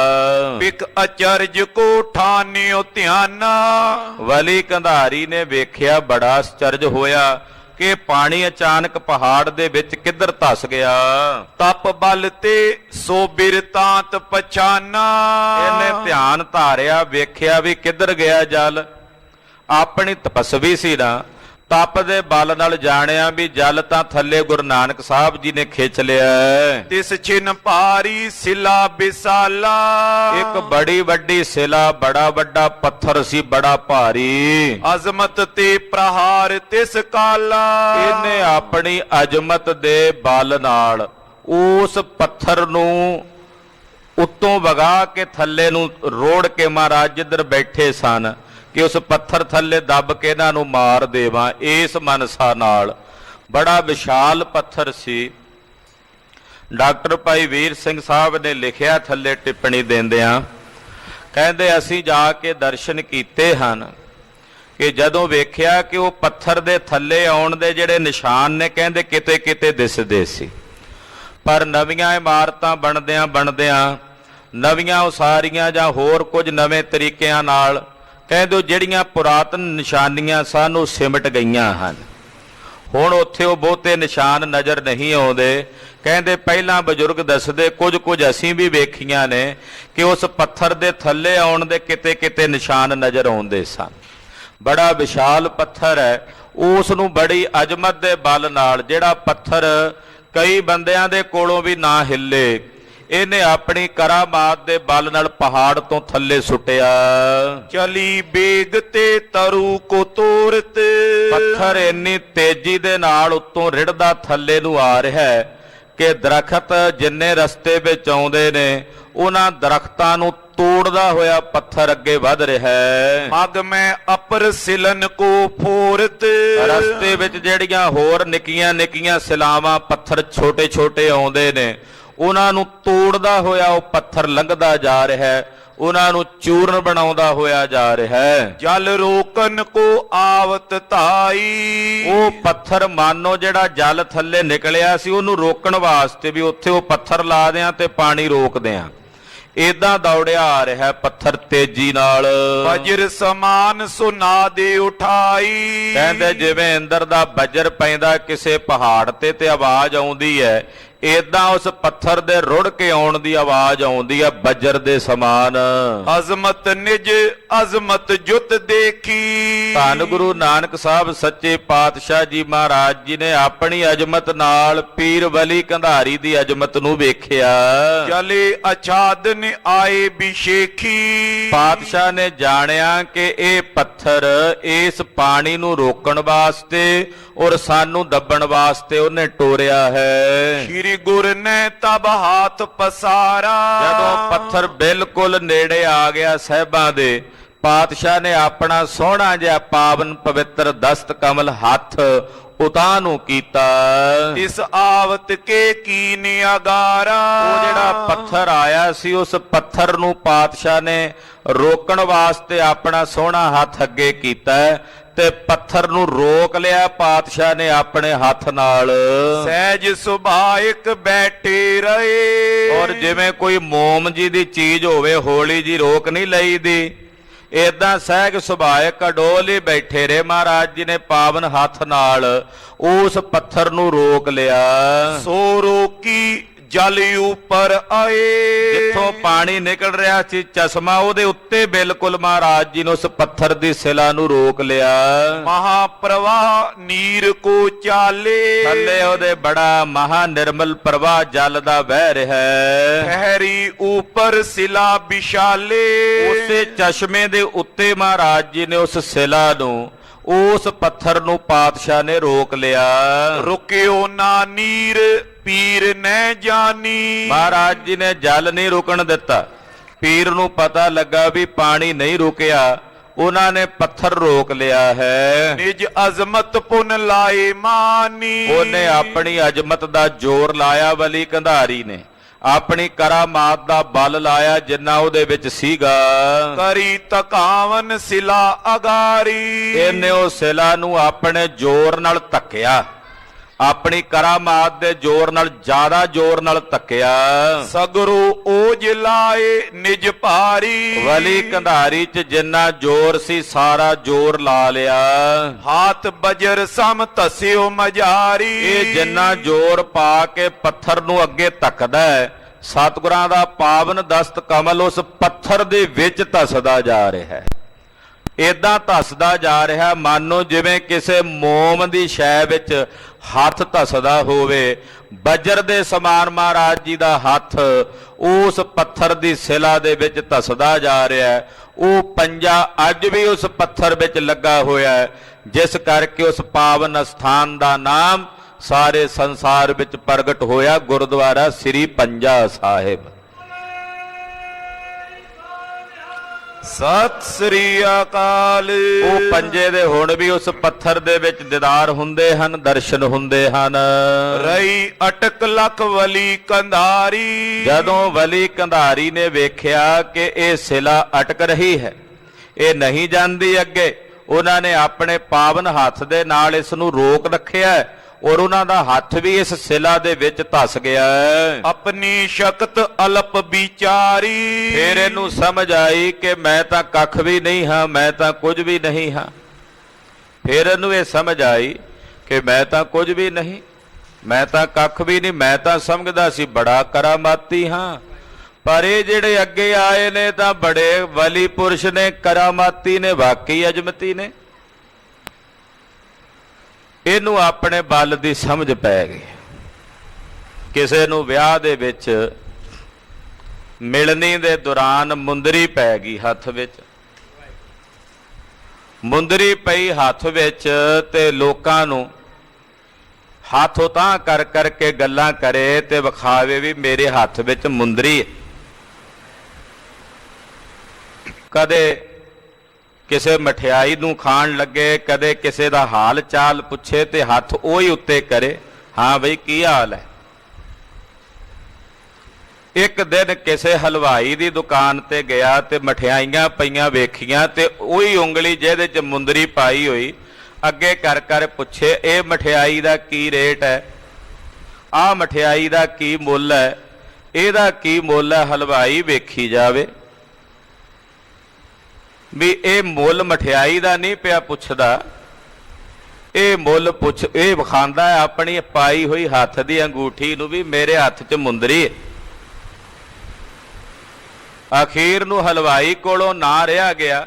ਬਿਕ ਅਚਰਜ ਕੋ ਠਾਨਿਓ ਧਿਆਨਾ, ਵਲੀ ਕੰਧਾਰੀ ਨੇ ਵੇਖਿਆ, ਬੜਾ ਅਚਰਜ ਹੋਇਆ ਕਿ ਪਾਣੀ ਅਚਾਨਕ ਪਹਾੜ ਦੇ ਵਿੱਚ ਕਿੱਧਰ ਧਸ ਗਿਆ। ਤਪ ਬਲ ਤੇ ਸੋ ਬਿਰਤਾਂਤ ਪਛਾਨਾ, ਇਹਨੇ ਧਿਆਨ ਧਾਰਿਆ, ਵੇਖਿਆ ਵੀ ਕਿੱਧਰ ਗਿਆ ਜਲ। ਆਪਣੀ ਤਪਸਵੀ ਸੀ ਨਾ, ਤਪ ਦੇ ਬਲ ਨਾਲ ਜਾਣਿਆ ਵੀ ਜਲ ਤਾਂ ਥੱਲੇ ਗੁਰੂ ਨਾਨਕ ਸਾਹਿਬ ਜੀ ਨੇ ਖਿੱਚ ਲਿਆ। ਤਿਸ ਛਿਨ ਭਾਰੀ ਸਿਲਾ ਵਿਸਾਲਾ, ਇੱਕ ਬੜੀ ਵੱਡੀ ਸਿਲਾ, ਬੜਾ ਵੱਡਾ ਪੱਥਰ ਸੀ, ਬੜਾ ਭਾਰੀ। ਅਜ਼ਮਤ ਤੇ ਪ੍ਰਹਾਰ ਤਿਸ ਕਾਲਾ, ਇਹਨੇ ਆਪਣੀ ਅਜ਼ਮਤ ਦੇ ਬਲ ਨਾਲ ਉਸ ਪੱਥਰ ਨੂੰ ਉੱਤੋਂ ਵਗਾ ਕੇ ਥੱਲੇ ਨੂੰ ਰੋੜ ਕੇ ਮਹਾਰਾਜ ਜਿੱਧਰ ਬੈਠੇ ਸਨ ਕਿ ਉਸ ਪੱਥਰ ਥੱਲੇ ਦੱਬ ਕੇ ਇਹਨਾਂ ਨੂੰ ਮਾਰ ਦੇਵਾਂ, ਇਸ ਮਨਸਾ ਨਾਲ। ਬੜਾ ਵਿਸ਼ਾਲ ਪੱਥਰ ਸੀ। ਡਾਕਟਰ ਭਾਈ ਵੀਰ ਸਿੰਘ ਸਾਹਿਬ ਨੇ ਲਿਖਿਆ ਥੱਲੇ ਟਿੱਪਣੀ ਦਿੰਦਿਆਂ, ਕਹਿੰਦੇ ਅਸੀਂ ਜਾ ਕੇ ਦਰਸ਼ਨ ਕੀਤੇ ਹਨ ਕਿ ਜਦੋਂ ਵੇਖਿਆ ਕਿ ਉਹ ਪੱਥਰ ਦੇ ਥੱਲੇ ਆਉਣ ਦੇ ਜਿਹੜੇ ਨਿਸ਼ਾਨ ਨੇ ਕਹਿੰਦੇ ਕਿਤੇ ਕਿਤੇ ਦਿਸਦੇ ਸੀ, ਪਰ ਨਵੀਆਂ ਇਮਾਰਤਾਂ ਬਣਦਿਆਂ ਨਵੀਆਂ ਉਸਾਰੀਆਂ ਜਾਂ ਹੋਰ ਕੁਝ ਨਵੇਂ ਤਰੀਕਿਆਂ ਨਾਲ ਕਹਿੰਦੇ ਜਿਹੜੀਆਂ ਪੁਰਾਤਨ ਨਿਸ਼ਾਨੀਆਂ ਸਨ ਉਹ ਸਿਮਟ ਗਈਆਂ ਹਨ। ਹੁਣ ਉੱਥੇ ਉਹ ਬਹੁਤੇ ਨਿਸ਼ਾਨ ਨਜ਼ਰ ਨਹੀਂ ਆਉਂਦੇ। ਕਹਿੰਦੇ ਪਹਿਲਾਂ ਬਜ਼ੁਰਗ ਦੱਸਦੇ ਕੁਝ ਅਸੀਂ ਵੀ ਵੇਖੀਆਂ ਨੇ ਕਿ ਉਸ ਪੱਥਰ ਦੇ ਥੱਲੇ ਆਉਣ ਦੇ ਕਿਤੇ ਕਿਤੇ ਨਿਸ਼ਾਨ ਨਜ਼ਰ ਆਉਂਦੇ ਸਨ। ਬੜਾ ਵਿਸ਼ਾਲ ਪੱਥਰ ਹੈ, ਉਸ ਨੂੰ ਬੜੀ ਅਜ਼ਮਤ ਦੇ ਬਲ ਨਾਲ, ਜਿਹੜਾ ਪੱਥਰ ਕਈ ਬੰਦਿਆਂ ਦੇ ਕੋਲੋਂ ਵੀ ਨਾ ਹਿੱਲੇ, ਇਹਨੇ ਆਪਣੀ ਕਰਾਮਾਤ ਦੇ ਬਲ ਨਾਲ ਪਹਾੜ ਤੋਂ ਥੱਲੇ ਸੁੱਟਿਆ। ਚਲੀ ਬੇਗ ਤੇ ਤਰੂ ਕੋ ਤੋਰਤ, ਪੱਥਰ ਇੰਨੀ ਤੇਜ਼ੀ ਦੇ ਨਾਲ ਉੱਤੋਂ ਰਿੜਦਾ ਥੱਲੇ ਨੂੰ ਆ ਰਿਹਾ ਹੈ ਕਿ ਦਰਖਤ ਜਿੰਨੇ ਰਸਤੇ ਵਿੱਚ ਆਉਂਦੇ ਨੇ ਉਹਨਾਂ ਦਰਖਤਾਂ ਨੂੰ ਤੋੜਦਾ ਹੋਇਆ ਪੱਥਰ ਅੱਗੇ ਵਧ ਰਿਹਾ ਹੈ। ਮਗ ਮੈਂ ਅਪਰ ਸਿਲਨ ਕੋ ਫੋਰਤ, ਰਸਤੇ ਵਿੱਚ ਜਿਹੜੀਆਂ ਹੋਰ ਨਿੱਕੀਆਂ ਸਿਲਾਵਾਂ ਪੱਥਰ ਛੋਟੇ ਆਉਂਦੇ ਨੇ ਉਹਨਾਂ ਨੂੰ ਤੋੜਦਾ ਹੋਇਆ ਉਹ ਪੱਥਰ ਲੰਘਦਾ ਜਾ ਰਿਹਾ ਹੈ, ਉਹਨਾਂ ਨੂੰ ਚੂਰਨ ਬਣਾਉਂਦਾ ਹੋਇਆ ਜਾ ਰਿਹਾ ਹੈ। ਜਲ ਰੋਕਨ ਕੋ ਆਵਤ ਧਾਈ, ਉਹ ਪੱਥਰ ਮਾਨੋ ਜਿਹੜਾ ਜਲ ਥੱਲੇ ਨਿਕਲਿਆ ਸੀ ਉਹਨੂੰ ਰੋਕਣ ਵਾਸਤੇ ਵੀ ਉੱਥੇ ਉਹ ਪੱਥਰ ਲਾ ਦਿਆਂ ਤੇ ਪਾਣੀ ਰੋਕ ਦਿਆਂ, ਏਦਾਂ ਦੌੜਿਆ ਆ ਰਿਹਾ ਪੱਥਰ ਤੇਜ਼ੀ ਨਾਲ। ਵਜਰ ਸਮਾਨ ਸੁਨਾਦੇ ਉਠਾਈ। ਕਹਿੰਦੇ ਜਿਵੇਂ ਇੰਦਰ ਦਾ ਵਜਰ ਪੈਂਦਾ ਕਿਸੇ ਪਹਾੜ ਤੇ ਆਵਾਜ਼ ਆਉਂਦੀ ਹੈ, ਏਦਾਂ ਉਸ ਪੱਥਰ ਦੇ ਰੁੜ ਕੇ ਆਉਣ ਦੀ ਆਵਾਜ਼ ਆਉਂਦੀ ਹੈ ਵਜਰ ਦੇ ਸਮਾਨ। ਅਜ਼ਮਤ ਨਿਜ ਅਜ਼ਮਤ ਜੁਤ ਦੇਖੀ। ਧੰਨ ਗੁਰੂ ਨਾਨਕ ਸਾਹਿਬ ਸੱਚੇ ਪਾਤਸ਼ਾਹ ਜੀ ਮਹਾਰਾਜ ਜੀ ਨੇ ਆਪਣੀ ਅਜ਼ਮਤ ਨਾਲ ਪੀਰ ਵਲੀ ਕੰਧਾਰੀ ਦੀ ਅਜ਼ਮਤ ਨੂੰ ਵੇਖਿਆ। ਜਲੇ ਅਛਾਦਨ ਆਏ ਬਿਸ਼ੇਖੀ। ਪਾਤਸ਼ਾਹ ਨੇ ਜਾਣਿਆ ਕਿ ਇਹ ਪੱਥਰ ਇਸ ਪਾਣੀ ਨੂੰ ਰੋਕਣ ਵਾਸਤੇ ਔਰ ਸਾਨੂੰ ਦੱਬਣ ਵਾਸਤੇ ਉਹਨੇ ਟੋਰਿਆ ਹੈ। ਸ਼੍ਰੀ ਗੁਰ ਨੇ ਤਬ ਹਾਥ ਪਸਾਰਾ। ਜਦੋਂ ਪੱਥਰ ਬਿਲਕੁਲ ਨੇੜੇ ਆ ਗਿਆ ਸਾਹਿਬਾਂ ਦੇ, ਪਾਤਸ਼ਾਹ ਨੇ ਆਪਣਾ ਸੋਹਣਾ ਜਿਹਾ ਪਾਵਨ ਪਵਿੱਤਰ ਦਸਤ ਕਮਲ ਹੱਥ ਉਤਾਂਹ ਨੂੰ ਕੀਤਾ। ਇਸ ਆਵਤ ਕੇ ਕੀਨ ਅਗਾਰਾ। ਉਹ ਜਿਹੜਾ ਪੱਥਰ ਆਇਆ ਸੀ ਉਸ ਪੱਥਰ ਨੂੰ ਪਾਤਸ਼ਾਹ ਨੇ ਰੋਕਣ ਵਾਸਤੇ ਆਪਣਾ ਸੋਹਣਾ ਹੱਥ ਅੱਗੇ ਕੀਤਾ ਤੇ ਪੱਥਰ ਨੂੰ ਰੋਕ ਲਿਆ ਪਾਤਸ਼ਾਹ ਨੇ ਆਪਣੇ ਹੱਥ ਨਾਲ। ਸਹਿਜ ਸੁਭਾਇਕ ਬੈਠੇ ਰਹੇ। ਔਰ ਜਿਵੇਂ ਕੋਈ ਮੋਮ ਜੀ ਦੀ ਚੀਜ਼ ਹੋਵੇ ਹੌਲੀ ਜੀ ਰੋਕ ਨਹੀਂ ਲਈਦੀ, ਏਦਾਂ ਸਹਿਜ ਸੁਭਾਇਕ ਅਡੋਲ ਹੀ ਬੈਠੇ ਰਹੇ। ਮਹਾਰਾਜ ਜੀ ਨੇ ਪਾਵਨ ਹੱਥ ਨਾਲ ਉਸ ਪੱਥਰ ਨੂੰ ਰੋਕ ਲਿਆ। ਸੋ ਰੋਕੀ ਜਲ ਉਪਰ ਆਏ। ਜਿੱਥੋਂ ਪਾਣੀ ਨਿਕਲ ਰਿਹਾ ਸੀ ਚਸ਼ਮਾ, ਉਹਦੇ ਉੱਤੇ ਬਿਲਕੁਲ ਮਹਾਰਾਜ ਜੀ ਨੇ ਉਸ ਪੱਥਰ ਦੀ ਸਿਲਾ ਨੂੰ ਰੋਕ ਲਿਆ। ਮਹਾਪ੍ਰਵਾਹ ਨੀਰ ਕੋ ਚਾਲੇ। ਥੱਲੇ ਉਹਦੇ ਬੜਾ ਮਹਾ ਨਿਰਮਲ ਪ੍ਰਵਾਹ ਜਲ ਦਾ ਵਹਿ ਰਿਹਾ ਹੈ। ਠਹਿਰੀ ਉਪਰ ਸਿਲਾ ਵਿਸ਼ਾਲੇ। ਉਸੇ ਚਸ਼ਮੇ ਦੇ ਉੱਤੇ ਮਹਾਰਾਜ ਜੀ ਨੇ ਉਸ ਸਿਲਾ ਨੂੰ, ਉਸ ਪੱਥਰ ਨੂੰ ਪਾਤਸ਼ਾਹ ਨੇ ਰੋਕ ਲਿਆ। ਰੁਕਿਓ ਨਾ ਨੀਰ ਪੀਰ ਨੇ ਜਾਨੀ। ਮਹਾਰਾਜ ਜੀ ਨੇ ਜਲ ਨਹੀਂ ਰੁਕਣ ਦਿੱਤਾ। ਪੀਰ ਨੂੰ ਪਤਾ ਲੱਗਾ ਵੀ ਪਾਣੀ ਨਹੀਂ ਰੁਕਿਆ, ਉਹਨਾਂ ਨੇ ਪੱਥਰ ਰੋਕ ਲਿਆ ਹੈ। ਨਿਜ ਅਜ਼ਮਤ ਪੁਨ ਲਾਏ ਮਾਨੀ। ਉਹਨੇ ਆਪਣੀ ਅਜ਼ਮਤ ਦਾ ਜ਼ੋਰ ਲਾਇਆ ਵਲੀ ਕੰਧਾਰੀ ਨੇ, ਆਪਣੀ ਕਰਾਮਾਤ ਦਾ ਬਲ ਲਾਇਆ ਜਿੰਨਾ ਉਹਦੇ ਵਿੱਚ ਸੀਗਾ। ਕਰੀ ਤਕਾਵਨ ਸਿਲਾ ਅਗਾਰੀ। ਇਹਨੇ ਉਹ ਸਿਲਾ ਨੂੰ ਆਪਣੇ ਜ਼ੋਰ ਨਾਲ ਧੱਕਿਆ, ਆਪਣੀ ਕਰਾਮਾਤ ਦੇ ਜ਼ੋਰ ਨਾਲ, ਜ਼ਿਆਦਾ ਜ਼ੋਰ ਨਾਲ ਧੱਕਿਆ। ਸਗਰੋ ਓਜ ਲਾਏ ਨਿਜ ਭਾਰੀ। ਵਲੀ ਕੰਧਾਰੀ ਚ ਜਿੰਨਾ ਜ਼ੋਰ ਸੀ ਸਾਰਾ ਜ਼ੋਰ ਲਾ ਲਿਆ। ਹਾਥ ਬਜਰ ਸਮ ਧਸਿਓ ਮਝਾਰੀ। ਇਹ ਜਿੰਨਾ ਜ਼ੋਰ ਪਾ ਕੇ ਪੱਥਰ ਨੂੰ ਅੱਗੇ ਧੱਕਦਾ ਹੈ, ਸਤਿਗੁਰਾਂ ਦਾ ਪਾਵਨ ਦਸਤ ਕਮਲ ਉਸ ਪੱਥਰ ਦੇ ਵਿੱਚ ਧਸਦਾ ਜਾ ਰਿਹਾ ਹੈ। ਏਦਾਂ ਧਸਦਾ ਜਾ ਰਿਹਾ ਮਾਨੋ ਜਿਵੇਂ ਕਿਸੇ ਮੋਮ ਦੀ ਸ਼ੈ ਵਿੱਚ ਹੱਥ ਧਸਦਾ ਹੋਵੇ। ਵਜਰ ਦੇ ਸਮਾਨ ਮਹਾਰਾਜ ਜੀ ਦਾ ਹੱਥ ਉਸ ਪੱਥਰ ਦੀ ਸਿਲਾ ਦੇ ਵਿੱਚ ਧਸਦਾ ਜਾ ਰਿਹਾ ਹੈ। ਉਹ ਪੰਜਾ ਅੱਜ ਵੀ ਉਸ ਪੱਥਰ ਵਿੱਚ ਲੱਗਾ ਹੋਇਆ ਹੈ, ਜਿਸ ਕਰਕੇ ਉਸ ਪਾਵਨ ਅਸਥਾਨ ਦਾ ਨਾਮ ਸਾਰੇ ਸੰਸਾਰ ਵਿੱਚ ਪ੍ਰਗਟ ਹੋਇਆ, ਗੁਰਦੁਆਰਾ ਸ੍ਰੀ ਪੰਜਾ ਸਾਹਿਬ। ਸਤਿ ਸ੍ਰੀ ਅਕਾਲ। ਉਹ ਪੰਜੇ ਦੇ ਹੁਣ ਵੀ ਉਸ ਪੱਥਰ ਦੇ ਵਿੱਚ ਦੀਦਾਰ ਹੁੰਦੇ ਹਨ, ਦਰਸ਼ਨ ਹੁੰਦੇ ਹਨ। ਰਹੀ ਅਟਕ ਲਖ ਵਲੀ ਕੰਧਾਰੀ। ਜਦੋਂ ਵਲੀ ਕੰਧਾਰੀ ਨੇ ਵੇਖਿਆ ਕਿ ਇਹ ਸਿਲਾ ਅਟਕ ਰਹੀ ਹੈ, ਇਹ ਨਹੀਂ ਜਾਂਦੀ ਅੱਗੇ, ਉਹਨਾਂ ਨੇ ਆਪਣੇ ਪਾਵਨ ਹੱਥ ਦੇ ਨਾਲ ਇਸ ਨੂੰ ਰੋਕ ਰੱਖਿਆ ਔਰ ਉਹਨਾਂ ਦਾ ਹੱਥ ਵੀ ਇਸ ਸਿਲਾ ਦੇ ਵਿੱਚ ਧਸ ਗਿਆ। ਆਪਣੀ ਸ਼ਕਤ ਅਲਪ ਵਿਚਾਰੀ। ਫਿਰ ਇਹਨੂੰ ਸਮਝ ਆਈ ਕਿ ਮੈਂ ਤਾਂ ਕੱਖ ਵੀ ਨਹੀਂ ਹਾਂ, ਮੈਂ ਤਾਂ ਕੁਝ ਵੀ ਨਹੀਂ ਹਾਂ। ਫਿਰ ਇਹਨੂੰ ਇਹ ਸਮਝ ਆਈ ਕਿ ਮੈਂ ਤਾਂ ਕੁਝ ਵੀ ਨਹੀਂ, ਮੈਂ ਤਾਂ ਕੱਖ ਵੀ ਨਹੀਂ। ਮੈਂ ਤਾਂ ਸਮਝਦਾ ਸੀ ਬੜਾ ਕਰਾਮਾਤੀ ਹਾਂ, ਪਰ ਇਹ ਜਿਹੜੇ ਅੱਗੇ ਆਏ ਨੇ ਤਾਂ ਬੜੇ ਵਲੀ ਪੁਰਸ਼ ਨੇ, ਕਰਾਮਾਤੀ ਨੇ, ਵਾਕਈ ਅਜਮਤੀ ਨੇ। ਇਹਨੂੰ ਆਪਣੇ ਬਲ ਦੀ ਸਮਝ ਪੈ ਗਈ। ਕਿਸੇ ਨੂੰ ਵਿਆਹ ਦੇ ਵਿੱਚ ਮਿਲਣੀ ਦੇ ਦੌਰਾਨ ਮੁੰਦਰੀ ਪੈ ਗਈ ਹੱਥ ਵਿੱਚ। ਮੁੰਦਰੀ ਪਈ ਹੱਥ ਵਿੱਚ ਤੇ ਲੋਕਾਂ ਨੂੰ ਹੱਥ ਉਤਾਂਹ ਕਰ ਕਰਕੇ ਗੱਲਾਂ ਕਰੇ ਤੇ ਵਿਖਾਵੇ ਵੀ ਮੇਰੇ ਹੱਥ ਵਿੱਚ ਮੁੰਦਰੀ ਹੈ। ਕਦੇ ਕਿਸੇ ਮਠਿਆਈ ਨੂੰ ਖਾਣ ਲੱਗੇ, ਕਦੇ ਕਿਸੇ ਦਾ ਹਾਲ ਚਾਲ ਪੁੱਛੇ ਤੇ ਹੱਥ ਉਹੀ ਉੱਤੇ ਕਰੇ, ਹਾਂ ਬਈ ਕੀ ਹਾਲ ਹੈ। ਇੱਕ ਦਿਨ ਕਿਸੇ ਹਲਵਾਈ ਦੀ ਦੁਕਾਨ ਤੇ ਗਿਆ ਤੇ ਮਠਿਆਈਆਂ ਪਈਆਂ ਵੇਖੀਆਂ ਤੇ ਉਹੀ ਉਂਗਲੀ ਜਿਹਦੇ 'ਚ ਮੁੰਦਰੀ ਪਾਈ ਹੋਈ ਅੱਗੇ ਕਰ ਕਰ ਪੁੱਛੇ, ਇਹ ਮਠਿਆਈ ਦਾ ਕੀ ਰੇਟ ਹੈ, ਆਹ ਮਠਿਆਈ ਦਾ ਕੀ ਮੁੱਲ ਹੈ। ਇਹਦਾ ਕੀ ਮੁੱਲ ਹੈ? ਹਲਵਾਈ ਵੇਖੀ ਜਾਵੇ ਵੀ ਇਹ ਮੁੱਲ ਮਠਿਆਈ ਦਾ ਨਹੀਂ ਪਿਆ ਪੁੱਛਦਾ, ਇਹ ਮੁੱਲ ਇਹ ਵਿਖਾਉਂਦਾ ਹੈ ਆਪਣੀ ਪਾਈ ਹੋਈ ਹੱਥ ਦੀ ਅੰਗੂਠੀ ਨੂੰ ਵੀ ਮੇਰੇ ਹੱਥ 'ਚ ਮੁੰਦਰੀ ਹੈ। ਅਖੀਰ ਨੂੰ ਹਲਵਾਈ ਕੋਲੋਂ ਨਾ ਰਿਹਾ ਗਿਆ,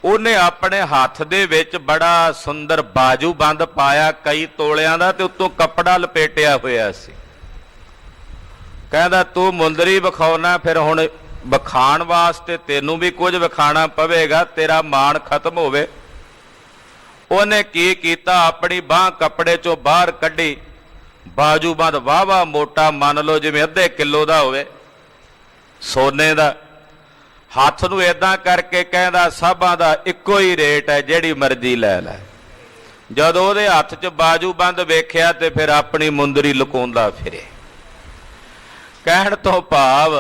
ਉਹਨੇ ਆਪਣੇ ਹੱਥ ਦੇ ਵਿੱਚ ਬੜਾ ਸੁੰਦਰ ਬਾਜੂਬੰਦ ਪਾਇਆ ਕਈ ਤੋਲਿਆਂ ਦਾ ਤੇ ਉੱਤੋਂ ਕੱਪੜਾ ਲਪੇਟਿਆ ਹੋਇਆ ਸੀ। ਕਹਿੰਦਾ ਤੂੰ ਮੁੰਦਰੀ ਵਿਖਾਉਣਾ, ਫਿਰ ਹੁਣ ਵਿਖਾਣ ਵਾਸਤੇ ਤੈਨੂੰ ਵੀ ਕੁਝ ਵਿਖਾਣਾ ਪਵੇਗਾ, ਤੇਰਾ ਮਾਣ ਖਤਮ ਹੋਵੇ। ਉਹਨੇ ਕੀ ਕੀਤਾ, ਆਪਣੀ ਬਾਂਹ ਕੱਪੜੇ ਚੋਂ ਬਾਹਰ ਕੱਢੀ, ਬਾਜੂਬੰਦ ਵਾਹਵਾ ਮੋਟਾ, ਮੰਨ ਲਓ ਜਿਵੇਂ ਅੱਧੇ ਕਿਲੋ ਦਾ ਹੋਵੇ ਸੋਨੇ ਦਾ, ਹੱਥ ਨੂੰ ਏਦਾਂ ਕਰਕੇ ਕਹਿੰਦਾ ਸਭਾਂ ਦਾ ਇੱਕੋ ਹੀ ਰੇਟ ਹੈ, ਜਿਹੜੀ ਮਰਜ਼ੀ ਲੈ ਲੈ। ਜਦੋਂ ਉਹਦੇ ਹੱਥ 'ਚ ਬਾਜੂਬੰਦ ਵੇਖਿਆ ਤੇ ਫਿਰ ਆਪਣੀ ਮੁੰਦਰੀ ਲੁਕਾਉਂਦਾ ਫਿਰੇ। ਕਹਿਣ ਤੋਂ ਭਾਵ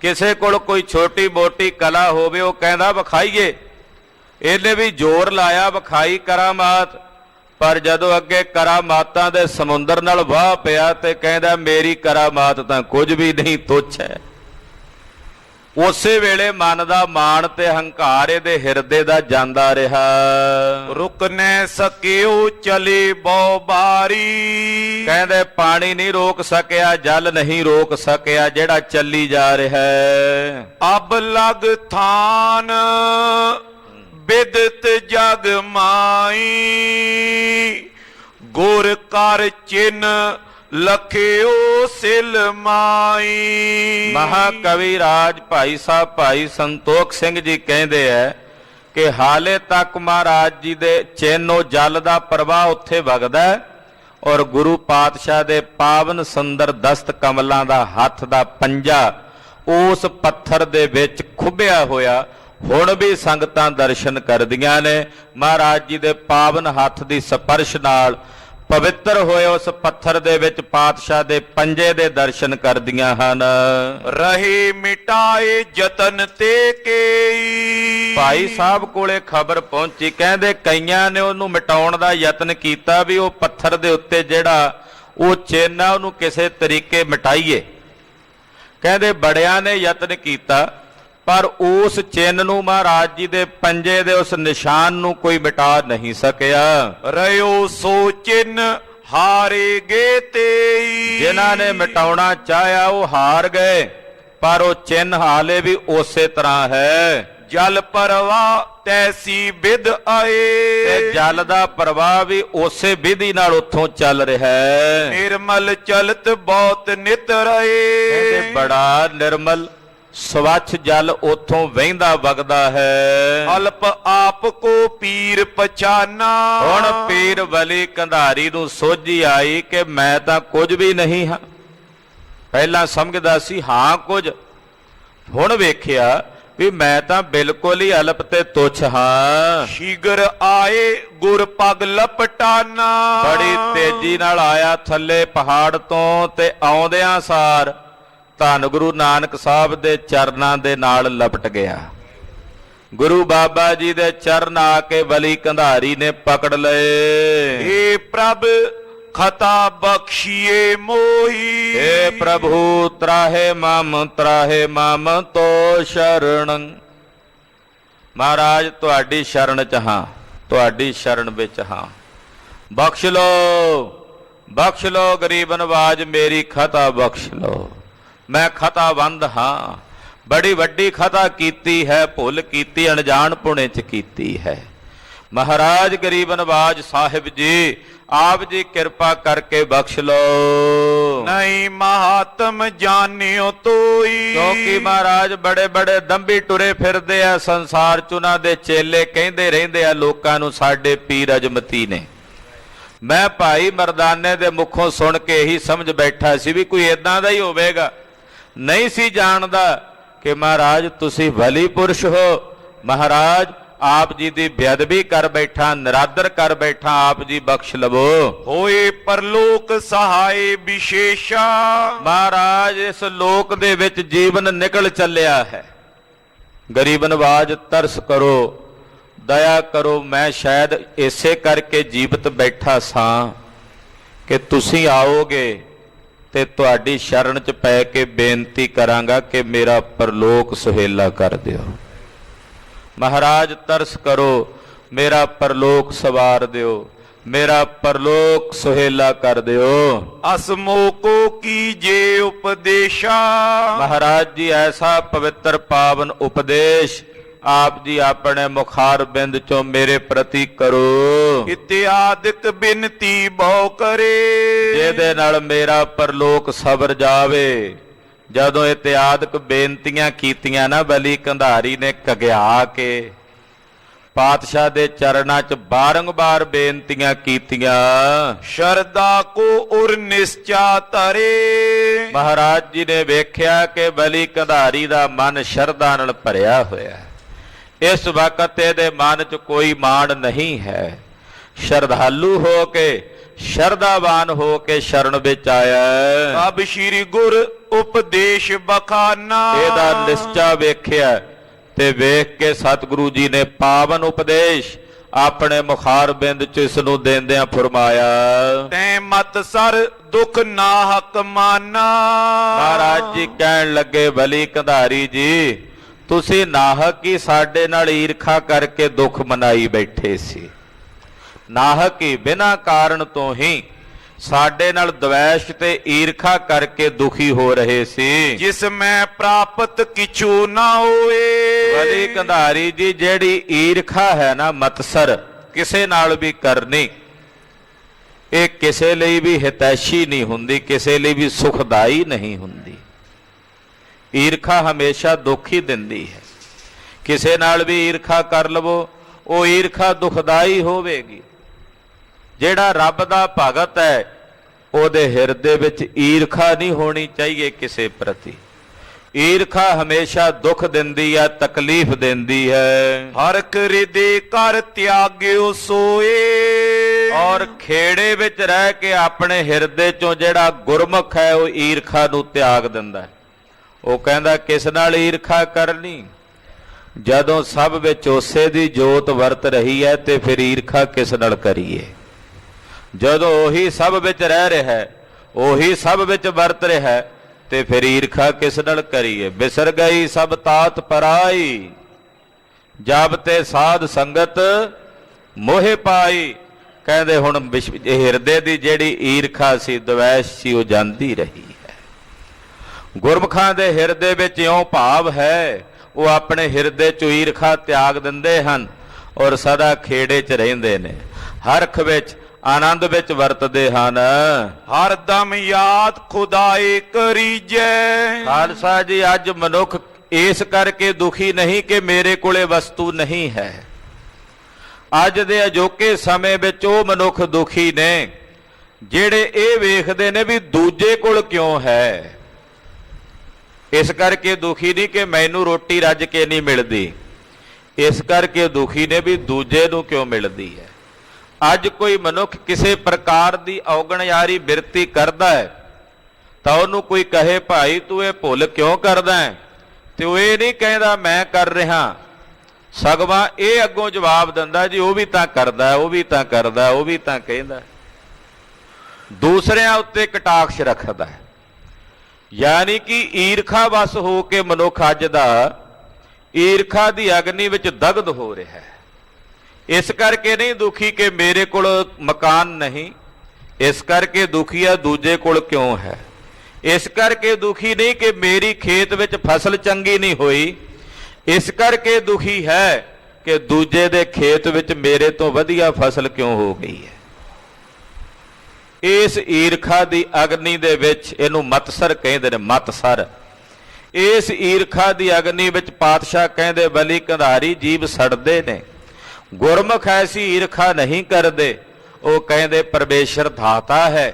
ਕਿਸੇ ਕੋਲ ਕੋਈ ਛੋਟੀ ਮੋਟੀ ਕਲਾ ਹੋਵੇ, ਉਹ ਕਹਿੰਦਾ ਵਿਖਾਈਏ। ਇਹਨੇ ਵੀ ਜ਼ੋਰ ਲਾਇਆ, ਵਿਖਾਈ ਕਰਾਮਾਤ, ਪਰ ਜਦੋਂ ਅੱਗੇ ਕਰਾਮਾਤਾਂ ਦੇ ਸਮੁੰਦਰ ਨਾਲ ਵਾਹ ਪਿਆ ਤੇ ਕਹਿੰਦਾ ਮੇਰੀ ਕਰਾਮਾਤ ਤਾਂ ਕੁਝ ਵੀ ਨਹੀਂ, ਤੁੱਛ ਹੈ। ਉਸੇ ਵੇਲੇ ਮਨ ਦਾ ਮਾਣ ਤੇ ਹੰਕਾਰ ਇਹਦੇ ਹਿਰਦੇ ਦਾ ਜਾਂਦਾ ਰਿਹਾ। ਰੁਕ ਨੈ ਸਕਿਓ ਚਲੀ ਬਹੁ ਬਾਰੀ, ਕਹਿੰਦੇ ਪਾਣੀ ਨਹੀਂ ਰੋਕ ਸਕਿਆ, ਜਲ ਨਹੀਂ ਰੋਕ ਸਕਿਆ, ਜਿਹੜਾ ਚੱਲੀ ਜਾ ਰਿਹਾ ਹੈ। ਅਬ ਲਗ ਥਾਨ ਬਿਦਤ ਜਗ ਮਾਈ, ਗੁਰ ਕਰ ਚਿੰਨ ਲਖਿਓ ਸਿਲ ਮਾਈ। ਮਹਾਕਵੀ ਰਾਜ ਭਾਈ ਸਾਹਿਬ ਭਾਈ ਸੰਤੋਖ ਸਿੰਘ ਜੀ ਕਹਿੰਦੇ ਹੈ ਕਿ ਹਾਲੇ ਤੱਕ ਮਹਾਰਾਜ ਜੀ ਦੇ ਚਿੰਨ੍ਹੋਂ ਜਲ ਦਾ ਪ੍ਰਵਾਹ ਉੱਥੇ ਵਗਦਾ ਹੈ, ਔਰ ਗੁਰੂ ਪਾਤਸ਼ਾਹ ਦੇ ਪਾਵਨ ਸੁੰਦਰ ਦਸਤ ਕਮਲਾਂ ਦਾ ਹੱਥ ਦਾ ਪੰਜਾ ਉਸ ਪੱਥਰ ਦੇ ਵਿੱਚ ਖੁੱਭਿਆ ਹੋਇਆ ਹੁਣ ਵੀ ਸੰਗਤਾਂ ਦਰਸ਼ਨ ਕਰਦੀਆਂ ਨੇ। ਮਹਾਰਾਜ ਜੀ ਦੇ ਪਾਵਨ ਹੱਥ ਦੀ ਸਪਰਸ਼ ਨਾਲ ਪਵਿੱਤਰ ਹੋਏ ਉਸ ਪੱਥਰ ਦੇ ਵਿੱਚ ਪਾਤਸ਼ਾਹ ਦੇ ਪੰਜੇ ਦੇ ਦਰਸ਼ਨ ਕਰਦੀਆਂ ਹਨ। ਰਹੇ ਮਿਟਾਏ ਯਤਨ ਤੇ ਕੇਈ, ਭਾਈ ਸਾਹਿਬ ਕੋਲੇ ਖਬਰ ਪਹੁੰਚੀ, ਕਹਿੰਦੇ ਕਈਆਂ ਨੇ ਉਹਨੂੰ ਮਿਟਾਉਣ ਦਾ ਯਤਨ ਕੀਤਾ ਵੀ ਉਹ ਪੱਥਰ ਦੇ ਉੱਤੇ ਜਿਹੜਾ ਉਹ ਚਿੰਨ੍ਹ ਆ ਉਹਨੂੰ ਕਿਸੇ ਤਰੀਕੇ ਮਿਟਾਈਏ। ਕਹਿੰਦੇ ਬੜਿਆਂ ਨੇ ਯਤਨ ਕੀਤਾ, ਪਰ ਉਸ ਚਿੰਨ੍ਹ ਨੂੰ ਮਹਾਰਾਜ ਜੀ ਦੇ ਪੰਜੇ ਦੇ ਉਸ ਨਿਸ਼ਾਨ ਨੂੰ ਕੋਈ ਮਿਟਾ ਨਹੀਂ ਸਕਿਆ। ਰਿਓ ਸੋ ਚਿੰਨ ਹਾਰੇ ਗੇ ਤੇਈ, ਜਿਨ੍ਹਾਂ ਨੇ ਮਿਟਾਉਣਾ ਚਾਹਿਆ ਉਹ ਹਾਰ ਗਏ, ਪਰ ਉਹ ਚਿੰਨ੍ਹ ਹਾਲੇ ਵੀ ਉਸੇ ਤਰ੍ਹਾਂ ਹੈ। ਜਲ ਪ੍ਰਵਾਹ ਤੈਸੀ ਵਿਧ ਆਏ, ਤੇ ਜਲ ਦਾ ਪ੍ਰਵਾਹ ਵੀ ਉਸੇ ਵਿਧੀ ਨਾਲ ਉੱਥੋਂ ਚੱਲ ਰਿਹਾ ਹੈ। ਨਿਰਮਲ ਚਲਤ ਬਹੁਤ ਨਿਤ ਰਹੇ, ਕਹਿੰਦੇ ਬੜਾ ਨਿਰਮਲ ਸਵੱਛ ਜਲ ਉੱਥੋਂ ਵਹਿੰਦਾ ਵਗਦਾ ਹੈ। ਅਲਪ ਆਪ ਕੋ ਪੀਰ ਪਛਾਨਾ, ਹੁਣ ਪੀਰ ਵਲੀ ਕੰਧਾਰੀ ਨੂੰ ਸੋਝੀ ਆਈ ਕਿ ਮੈਂ ਤਾਂ ਕੁਝ ਵੀ ਨਹੀਂ ਹਾਂ। ਪਹਿਲਾਂ ਸਮਝਦਾ ਸੀ ਹਾਂ ਕੁਝ, ਹੁਣ ਵੇਖਿਆ ਵੀ ਮੈਂ ਤਾਂ ਬਿਲਕੁਲ ਹੀ ਅਲਪ ਤੇ ਤੁੱਛ ਹਾਂ। ਸ਼ੀਗਰ ਆਏ ਗੁਰ ਪਗ ਲਪਟਾਨਾ, ਬੜੀ ਤੇਜ਼ੀ ਨਾਲ ਆਇਆ ਥੱਲੇ ਪਹਾੜ ਤੋਂ, ਤੇ ਆਉਂਦਿਆਂ ਸਾਰ ਧੰਨ ਗੁਰੂ ਨਾਨਕ ਸਾਹਿਬ ਦੇ ਚਰਨਾਂ ਦੇ ਨਾਲ ਲਪਟ ਗਿਆ। ਗੁਰੂ ਬਾਬਾ ਜੀ ਦੇ ਚਰਨ ਆ ਕੇ ਵਲੀ ਕੰਧਾਰੀ ਨੇ ਪਕੜ ਲਏ। ਏ ਪ੍ਰਭ ਖਤਾ ਬਖਸ਼ੀਏ ਮੋਹੀ, ਏ ਪ੍ਰਭੂ ਤਰਾਹੇ ਮਮ ਤੋ ਸ਼ਰਣੰ। ਮਹਾਰਾਜ ਤੁਹਾਡੀ ਸ਼ਰਨ ਚ ਹਾਂ, ਤੁਹਾਡੀ ਸ਼ਰਨ ਵਿੱਚ ਹਾਂ, ਬਖਸ਼ ਲੋ ਗਰੀਬ ਨਵਾਜ, ਮੇਰੀ ਖਤਾ ਬਖਸ਼ ਲੋ। ਮੈਂ ਖਤਾਵੰਦ ਹਾਂ, ਬੜੀ ਵੱਡੀ ਖਤਾ ਕੀਤੀ ਹੈ, ਭੁੱਲ ਕੀਤੀ ਅਣਜਾਣ ਪੁਣੇ ਚ ਕੀਤੀ ਹੈ। ਮਹਾਰਾਜ ਗਰੀਬ ਨਵਾਜ ਸਾਹਿਬ ਜੀ ਆਪ ਜੀ ਕਿਰਪਾ ਕਰਕੇ ਬਖਸ਼ ਲੋ। ਨਹੀਂ ਮਹਾਤਮ ਜਾਣਿਓ ਤੋਈ, ਕਿਉਂਕਿ ਮਹਾਰਾਜ ਬੜੇ ਬੜੇ ਦੰਭੀ ਟੁਰੇ ਫਿਰਦੇ ਆ ਸੰਸਾਰ ਚ, ਉਹਨਾਂ ਦੇ ਚੇਲੇ ਕਹਿੰਦੇ ਰਹਿੰਦੇ ਆ ਲੋਕਾਂ ਨੂੰ ਸਾਡੇ ਪੀਰ ਅਜਮਤੀ ਨੇ। ਮੈਂ ਭਾਈ ਮਰਦਾਨੇ ਦੇ ਮੁਖੋਂ ਸੁਣ ਕੇ ਇਹੀ ਸਮਝ ਬੈਠਾ ਸੀ ਵੀ ਕੋਈ ਏਦਾਂ ਦਾ ਹੀ ਹੋਵੇਗਾ, ਨਹੀਂ ਸੀ ਜਾਣਦਾ ਕਿ ਮਹਾਰਾਜ ਤੁਸੀਂ ਵਲੀ ਪੁਰਸ਼ ਹੋ। ਮਹਾਰਾਜ ਆਪ ਜੀ ਦੀ ਬੇਅਦਬੀ ਕਰ ਬੈਠਾ, ਨਿਰਾਦਰ ਕਰ ਬੈਠਾ, ਆਪ ਜੀ ਬਖਸ਼ ਲਵੋ। ਹੋਏ ਪਰਲੋਕ ਸਹਾਏ ਵਿਸ਼ੇਸ਼ਾ, ਮਹਾਰਾਜ ਇਸ ਲੋਕ ਦੇ ਵਿੱਚ ਜੀਵਨ ਨਿਕਲ ਚੱਲਿਆ ਹੈ। ਗਰੀਬ ਨਵਾਜ ਤਰਸ ਕਰੋ, ਦਇਆ ਕਰੋ। ਮੈਂ ਸ਼ਾਇਦ ਇਸੇ ਕਰਕੇ ਜੀਵਤ ਬੈਠਾ ਸਾਂ ਕਿ ਤੁਸੀਂ ਆਓਗੇ, ਤੇ ਤੁਹਾਡੀ ਸ਼ਰਨ ਚ ਪੈ ਕੇ ਬੇਨਤੀ ਕਰਾਂਗਾ ਕਿ ਮੇਰਾ ਪਰਲੋਕ ਸੁਹੇਲਾ ਕਰ ਦਿਓ। ਮਹਾਰਾਜ ਤਰਸ ਕਰੋ, ਮੇਰਾ ਪਰਲੋਕ ਸਵਾਰ ਦਿਓ, ਮੇਰਾ ਪਰਲੋਕ ਸੁਹੇਲਾ ਕਰ ਦਿਓ। असमोको कीजे उपदेशा। ਮਹਾਰਾਜ ਜੀ ਐਸਾ ਪਵਿੱਤਰ ਪਾਵਨ ਉਪਦੇਸ਼ ਆਪ ਜੀ ਆਪਣੇ ਮੁਖਾਰ ਬਿੰਦ ਚੋਂ ਮੇਰੇ ਪ੍ਰਤੀ ਕਰੋ, इत्यादिक बिनती बहु करे। ਜਿਹਦੇ ਨਾਲ ਮੇਰਾ ਪਰਲੋਕ ਸਬਰ ਜਾਵੇ। ਜਦੋਂ ਇਤਿਆਦਿਕ ਬੇਨਤੀਆਂ ਕੀਤੀਆਂ ਨਾ ਬਲੀ ਕੰਧਾਰੀ ਨੇ ਕਗਿਆ ਕੇ ਪਾਤਸ਼ਾਹ ਦੇ ਚਰਨਾਂ 'ਚ ਬਾਰੰਬਾਰ ਬੇਨਤੀਆਂ ਕੀਤੀਆਂ। शरदा को उर निश्चा तरे। ਮਹਾਰਾਜ ਜੀ ਨੇ ਵੇਖਿਆ ਕਿ ਬਲੀ ਕੰਧਾਰੀ ਦਾ ਮਨ ਸ਼ਰਧਾ ਨਾਲ ਭਰਿਆ ਹੋਇਆ। ਇਸ ਵਕਤ ਇਹਦੇ ਮਨ 'ਚ ਕੋਈ ਮਾਣ ਨਹੀਂ ਹੈ। ਸ਼ਰਧਾਲੂ ਹੋ ਕੇ, ਸ਼ਰਧਾਵਾਨ ਹੋ ਕੇ ਸ਼ਰਨ ਵਿੱਚ ਆਇਆ। अब श्री गुर उपदेश बखाना। ਇਹਦਾ ਨਿਸ਼ਚਾ ਵੇਖਿਆ ਤੇ ਵੇਖ ਕੇ ਸਤਿਗੁਰੂ ਜੀ ਨੇ ਪਾਵਨ ਉਪਦੇਸ਼ ਆਪਣੇ ਮੁਖਾਰ ਬਿੰਦ ਚ ਇਸ ਨੂੰ ਦੇਂਦਿਆਂ ਫਰਮਾਇਆ। ਤੈ ਮਤ ਸਰ ਦੁਖ ਨਾਹਕ ਮਾਨਾ। ਮਹਾਰਾਜ ਜੀ ਕਹਿਣ ਲੱਗੇ ਬਲੀ ਕੰਧਾਰੀ ਜੀ, ਤੁਸੀਂ ਨਾਹਕ ਹੀ ਸਾਡੇ ਨਾਲ ਈਰਖਾ ਕਰਕੇ ਦੁੱਖ ਮਨਾਈ ਬੈਠੇ ਸੀ। ਨਾਹਕ ਹੀ ਬਿਨਾਂ ਕਾਰਨ ਤੋਂ ਹੀ ਸਾਡੇ ਨਾਲ ਦਵੈਸ਼ ਤੇ ਈਰਖਾ ਕਰਕੇ ਦੁਖੀ ਹੋ ਰਹੇ ਸੀ। ਜਿਸ ਮੈਂ ਪ੍ਰਾਪਤ ਕਿਛੂ ਨਾ ਹੋਏ। ਬਲੀ ਕੰਧਾਰੀ ਜੀ, ਜਿਹੜੀ ਈਰਖਾ ਹੈ ਨਾ ਮਤਸਰ ਕਿਸੇ ਨਾਲ ਵੀ ਕਰਨੀ, ਇਹ ਕਿਸੇ ਲਈ ਵੀ ਹਿਤੈਸ਼ੀ ਨਹੀਂ ਹੁੰਦੀ, ਕਿਸੇ ਲਈ ਵੀ ਸੁਖਦਾਈ ਨਹੀਂ ਹੁੰਦੀ। ਈਰਖਾ ਹਮੇਸ਼ਾ ਦੁੱਖ ਹੀ ਦਿੰਦੀ ਹੈ। ਕਿਸੇ ਨਾਲ ਵੀ ਈਰਖਾ ਕਰ ਲਵੋ, ਉਹ ਈਰਖਾ ਦੁਖਦਾਈ ਹੋਵੇਗੀ। ਜਿਹੜਾ ਰੱਬ ਦਾ ਭਗਤ ਹੈ ਉਹਦੇ ਹਿਰਦੇ ਵਿੱਚ ਈਰਖਾ ਨਹੀਂ ਹੋਣੀ ਚਾਹੀਏ ਕਿਸੇ ਪ੍ਰਤੀ। ਈਰਖਾ ਹਮੇਸ਼ਾ ਦੁੱਖ ਦਿੰਦੀ ਹੈ, ਤਕਲੀਫ ਦਿੰਦੀ ਹੈ। ਹਰ ਕਰਿਦੇ ਕਰ ਤਿਆਗਿਓ ਸੋਏ। ਔਰ ਖੇੜੇ ਵਿੱਚ ਰਹਿ ਕੇ ਆਪਣੇ ਹਿਰਦੇ ਚੋਂ ਜਿਹੜਾ ਗੁਰਮੁਖ ਹੈ ਉਹ ਈਰਖਾ ਨੂੰ ਤਿਆਗ ਦਿੰਦਾ ਹੈ। ਉਹ ਕਹਿੰਦਾ ਕਿਸ ਨਾਲ ਈਰਖਾ ਕਰਨੀ, ਜਦੋਂ ਸਭ ਵਿੱਚ ਉਸੇ ਦੀ ਜੋਤ ਵਰਤ ਰਹੀ ਹੈ ਤੇ ਫਿਰ ਈਰਖਾ ਕਿਸ ਨਾਲ ਕਰੀਏ। ਜਦੋਂ ਉਹੀ ਸਭ ਵਿੱਚ ਰਹਿ ਰਿਹਾ ਹੈ, ਉਹੀ ਸਭ ਵਿੱਚ ਵਰਤ ਰਿਹਾ ਹੈ, ਤੇ ਫਿਰ ਈਰਖਾ ਕਿਸ ਨਾਲ ਕਰੀਏ। ਬਿਸਰ ਗਈ ਸਭ ਤਾਤ ਪਰਾਈ, ਜਬ ਤੇ ਸਾਧ ਸੰਗਤ ਮੋਹਿ ਪਾਈ। ਕਹਿੰਦੇ ਹੁਣ ਹਿਰਦੇ ਦੀ ਜਿਹੜੀ ਈਰਖਾ ਸੀ, ਦਵੈਸ਼ ਸੀ, ਉਹ ਜਾਂਦੀ ਰਹੀ ਹੈ। ਗੁਰਮੁਖਾਂ ਦੇ ਹਿਰਦੇ ਵਿੱਚ ਇਉਂ ਭਾਵ ਹੈ, ਉਹ ਆਪਣੇ ਹਿਰਦੇ 'ਚੋਂ ਈਰਖਾ ਤਿਆਗ ਦਿੰਦੇ ਹਨ ਔਰ ਸਦਾ ਖੇੜੇ 'ਚ ਰਹਿੰਦੇ ਨੇ, ਹਰਖ ਵਿੱਚ ਆਨੰਦ ਵਿੱਚ ਵਰਤਦੇ ਹਨ। ਹਰ ਦਮ ਯਾਦ ਖੁਦਾਏ ਕਰੀਜੈ। ਖਾਲਸਾ ਜੀ, ਅੱਜ ਮਨੁੱਖ ਇਸ ਕਰਕੇ ਦੁਖੀ ਨਹੀਂ ਕਿ ਮੇਰੇ ਕੋਲੇ ਵਸਤੂ ਨਹੀਂ ਹੈ। ਅੱਜ ਦੇ ਅਜੋਕੇ ਸਮੇਂ ਵਿੱਚ ਉਹ ਮਨੁੱਖ ਦੁਖੀ ਨੇ ਜਿਹੜੇ ਇਹ ਵੇਖਦੇ ਨੇ ਵੀ ਦੂਜੇ ਕੋਲ ਕਿਉਂ ਹੈ। ਇਸ ਕਰਕੇ ਦੁਖੀ ਨਹੀਂ ਕਿ ਮੈਨੂੰ ਰੋਟੀ ਰੱਜ ਕੇ ਨਹੀਂ ਮਿਲਦੀ, ਇਸ ਕਰਕੇ ਦੁਖੀ ਨੇ ਵੀ ਦੂਜੇ ਨੂੰ ਕਿਉਂ ਮਿਲਦੀ ਹੈ। ਅੱਜ ਕੋਈ ਮਨੁੱਖ ਕਿਸੇ ਪ੍ਰਕਾਰ ਦੀ ਔਗਣਯਾਰੀ ਬਿਰਤੀ ਕਰਦਾ ਹੈ ਤਾਂ ਉਹਨੂੰ ਕੋਈ ਕਹੇ ਭਾਈ ਤੂੰ ਇਹ ਭੁੱਲ ਕਿਉਂ ਕਰਦਾ ਹੈ, ਤੇ ਉਹ ਇਹ ਨਹੀਂ ਕਹਿੰਦਾ ਮੈਂ ਕਰ ਰਿਹਾ, ਸਗੋਂ ਇਹ ਅੱਗੋਂ ਜਵਾਬ ਦਿੰਦਾ ਜੀ ਉਹ ਵੀ ਤਾਂ ਕਰਦਾ, ਉਹ ਵੀ ਤਾਂ ਕਰਦਾ, ਉਹ ਵੀ ਤਾਂ ਕਹਿੰਦਾ। ਦੂਸਰਿਆਂ ਉੱਤੇ ਕਟਾਕਸ਼ ਰੱਖਦਾ ਹੈ। ਯਾਨੀ ਕਿ ਈਰਖਾ ਵਸ ਹੋ ਕੇ ਮਨੁੱਖ ਅੱਜ ਦਾ ਈਰਖਾ ਦੀ ਅਗਨੀ ਵਿੱਚ ਦਗਧ ਹੋ ਰਿਹਾ ਹੈ। ਇਸ ਕਰਕੇ ਨਹੀਂ ਦੁਖੀ ਕਿ ਮੇਰੇ ਕੋਲ ਮਕਾਨ ਨਹੀਂ, ਇਸ ਕਰਕੇ ਦੁਖੀ ਆ ਦੂਜੇ ਕੋਲ ਕਿਉਂ ਹੈ। ਇਸ ਕਰਕੇ ਦੁਖੀ ਨਹੀਂ ਕਿ ਮੇਰੀ ਖੇਤ ਵਿੱਚ ਫਸਲ ਚੰਗੀ ਨਹੀਂ ਹੋਈ, ਇਸ ਕਰਕੇ ਦੁਖੀ ਹੈ ਕਿ ਦੂਜੇ ਦੇ ਖੇਤ ਵਿੱਚ ਮੇਰੇ ਤੋਂ ਵਧੀਆ ਫਸਲ ਕਿਉਂ ਹੋ ਗਈ ਹੈ। ਇਸ ਈਰਖਾ ਦੀ ਅਗਨੀ ਦੇ ਵਿੱਚ, ਇਹਨੂੰ ਮਤਸਰ ਕਹਿੰਦੇ ਨੇ, ਮਤਸਰ। ਇਸ ਈਰਖਾ ਦੀ ਅਗਨੀ ਵਿੱਚ ਪਾਤਸ਼ਾਹ ਕਹਿੰਦੇ ਬਲੀ ਕੰਧਾਰੀ ਜੀਵ ਸੜਦੇ ਨੇ। ਗੁਰਮੁਖ ਐਸੀ ਈਰਖਾ ਨਹੀਂ ਕਰਦੇ। ਉਹ ਕਹਿੰਦੇ ਪਰਮੇਸ਼ਰ ਦਾਤਾ ਹੈ,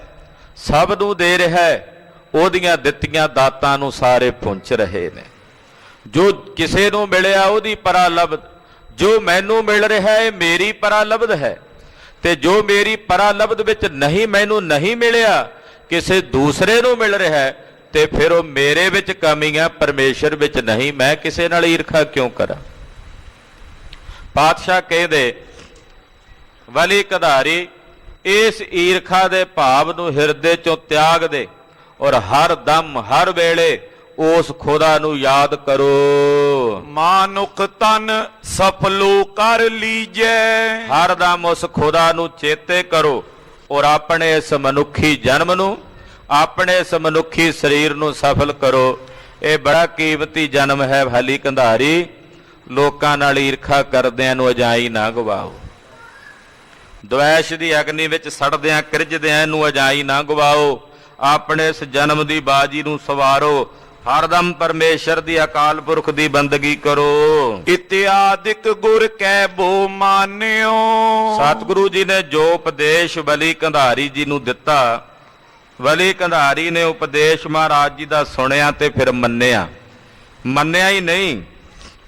ਸਭ ਨੂੰ ਦੇ ਰਿਹਾ ਹੈ, ਉਹਦੀਆਂ ਦਿੱਤੀਆਂ ਦਾਤਾਂ ਨੂੰ ਸਾਰੇ ਪੁੰਚ ਰਹੇ ਨੇ। ਜੋ ਕਿਸੇ ਨੂੰ ਮਿਲਿਆ ਉਹਦੀ ਪਰਾਲਬਧ, ਜੋ ਮੈਨੂੰ ਮਿਲ ਰਿਹਾ ਹੈ ਮੇਰੀ ਪਰਾਲਬਧ ਹੈ, ਤੇ ਜੋ ਮੇਰੀ ਪਰਾਲਬਧ ਵਿੱਚ ਨਹੀਂ, ਮੈਨੂੰ ਨਹੀਂ ਮਿਲਿਆ, ਕਿਸੇ ਦੂਸਰੇ ਨੂੰ ਮਿਲ ਰਿਹਾ ਹੈ, ਤੇ ਫਿਰ ਉਹ ਮੇਰੇ ਵਿੱਚ ਕਮੀ ਹੈ, ਪਰਮੇਸ਼ਰ ਵਿੱਚ ਨਹੀਂ। ਮੈਂ ਕਿਸੇ ਨਾਲ ਈਰਖਾ ਕਿਉਂ ਕਰਾਂ। ਪਾਤਸ਼ਾਹ ਕਹਿੰਦੇ ਬਲੀ ਕੰਧਾਰੀ ਇਸ ਈਰਖਾ ਦੇ ਭਾਵ ਨੂੰ ਹਿਰਦੇ ਚੋਂ ਤਿਆਗ ਦੇ ਔਰ ਹਰ ਦਮ ਹਰ ਵੇਲੇ ਉਸ ਖੁਦਾ ਨੂੰ ਯਾਦ ਕਰੋ। ਮਾਨੁਖ ਤਨ ਸਫਲੋ ਕਰ ਲੀਜੈ, ਹਰ ਦਮ ਉਸ ਖੁਦਾ ਨੂੰ ਚੇਤੇ ਕਰੋ ਔਰ ਆਪਣੇ ਇਸ ਮਨੁੱਖੀ ਜਨਮ ਨੂੰ, ਆਪਣੇ ਇਸ ਮਨੁੱਖੀ ਸਰੀਰ ਨੂੰ ਸਫਲ ਕਰੋ। ਇਹ ਬੜਾ ਕੀਮਤੀ ਜਨਮ ਹੈ ਭਲੀ ਕੰਧਾਰੀ, ਲੋਕਾਂ ਨਾਲ ਈਰਖਾ ਕਰਦਿਆਂ ਨੂੰ ਅਜਾਈ ਨਾ ਗਵਾਓ। ਦੁਐਸ਼ ਦੀ ਅਗਨੀ ਵਿੱਚ ਸੜਦਿਆਂ ਕਿਰਜਦਿਆਂ ਨੂੰ ਅਜਾਈ ਨਾ ਗਵਾਓ। ਆਪਣੇ ਇਸ ਜਨਮ ਦੀ ਬਾਜੀ ਨੂੰ ਸਵਾਰੋ, ਹਰਦਮ ਪਰਮੇਸ਼ਰ ਦੀ ਅਕਾਲ ਪੁਰਖ ਦੀ ਬੰਦਗੀ ਕਰੋ। ਇਤਿਆਦਿਕ ਗੁਰ ਕੈ ਬੋ ਮਾਨਿਓ, ਸਤਿਗੁਰੂ ਜੀ ਨੇ ਜੋ ਉਪਦੇਸ਼ ਬਲੀ ਕੰਧਾਰੀ ਜੀ ਨੂੰ ਦਿੱਤਾ, ਬਲੀ ਕੰਧਾਰੀ ਨੇ ਉਪਦੇਸ਼ ਮਹਾਰਾਜ ਜੀ ਦਾ ਸੁਣਿਆ ਤੇ ਫਿਰ ਮੰਨਿਆ। ਮੰਨਿਆ ਹੀ ਨਹੀਂ,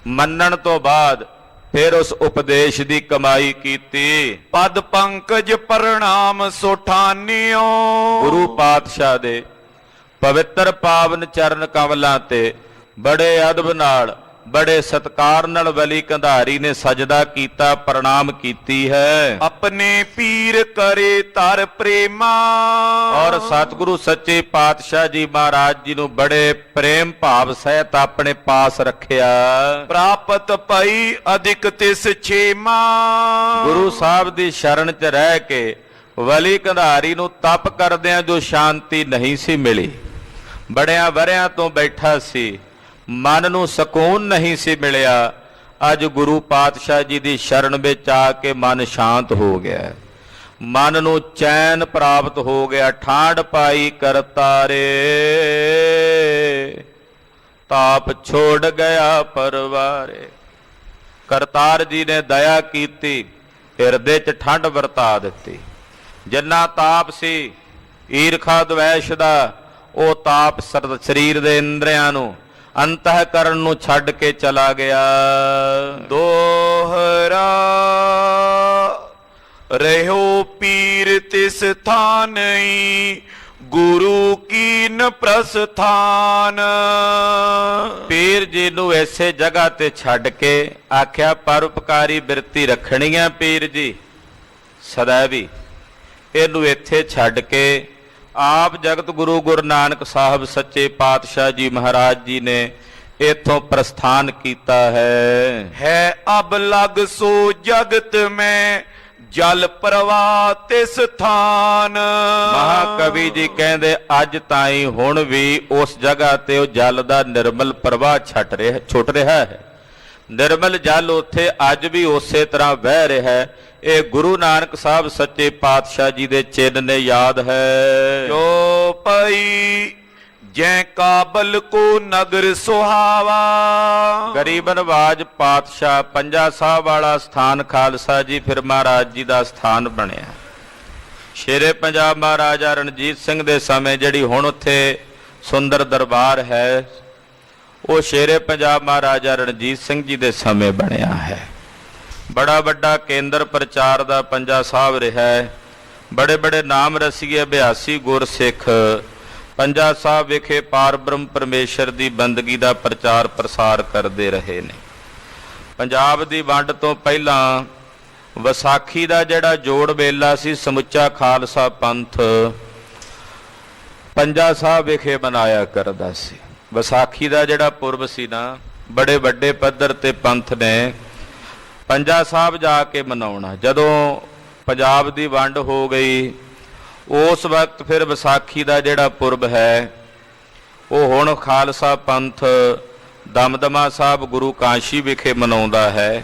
ਮੰਨਣ ਤੋਂ ਬਾਅਦ ਫਿਰ ਉਸ ਉਪਦੇਸ਼ ਦੀ ਕਮਾਈ ਕੀਤੀ। ਪਦ ਪੰਕਜ ਪ੍ਰਣਾਮ ਸੁਠਾਨਿਓ, ਗੁਰੂ ਪਾਤਸ਼ਾਹ ਦੇ ਪਵਿੱਤਰ ਪਾਵਨ ਚਰਨ ਕਮਲਾਂ ਤੇ ਬੜੇ ਅਦਬ ਨਾਲ, ਬੜੇ ਸਤਿਕਾਰ ਨਾਲ ਬਲੀ ਕੰਧਾਰੀ ਨੇ ਸਜਦਾ ਕੀਤਾ, ਪ੍ਰਣਾਮ ਕੀਤੀ ਹੈ। ਆਪਣੇ ਪੀਰ ਕਰੇ ਤਰ ਪ੍ਰੇਮਾ, ਔਰ ਸਤਿਗੁਰੂ ਸੱਚੇ ਪਾਤਸ਼ਾਹ ਜੀ ਮਹਾਰਾਜ ਜੀ ਨੂੰ ਬੜੇ ਪ੍ਰੇਮ ਭਾਵ ਸਹਿਤ ਆਪਣੇ ਪਾਸ ਰੱਖਿਆ। ਪ੍ਰਾਪਤ ਪਈ ਅਧਿਕ ਤਿਸ ਛੇਮਾ, ਗੁਰੂ ਸਾਹਿਬ ਦੀ ਸ਼ਰਨ 'ਚ ਰਹਿ ਕੇ ਬਲੀ ਕੰਧਾਰੀ ਨੂੰ ਤਪ ਕਰਦਿਆਂ ਜੋ ਸ਼ਾਂਤੀ ਨਹੀਂ ਸੀ ਮਿਲੀ, ਬੜਿਆਂ ਵਰਿਆਂ ਤੋਂ ਬੈਠਾ ਸੀ, ਮਨ ਨੂੰ ਸਕੂਨ ਨਹੀਂ ਸੀ ਮਿਲਿਆ, ਅੱਜ ਗੁਰੂ ਪਾਤਸ਼ਾਹ ਜੀ ਦੀ ਸ਼ਰਨ ਵਿੱਚ ਆ ਕੇ ਮਨ ਸ਼ਾਂਤ ਹੋ ਗਿਆ, ਮਨ ਨੂੰ ਚੈਨ ਪ੍ਰਾਪਤ ਹੋ ਗਿਆ। ਠਾਂਡ ਪਾਈ ਕਰਤਾਰੇ, ਤਾਪ ਛੋੜ ਗਿਆ ਪਰਵਾਰੇ। ਕਰਤਾਰ ਜੀ ਨੇ ਦਇਆ ਕੀਤੀ, ਹਿਰਦੇ 'ਚ ਠੰਡ ਵਰਤਾ ਦਿੱਤੀ। ਜਿੰਨਾ ਤਾਪ ਸੀ ਈਰਖਾ ਦਵੈਸ਼ ਦਾ, ਉਹ ਤਾਪ ਸਰੀਰ ਦੇ ਇੰਦਰੀਆਂ ਨੂੰ, ਅੰਤःਕਰਨ ਨੂੰ ਛੱਡ ਕੇ ਚਲਾ ਗਿਆ। ਦੋਹਰਾ ਰਹਿਓ ਪੀਰ ਤਿਸ ਥਾਨਈ, ਗੁਰੂ ਕੀਨ ਪ੍ਰਸਥਾਨ। ਪੀਰ ਜੀ ਨੂੰ ਐਸੇ ਜਗ੍ਹਾ ਤੇ ਛੱਡ ਕੇ ਆਖਿਆ ਪਰਉਪਕਾਰੀ ਬਿਰਤੀ ਰੱਖਣੀ ਹੈ ਪੀਰ ਜੀ ਸਦਾ ਵੀ, ਇਹਨੂੰ ਇੱਥੇ ਛੱਡ ਕੇ ਆਪ ਜਗਤ ਗੁਰੂ ਗੁਰੂ ਨਾਨਕ ਸਾਹਿਬ ਸੱਚੇ ਪਾਤਸ਼ਾਹ ਜੀ ਮਹਾਰਾਜ ਜੀ ਨੇ ਇਥੋਂ ਪ੍ਰਸਥਾਨ ਕੀਤਾ ਹੈ। ਅਬ ਲਗ ਸੋ ਜਗਤ ਮੈਂ ਜਲ ਪ੍ਰਵਾਹ ਤਿਸ ਥਾਨ। ਮਹਾਕਵੀ ਜੀ ਕਹਿੰਦੇ ਅੱਜ ਤਾਈਂ ਹੁਣ ਵੀ ਉਸ ਜਗ੍ਹਾ ਤੇ ਉਹ ਜਲ ਦਾ ਨਿਰਮਲ ਪ੍ਰਵਾਹ ਛੁੱਟ ਰਿਹਾ ਹੈ। ਨਿਰਮਲ ਜਲ ਉੱਥੇ ਅੱਜ ਵੀ ਉਸੇ ਤਰ੍ਹਾਂ ਵਹਿ ਰਿਹਾ ਹੈ। ਇਹ ਗੁਰੂ ਨਾਨਕ ਸਾਹਿਬ ਸੱਚੇ ਪਾਤਸ਼ਾਹ ਜੀ ਦੇ ਚਿੰਨ੍ਹ ਨੇ, ਯਾਦ ਹੈ। ਜੋ ਪਈ ਜੈ ਕਾਬਲ ਕੋ ਨਗਰ ਸੁਹਾਵਾ, ਗਰੀਬ ਨਵਾਜ ਪਾਤਸ਼ਾਹ ਪੰਜਾ ਸਾਹਿਬ ਵਾਲਾ ਸਥਾਨ ਖਾਲਸਾ ਜੀ ਫਿਰ ਮਹਾਰਾਜ ਜੀ ਦਾ ਸਥਾਨ ਬਣਿਆ। ਸ਼ੇਰੇ ਪੰਜਾਬ ਮਹਾਰਾਜਾ ਰਣਜੀਤ ਸਿੰਘ ਦੇ ਸਮੇਂ ਜਿਹੜੀ ਹੁਣ ਉੱਥੇ ਸੁੰਦਰ ਦਰਬਾਰ ਹੈ, ਉਹ ਸ਼ੇਰੇ ਪੰਜਾਬ ਮਹਾਰਾਜਾ ਰਣਜੀਤ ਸਿੰਘ ਜੀ ਦੇ ਸਮੇਂ ਬਣਿਆ ਹੈ। ਬੜਾ ਵੱਡਾ ਕੇਂਦਰ ਪ੍ਰਚਾਰ ਦਾ ਪੰਜਾ ਸਾਹਿਬ ਰਿਹਾ ਹੈ। ਬੜੇ ਬੜੇ ਨਾਮ ਰਸੀਏ ਅਭਿਆਸੀ ਗੁਰਸਿੱਖ ਪੰਜਾ ਸਾਹਿਬ ਵਿਖੇ ਪਾਰ ਬ੍ਰਹਮ ਪਰਮੇਸ਼ਰ ਦੀ ਬੰਦਗੀ ਦਾ ਪ੍ਰਚਾਰ ਪ੍ਰਸਾਰ ਕਰਦੇ ਰਹੇ ਨੇ। ਪੰਜਾਬ ਦੀ ਵੰਡ ਤੋਂ ਪਹਿਲਾਂ ਵਿਸਾਖੀ ਦਾ ਜਿਹੜਾ ਜੋੜ ਮੇਲਾ ਸੀ, ਸਮੁੱਚਾ ਖਾਲਸਾ ਪੰਥ ਪੰਜਾ ਸਾਹਿਬ ਵਿਖੇ ਮਨਾਇਆ ਕਰਦਾ ਸੀ। ਵਿਸਾਖੀ ਦਾ ਜਿਹੜਾ ਪੁਰਬ ਸੀ ਨਾ, ਬੜੇ ਵੱਡੇ ਪੱਧਰ ਤੇ ਪੰਥ ਨੇ ਪੰਜਾ ਸਾਹਿਬ ਜਾ ਕੇ ਮਨਾਉਣਾ। ਜਦੋਂ ਪੰਜਾਬ ਦੀ ਵੰਡ ਹੋ ਗਈ, ਉਸ ਵਕਤ ਫਿਰ ਵਿਸਾਖੀ ਦਾ ਜਿਹੜਾ ਪੁਰਬ ਹੈ ਉਹ ਹੁਣ ਖਾਲਸਾ ਪੰਥ ਦਮਦਮਾ ਸਾਹਿਬ ਗੁਰੂ ਕਾਸ਼ੀ ਵਿਖੇ ਮਨਾਉਂਦਾ ਹੈ।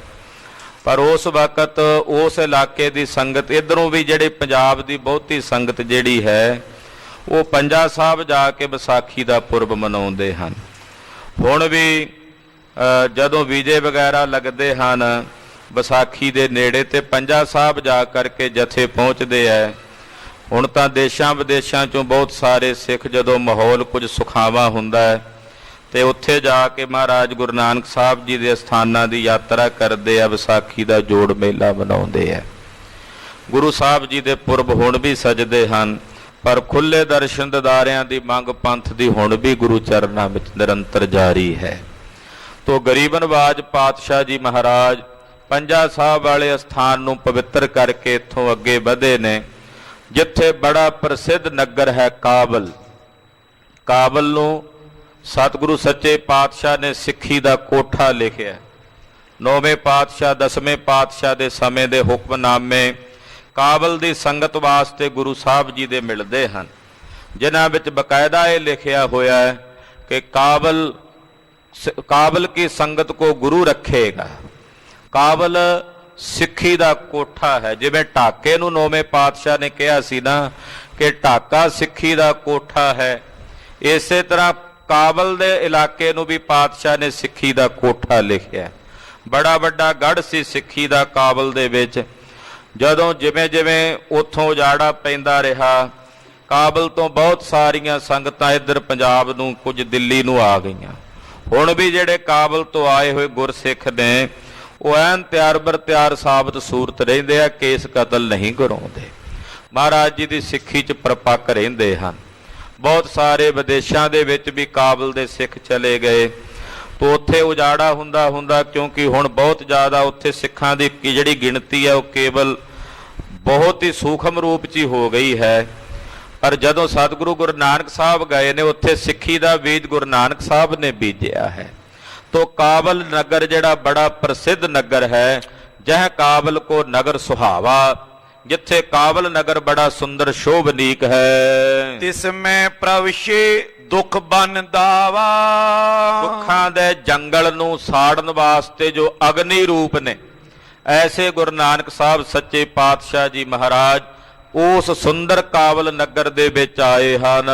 ਪਰ ਉਸ ਵਕਤ ਉਸ ਇਲਾਕੇ ਦੀ ਸੰਗਤ, ਇੱਧਰੋਂ ਵੀ ਜਿਹੜੇ ਪੰਜਾਬ ਦੀ ਬਹੁਤੀ ਸੰਗਤ ਜਿਹੜੀ ਹੈ, ਉਹ ਪੰਜਾ ਸਾਹਿਬ ਜਾ ਕੇ ਵਿਸਾਖੀ ਦਾ ਪੁਰਬ ਮਨਾਉਂਦੇ ਹਨ। ਹੁਣ ਵੀ ਜਦੋਂ ਵੀਜੇ ਵਗੈਰਾ ਲੱਗਦੇ ਹਨ ਵਿਸਾਖੀ ਦੇ ਨੇੜੇ, ਤੇ ਪੰਜਾ ਸਾਹਿਬ ਜਾ ਕਰਕੇ ਜਥੇ ਪਹੁੰਚਦੇ ਹੈ। ਹੁਣ ਤਾਂ ਦੇਸ਼ਾਂ ਵਿਦੇਸ਼ਾਂ ਚੋਂ ਬਹੁਤ ਸਾਰੇ ਸਿੱਖ ਜਦੋਂ ਮਾਹੌਲ ਕੁਝ ਸੁਖਾਵਾਂ ਹੁੰਦਾ ਹੈ ਤੇ ਉੱਥੇ ਜਾ ਕੇ ਮਹਾਰਾਜ ਗੁਰੂ ਨਾਨਕ ਸਾਹਿਬ ਜੀ ਦੇ ਸਥਾਨਾਂ ਦੀ ਯਾਤਰਾ ਕਰਦੇ ਆ, ਵਿਸਾਖੀ ਦਾ ਜੋੜ ਮੇਲਾ ਮਨਾਉਂਦੇ ਆ। ਗੁਰੂ ਸਾਹਿਬ ਜੀ ਦੇ ਪੁਰਬ ਹੁਣ ਵੀ ਸਜਦੇ ਹਨ, ਪਰ ਖੁੱਲੇ ਦਰਸ਼ਨ ਦਿਦਾਰਿਆਂ ਦੀ ਮੰਗ ਪੰਥ ਦੀ ਹੁਣ ਵੀ ਗੁਰੂ ਚਰਨਾਂ ਵਿੱਚ ਨਿਰੰਤਰ ਜਾਰੀ ਹੈ। ਤੋ ਗਰੀਬ ਨਵਾਜ ਪਾਤਸ਼ਾਹ ਜੀ ਮਹਾਰਾਜ ਪੰਜਾ ਸਾਹਿਬ ਵਾਲੇ ਸਥਾਨ ਨੂੰ ਪਵਿੱਤਰ ਕਰਕੇ ਇੱਥੋਂ ਅੱਗੇ ਵਧੇ ਨੇ, ਜਿੱਥੇ ਬੜਾ ਪ੍ਰਸਿੱਧ ਨਗਰ ਹੈ ਕਾਬਲ। ਕਾਬਲ ਨੂੰ ਸਤਿਗੁਰੂ ਸੱਚੇ ਪਾਤਸ਼ਾਹ ਨੇ ਸਿੱਖੀ ਦਾ ਕੋਠਾ ਲਿਖਿਆ। 9ਵੇਂ ਪਾਤਸ਼ਾਹ 10ਵੇਂ ਪਾਤਸ਼ਾਹ ਦੇ ਸਮੇਂ ਦੇ ਹੁਕਮਨਾਮੇ ਕਾਬਲ ਦੀ ਸੰਗਤ ਵਾਸਤੇ ਗੁਰੂ ਸਾਹਿਬ ਜੀ ਦੇ ਮਿਲਦੇ ਹਨ, ਜਿਨ੍ਹਾਂ ਵਿੱਚ ਬਕਾਇਦਾ ਇਹ ਲਿਖਿਆ ਹੋਇਆ ਹੈ ਕਿ ਕਾਬਲ ਕੀ ਸੰਗਤ ਕੋ ਗੁਰੂ ਰੱਖੇਗਾ। ਕਾਬਲ ਸਿੱਖੀ ਦਾ ਕੋਠਾ ਹੈ। ਜਿਵੇਂ ਢਾਕੇ ਨੂੰ 9ਵੇਂ ਪਾਤਸ਼ਾਹ ਨੇ ਕਿਹਾ ਸੀ ਨਾ ਕਿ ਢਾਕਾ ਸਿੱਖੀ ਦਾ ਕੋਠਾ ਹੈ, ਇਸੇ ਤਰ੍ਹਾਂ ਕਾਬਲ ਦੇ ਇਲਾਕੇ ਨੂੰ ਵੀ ਪਾਤਸ਼ਾਹ ਨੇ ਸਿੱਖੀ ਦਾ ਕੋਠਾ ਲਿਖਿਆ। ਬੜਾ ਵੱਡਾ ਗੜ੍ਹ ਸੀ ਸਿੱਖੀ ਦਾ ਕਾਬਲ ਦੇ ਵਿੱਚ। ਜਦੋਂ ਜਿਵੇਂ ਜਿਵੇਂ ਉੱਥੋਂ ਉਜਾੜਾ ਪੈਂਦਾ ਰਿਹਾ, ਕਾਬਲ ਤੋਂ ਬਹੁਤ ਸਾਰੀਆਂ ਸੰਗਤਾਂ ਇੱਧਰ ਪੰਜਾਬ ਨੂੰ, ਕੁਝ ਦਿੱਲੀ ਨੂੰ ਆ ਗਈਆਂ। ਹੁਣ ਵੀ ਜਿਹੜੇ ਕਾਬਲ ਤੋਂ ਆਏ ਹੋਏ ਗੁਰਸਿੱਖ ਨੇ ਉਹ ਐਨ ਤਿਆਰ ਬਰ ਤਿਆਰ ਸਾਬਤ ਸੂਰਤ ਰਹਿੰਦੇ ਆ, ਕੇਸ ਕਤਲ ਨਹੀਂ ਕਰਾਉਂਦੇ, ਮਹਾਰਾਜ ਜੀ ਦੀ ਸਿੱਖੀ 'ਚ ਪਰਪੱਕ ਰਹਿੰਦੇ ਹਨ। ਬਹੁਤ ਸਾਰੇ ਵਿਦੇਸ਼ਾਂ ਦੇ ਵਿੱਚ ਵੀ ਕਾਬਲ ਦੇ ਸਿੱਖ ਚਲੇ ਗਏ ਤਾਂ ਉੱਥੇ ਉਜਾੜਾ ਹੁੰਦਾ ਕਿਉਂਕਿ ਹੁਣ ਬਹੁਤ ਜ਼ਿਆਦਾ ਉੱਥੇ ਸਿੱਖਾਂ ਦੀ ਜਿਹੜੀ ਗਿਣਤੀ ਹੈ ਉਹ ਕੇਵਲ ਬਹੁਤ ਹੀ ਸੂਖਮ ਰੂਪ 'ਚ ਹੀ ਹੋ ਗਈ ਹੈ। ਪਰ ਜਦੋਂ ਸਤਿਗੁਰੂ ਗੁਰੂ ਨਾਨਕ ਸਾਹਿਬ ਗਏ ਨੇ, ਉੱਥੇ ਸਿੱਖੀ ਦਾ ਬੀਜ ਗੁਰੂ ਨਾਨਕ ਸਾਹਿਬ ਨੇ ਬੀਜਿਆ ਹੈ। ਤੋ ਕਾਬਲ ਨਗਰ ਜਿਹੜਾ ਬੜਾ ਪ੍ਰਸਿੱਧ ਨਗਰ ਹੈ, ਜਹ ਕਾਬਲ ਕੋ ਨਗਰ ਸੁਹਾਵਾ, ਜਿੱਥੇ ਕਾਬਲ ਨਗਰ ਬੜਾ ਸੁੰਦਰ ਸ਼ੋਭਨੀਕ ਹੈ। ਤਿਸ ਮੈਂ ਪ੍ਰਵਸ਼ੇ ਦੁੱਖ ਬਨ ਦਾਵਾ, ਦੁੱਖਾਂ ਦੇ ਜੰਗਲ ਨੂੰ ਸਾੜਨ ਵਾਸਤੇ ਜੋ ਅਗਨੀ ਰੂਪ ਨੇ, ਐਸੇ ਗੁਰੂ ਨਾਨਕ ਸਾਹਿਬ ਸੱਚੇ ਪਾਤਸ਼ਾਹ ਜੀ ਮਹਾਰਾਜ ਉਸ ਸੁੰਦਰ ਕਾਬਲ ਨਗਰ ਦੇ ਵਿੱਚ ਆਏ ਹਨ।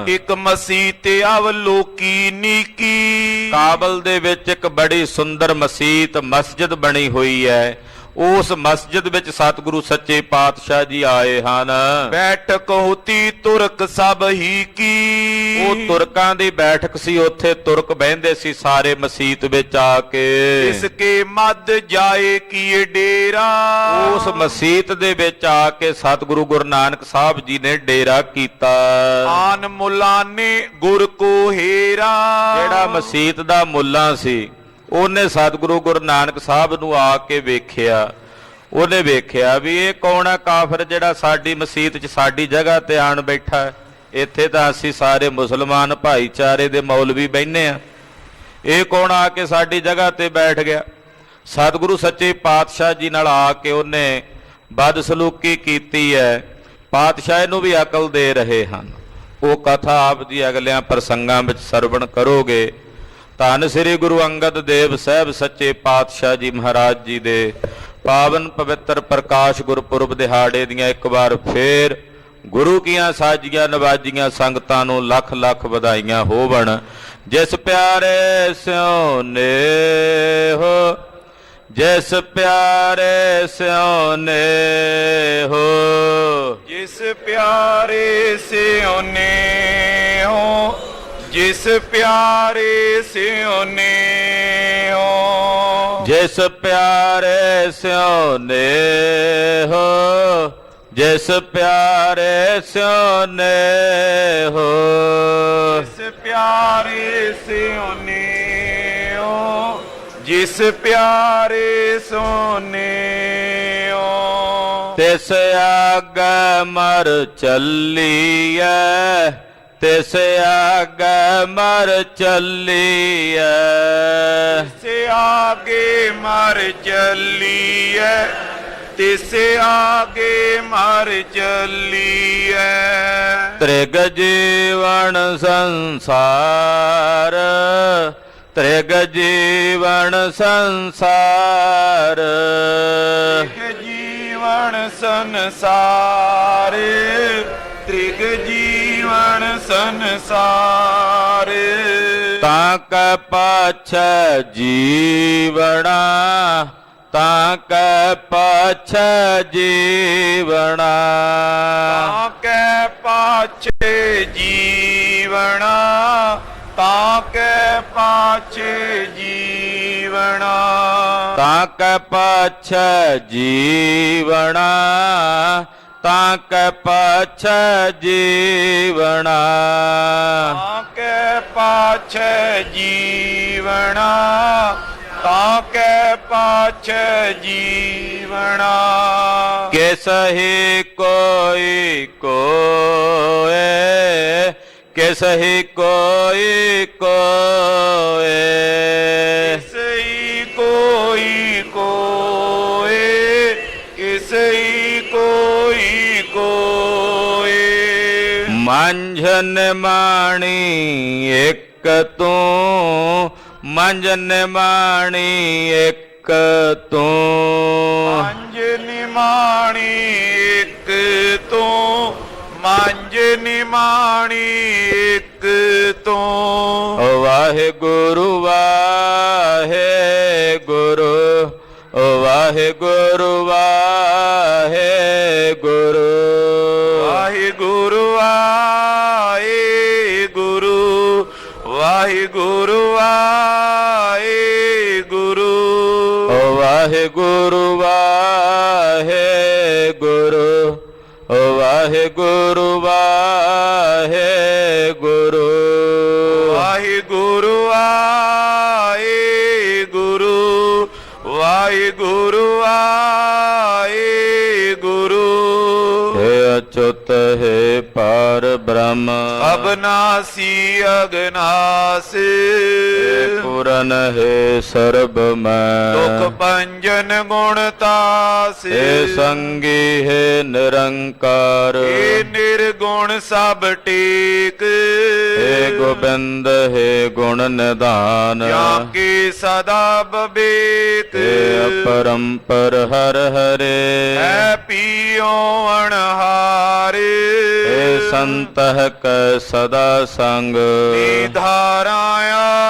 ਇੱਕ ਮਸੀਤ ਅਵਲੋਕੀ ਨੀਕੀ, ਕਾਬਲ ਦੇ ਵਿੱਚ ਇੱਕ ਬੜੀ ਸੁੰਦਰ ਮਸੀਤ ਮਸਜਿਦ ਬਣੀ ਹੋਈ ਹੈ। ਉਸ ਮਸਜਿਦ ਵਿੱਚ ਸਤਿਗੁਰੂ ਸੱਚੇ ਪਾਤਸ਼ਾਹ ਜੀ ਆਏ ਹਨ। ਬੈਠਕ ਹੋਤੀ ਤੁਰਕ ਸਭ ਹੀ ਕੀ, ਉਹ ਤੁਰਕਾਂ ਦੀ ਬੈਠਕ ਸੀ, ਉੱਥੇ ਤੁਰਕ ਬਹਿੰਦੇ ਸੀ ਸਾਰੇ ਮਸੀਤ ਵਿੱਚ ਆ ਕੇ। ਇਸ ਕੇ ਮੱਧ ਜਾਏ ਕੀ ਡੇਰਾ, ਉਸ ਮਸੀਤ ਦੇ ਵਿੱਚ ਆ ਕੇ ਸਤਿਗੁਰੂ ਗੁਰੂ ਨਾਨਕ ਸਾਹਿਬ ਜੀ ਨੇ ਡੇਰਾ ਕੀਤਾ। ਆਨ ਮੁਲਾਨੇ ਗੁਰ ਕੋ ਹੀਰਾ, ਜਿਹੜਾ ਮਸੀਤ ਦਾ ਮੁੱਲਾ ਸੀ ਉਹਨੇ ਸਤਿਗੁਰੂ ਗੁਰੂ ਨਾਨਕ ਸਾਹਿਬ ਨੂੰ ਆ ਕੇ ਵੇਖਿਆ। ਉਹਨੇ ਵੇਖਿਆ ਵੀ ਇਹ ਕੌਣ ਹੈ ਕਾਫਰ ਜਿਹੜਾ ਸਾਡੀ ਮਸੀਤ 'ਚ ਸਾਡੀ ਜਗ੍ਹਾ ਤੇ ਆਣ ਬੈਠਾ ਹੈ। ਇੱਥੇ ਤਾਂ ਅਸੀਂ ਸਾਰੇ ਮੁਸਲਮਾਨ ਭਾਈਚਾਰੇ ਦੇ ਮੌਲਵੀ ਬੈਠੇ ਆ, ਇਹ ਕੌਣ ਆ ਕੇ ਸਾਡੀ ਜਗ੍ਹਾ ਤੇ ਬੈਠ ਗਿਆ। ਸਤਿਗੁਰੂ ਸੱਚੇ ਪਾਤਸ਼ਾਹ ਜੀ ਨਾਲ ਆ ਕੇ ਉਹਨੇ ਬਦਸਲੂਕੀ ਕੀਤੀ ਹੈ। ਪਾਤਸ਼ਾਹ ਇਹਨੂੰ ਵੀ ਅਕਲ ਦੇ ਰਹੇ ਹਨ। ਉਹ ਕਥਾ ਆਪ ਦੀ ਅਗਲਿਆਂ ਪ੍ਰਸੰਗਾਂ ਵਿੱਚ ਸਰਵਣ ਕਰੋਗੇ। ਧੰਨ ਸ੍ਰੀ ਗੁਰੂ ਅੰਗਦ ਦੇਵ ਸਾਹਿਬ ਸੱਚੇ ਪਾਤਸ਼ਾਹ ਜੀ ਮਹਾਰਾਜ ਜੀ ਦੇ ਪਾਵਨ ਪਵਿੱਤਰ ਪ੍ਰਕਾਸ਼ ਗੁਰਪੁਰਬ ਦਿਹਾੜੇ ਦੀਆਂ ਇੱਕ ਵਾਰ ਫੇਰ ਗੁਰੂ ਕੀਆਂ ਸਾਜੀਆਂ ਨਵਾਜੀਆਂ ਸੰਗਤਾਂ ਨੂੰ ਲੱਖ ਲੱਖ ਵਧਾਈਆਂ ਹੋਵਣ। ਜਿਸ ਪਿਆਰੇ ਸਿਉ ਨੇਹੋ, ਜਿਸ ਪਿਆਰੇ ਸਿਉ ਨੇਹੋ, ਜਿਸ ਪਿਆਰੇ ਸਿਉ ਨੇਹੋ, ਜਿਸ ਪਿਆਰੇ ਸਿਉ ਨੇਹੋ, ਜਿਸ ਪਿਆਰੇ ਸਿਉ ਨੇਹੋ, ਜਿਸ ਪਿਆਰੇ ਸਿਉ ਨੇਹੋ, ਜਿਸ ਪਿਆਰੇ ਸਿਉ ਨੇਹੋ, ਜਿਸ ਪਿਆਰੇ ਸਿਉ ਨੇਹੋ, ਤਿਸ ਆਗੈ ਮਰ ਚੱਲੀਐ, ਤਿਸ ਆਗੈ ਮਰ ਚੱਲੀਐ, ਤਿਸ ਆਗੇ ਮਰ ਚੱਲੀਐ, ਤਿਸ ਆਗੇ ਮਰ ਚੱਲੀਐ। ਤ੍ਰਿਗ ਜੀਵਨ ਸੰਸਾਰ, ਤ੍ਰਿਗ ਜੀਵਨ ਸੰਸਾਰ, ਤ੍ਰਿਗ ਜੀਵਨ ਸੰਸਾਰ, ਤ੍ਰਿਗ ਜੀਵਨ ਸੰਸਾਰ। ਤਾਂ ਕੈ ਪਾਛੈ ਜੀਵਣਾ, ਤਾਂ ਕੈ ਪਾਛੈ ਜੀਵਣਾ, ਤਾਂ ਕੈ ਪਾਛੇ ਜੀਵਣਾ, ਤਾਂ ਕੈ ਪਾਛੇ ਜੀਵਣਾ, ਤਾਂ ਕੈ ਪਾਛੈ ਜੀਵਣਾ, ਤਾਂ ਕੈ ਪਾਛੈ ਜੀਵਣਾ, ਤਾਂ ਕੈ ਪਾਛੈ ਜੀਵਣਾ, ਤਾਂ ਕੈ ਪਾਛੈ ਜੀਵਣਾ। ਕਿਸ ਹੀ ਕੋਈ ਕੋਏ, किसहि कोई कोय। किसई कोई कोय, किसई कोई कोय। मंझन माणी एक तू, मंझन माणी एक तू। ਮੰਝ ਨਿਮਾਣੀ ਇੱਕ ਤੋਂ, ਮੰਝ ਨਿਮਾਣੀ ਇੱਕ ਤੋਂ। ਵਾਹਿਗੁਰੂ ਵਾਹਿਗੁਰੂ, ਵਾਹਿਗੁਰੂ ਵਾਹਿਗੁਰੂ। ਵਾਹਿਗੁਰੂ ਵਾਹਿਗੁਰੂ, ਵਾਹਿਗੁਰੂ ਵਾਹਿਗੁਰੂ। ਵਾਹਿਗੁਰੂ ਵਾਹਿਗੁਰੂ, ਵਾਹਿਗੁਰੂ ਵਾਹਿਗੁਰੂ। ਵਾਹਿਗੁਰੂ ਵਾਹਿਗੁਰੂ, ਵਾਹਿਗੁਰੂ ਵਾਹਿਗੁਰੂ। हे अच्युत हे पार ब्रह्म, ਅਬਨਾਸੀ ਅਗਨਾਸ। पूरन हे सर्ब मैं। ਦੁਖ ਭੰਜਨ ਗੁਣ ਤਾਸ। हे संगी हे निरंकार, ਏ ਨਿਰਗੁਣ ਸਭ ਟੇਕ। हे गोबिंद हे गुण निधान। ਜਾਂ ਕੀ ਸਦਾ ਬਵੇਕ। हे अपरंपर हर हरे, ਹੈ ਪੀਓ ਅਣਹਾਰੇ। हे संतह कै सदा संग। ਧਾਰਾ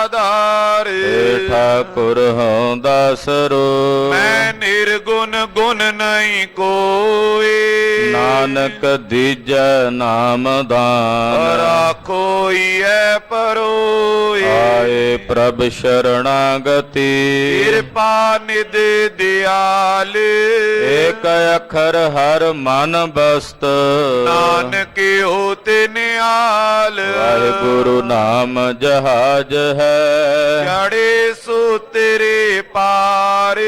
ਆਧਾਰ। हे ठाकुर हों दासरो, ਮੈਂ ਨਿਰਗੁਣ ਗੁਣ ਨਹੀਂ ਕੋਏ। नानक दीजै नाम दान। ਰਾਖੋਈ ਐ ਪਰੋਏ। आए प्रभ शरणागति, ਕਿਰਪਾ ਨਿਧ ਦਿਆਲ। एक अखर हर मन बस्त। ਨਾਨਕ ਹੋਤੇ ਨਿਆਲ। वाहिगुरु नाम जहाज है, ਚੜੇ ਸੋ ਤੇਰੇ ਪਾਰ।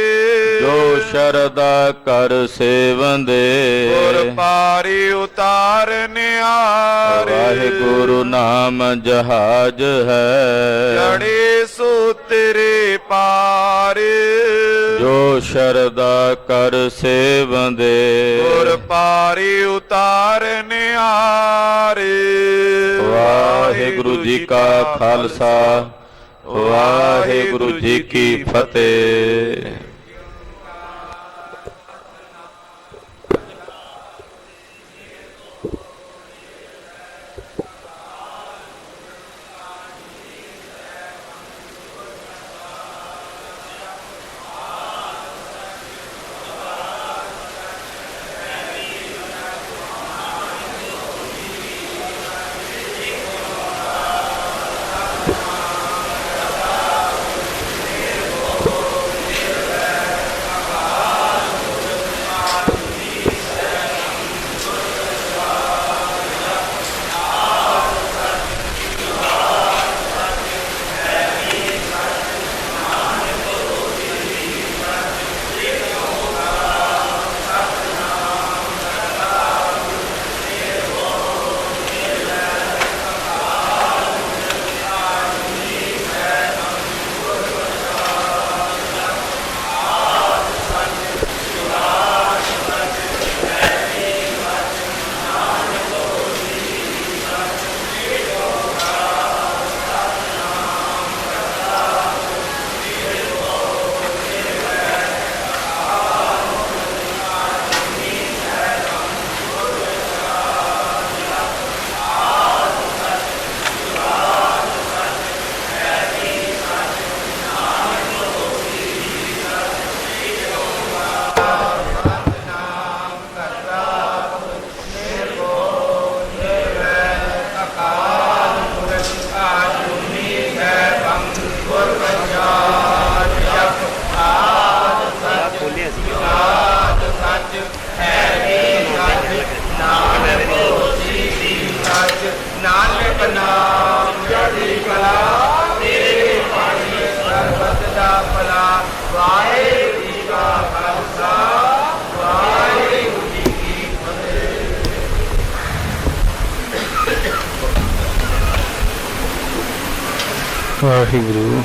जो शरदा कर सेवंदे। ਗੁਰ ਪਾਰੇ ਉਤਾਰ ਨਿਆਰ। वाहिगुरु नाम जहाज है, ਚੜੇ ਸੋ ਤੇਰੇ ਪਾਰ। जो शरदा कर सेवंदे। ਗੁਰ ਪਾਰੇ ਉਤਾਰ ਨਿਆਰ। वाहिगुरु जी का खालसा, वाहिगुरु जी की फतेह। ਵਾਹਿਗੁਰੂ।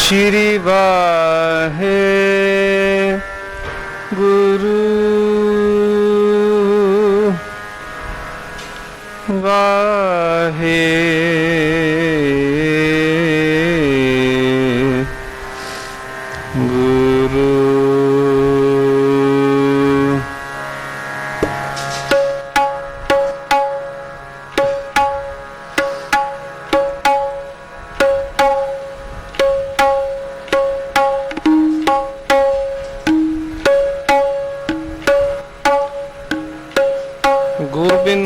श्री वाहे गुरु वाहे गुरु। गुरु बिन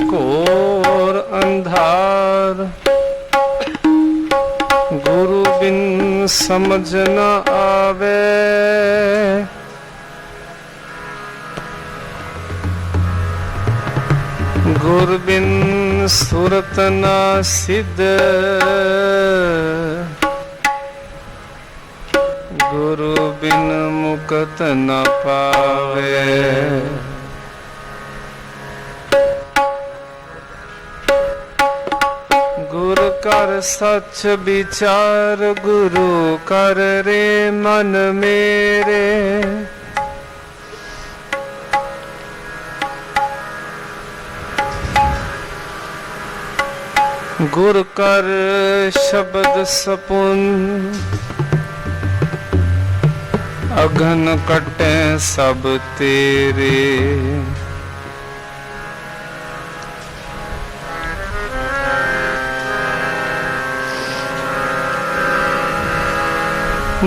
घोर अंधार, गुरु बिन समझ न आवे। गुरु बिन सुरत न सिद्ध, गुरु बिन मुकत न पावे। गुरु कर सच विचार, गुरु कर रे मन मेरे। गुरु कर शब्द सपुन, अघन कटे सब तेरे।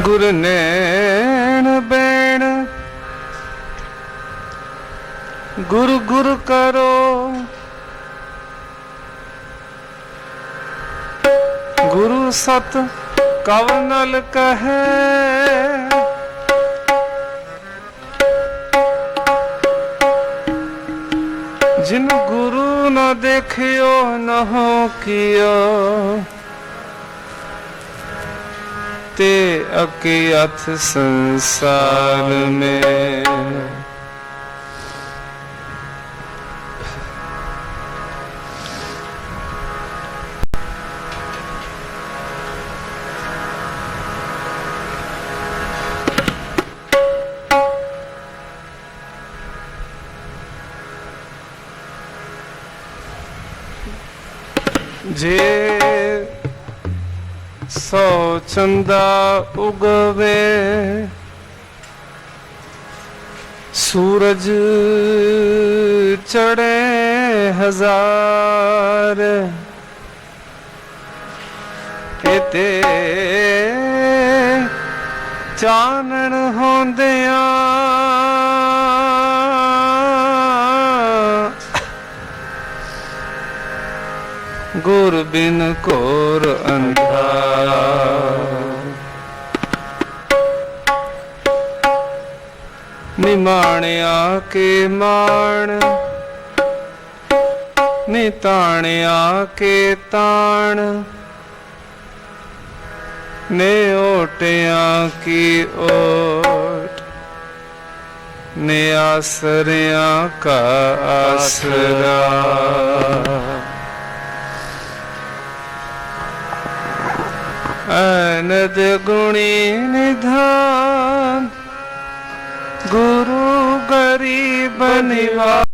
गुरु नैन बैण गुरु गुरु करो, गुरु सत कवनल कहे। जिन गुरु न देखियो न हो कियो, ते अकियथ संसार में। जे सौ चंदा उगवे, सूरज चढ़े हजार। ਤੇ ਚਾਨਣ ਹੁੰਦਿਆਂ ਗੁਰ ਬਿਨ ਘੋਰ ਅੰਧਾਰ। ਨਿਮਾਣਿਆ ਕੇ ਮਾਣ ਨੀ ਤਾਣਿਆ ਕੇ ਤਾਣ ਨੇ ਓਟਿਆਂ ਕੀ ਓਟ ਨੇ ਆਸਰਿਆਂ ਕਾ ਆਸਰਾ। ਅਨਦ ਗੁਣੀ ਨਿਧਾਨ ਗੁਰੂ ਗਰੀਬ ਨਿਵਾਜ।